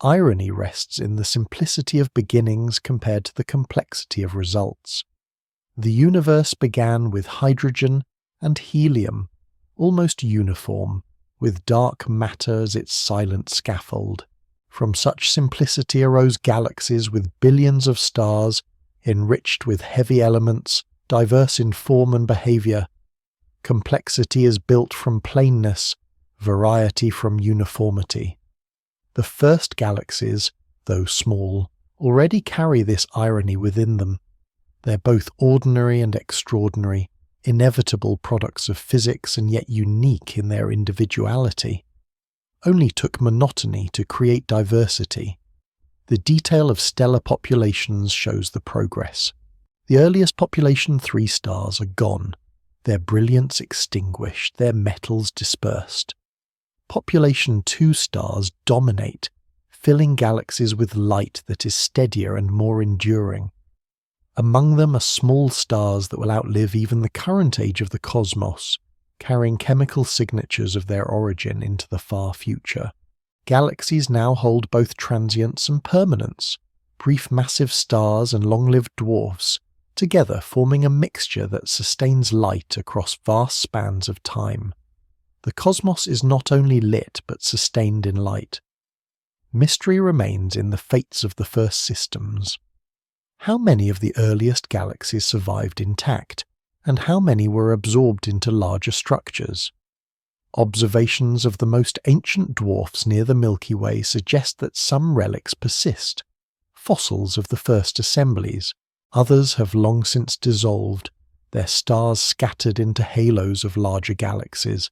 Irony rests in the simplicity of beginnings compared to the complexity of results. The universe began with hydrogen and helium, almost uniform, with dark matter as its silent scaffold. From such simplicity arose galaxies with billions of stars, enriched with heavy elements, diverse in form and behavior. Complexity is built from plainness, variety from uniformity. The first galaxies, though small, already carry this irony within them. They're both ordinary and extraordinary, inevitable products of physics and yet unique in their individuality. Only took monotony to create diversity. The detail of stellar populations shows the progress. The earliest population 3 stars are gone, their brilliance extinguished, their metals dispersed. Population 2 stars dominate, filling galaxies with light that is steadier and more enduring. Among them are small stars that will outlive even the current age of the cosmos, carrying chemical signatures of their origin into the far future. Galaxies now hold both transience and permanence, brief massive stars and long-lived dwarfs, together forming a mixture that sustains light across vast spans of time. The cosmos is not only lit but sustained in light. Mystery remains in the fates of the first systems. How many of the earliest galaxies survived intact, and how many were absorbed into larger structures? Observations of the most ancient dwarfs near the Milky Way suggest that some relics persist, fossils of the first assemblies. Others have long since dissolved, their stars scattered into halos of larger galaxies.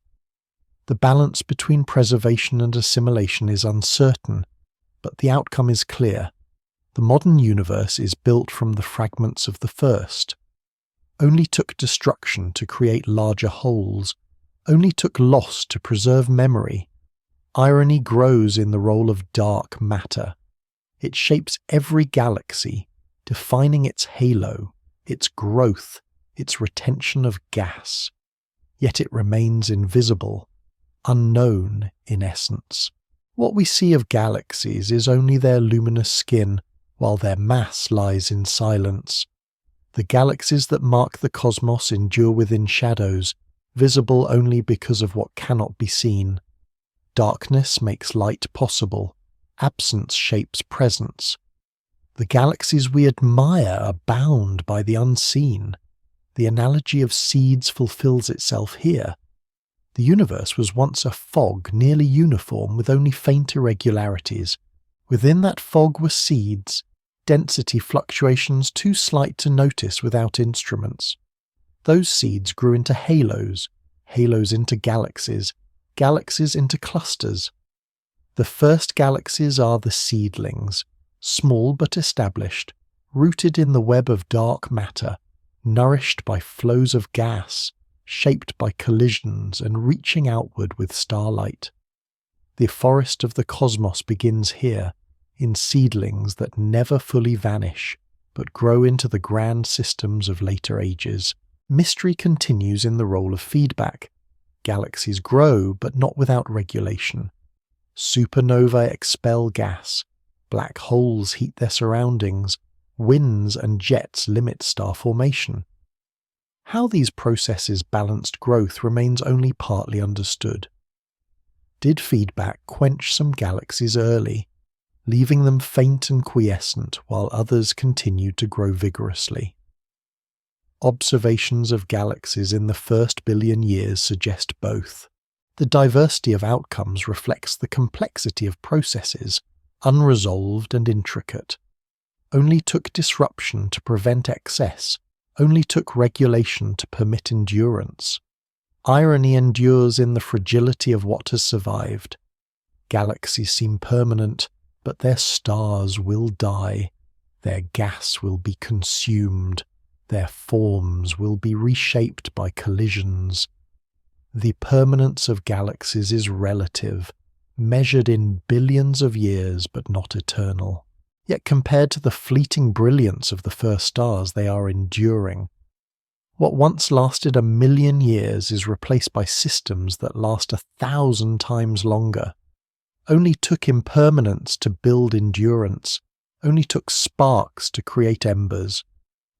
The balance between preservation and assimilation is uncertain, but the outcome is clear. The modern universe is built from the fragments of the first. Only took destruction to create larger wholes, only took loss to preserve memory. Irony grows in the role of dark matter. It shapes every galaxy, defining its halo, its growth, its retention of gas. Yet it remains invisible, unknown in essence. What we see of galaxies is only their luminous skin, while their mass lies in silence. The galaxies that mark the cosmos endure within shadows, visible only because of what cannot be seen. Darkness makes light possible. Absence shapes presence. The galaxies we admire are bound by the unseen. The analogy of seeds fulfills itself here. The universe was once a fog nearly uniform with only faint irregularities. Within that fog were seeds, density fluctuations too slight to notice without instruments. Those seeds grew into halos, halos into galaxies, galaxies into clusters. The first galaxies are the seedlings, small but established, rooted in the web of dark matter, nourished by flows of gas, shaped by collisions and reaching outward with starlight. The forest of the cosmos begins here, in seedlings that never fully vanish, but grow into the grand systems of later ages. Mystery continues in the role of feedback. Galaxies grow, but not without regulation. Supernovae expel gas, black holes heat their surroundings, winds and jets limit star formation. How these processes balanced growth remains only partly understood. Did feedback quench some galaxies early, leaving them faint and quiescent while others continued to grow vigorously? Observations of galaxies in the first billion years suggest both. The diversity of outcomes reflects the complexity of processes, unresolved and intricate. Only took disruption to prevent excess, only took regulation to permit endurance. Irony endures in the fragility of what has survived. Galaxies seem permanent, but their stars will die. Their gas will be consumed. Their forms will be reshaped by collisions. The permanence of galaxies is relative, measured in billions of years but not eternal. Yet compared to the fleeting brilliance of the first stars, they are enduring. What once lasted 1,000,000 years is replaced by systems that last 1,000 times longer. Only took impermanence to build endurance, only took sparks to create embers.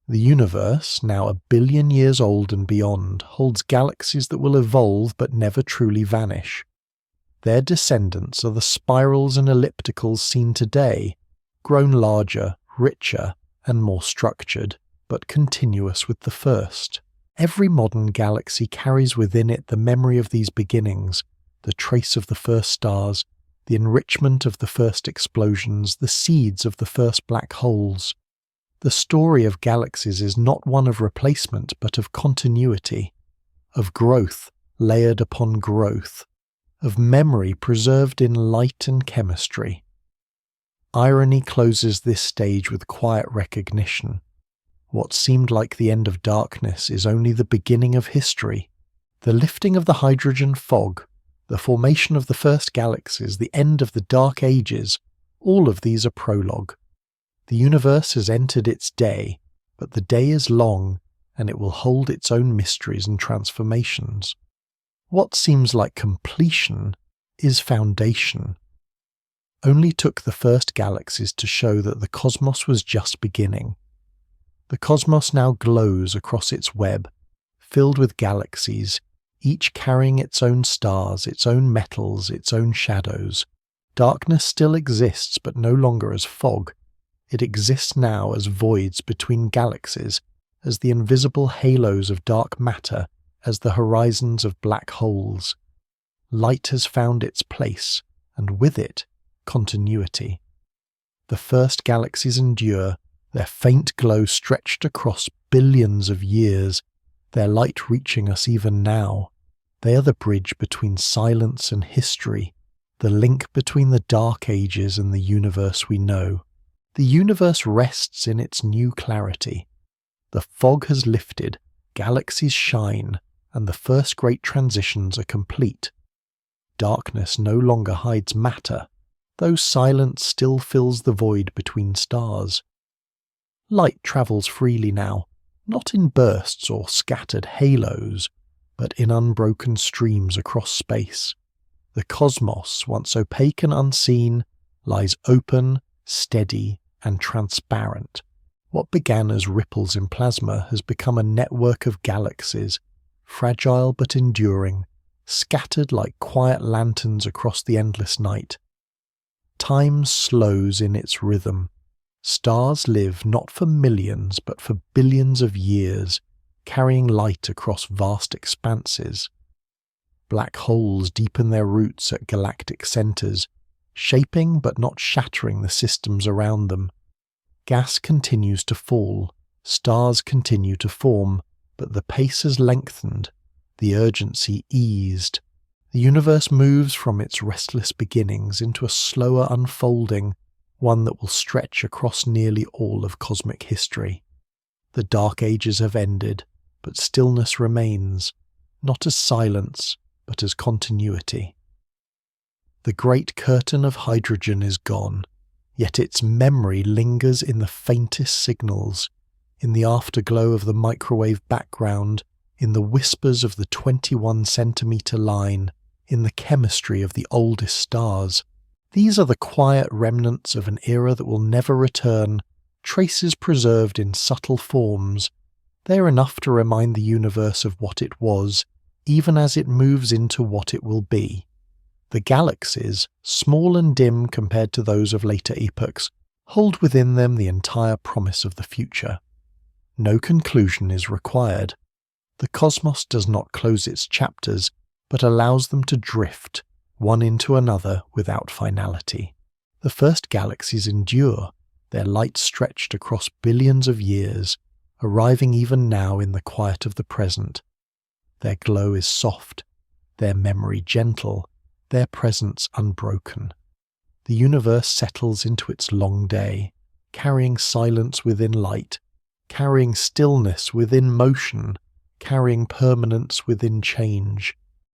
The universe, now 1,000,000,000 years old and beyond, holds galaxies that will evolve but never truly vanish. Their descendants are the spirals and ellipticals seen today, grown larger, richer, and more structured, but continuous with the first. Every modern galaxy carries within it the memory of these beginnings, the trace of the first stars, the enrichment of the first explosions, the seeds of the first black holes. The story of galaxies is not one of replacement, but of continuity, of growth layered upon growth, of memory preserved in light and chemistry. Irony closes this stage with quiet recognition. What seemed like the end of darkness is only the beginning of history. The lifting of the hydrogen fog, the formation of the first galaxies, the end of the dark ages, all of these are prologue. The universe has entered its day, but the day is long, and it will hold its own mysteries and transformations. What seems like completion is foundation. Only took the first galaxies to show that the cosmos was just beginning. The cosmos now glows across its web, filled with galaxies, each carrying its own stars, its own metals, its own shadows. Darkness still exists, but no longer as fog. It exists now as voids between galaxies, as the invisible halos of dark matter, as the horizons of black holes. Light has found its place, and with it, continuity. The first galaxies endure, their faint glow stretched across billions of years, their light reaching us even now. They are the bridge between silence and history, the link between the dark ages and the universe we know. The universe rests in its new clarity. The fog has lifted, galaxies shine, and the first great transitions are complete. Darkness no longer hides matter, though silence still fills the void between stars. Light travels freely now, not in bursts or scattered halos, but in unbroken streams across space. The cosmos, once opaque and unseen, lies open, steady, and transparent. What began as ripples in plasma has become a network of galaxies, fragile but enduring, scattered like quiet lanterns across the endless night. Time slows in its rhythm. Stars live not for millions but for billions of years, carrying light across vast expanses. Black holes deepen their roots at galactic centers, shaping but not shattering the systems around them. Gas continues to fall, stars continue to form, but the pace has lengthened, the urgency eased. The universe moves from its restless beginnings into a slower unfolding, one that will stretch across nearly all of cosmic history. The Dark Ages have ended, but stillness remains, not as silence, but as continuity. The great curtain of hydrogen is gone, yet its memory lingers in the faintest signals, in the afterglow of the microwave background, in the whispers of the 21-centimeter line, in the chemistry of the oldest stars. These are the quiet remnants of an era that will never return, traces preserved in subtle forms. They are enough to remind the universe of what it was, even as it moves into what it will be. The galaxies, small and dim compared to those of later epochs, hold within them the entire promise of the future. No conclusion is required. The cosmos does not close its chapters, but allows them to drift, one into another without finality. The first galaxies endure, their light stretched across billions of years, arriving even now in the quiet of the present. Their glow is soft, their memory gentle, their presence unbroken. The universe settles into its long day, carrying silence within light, carrying stillness within motion, carrying permanence within change.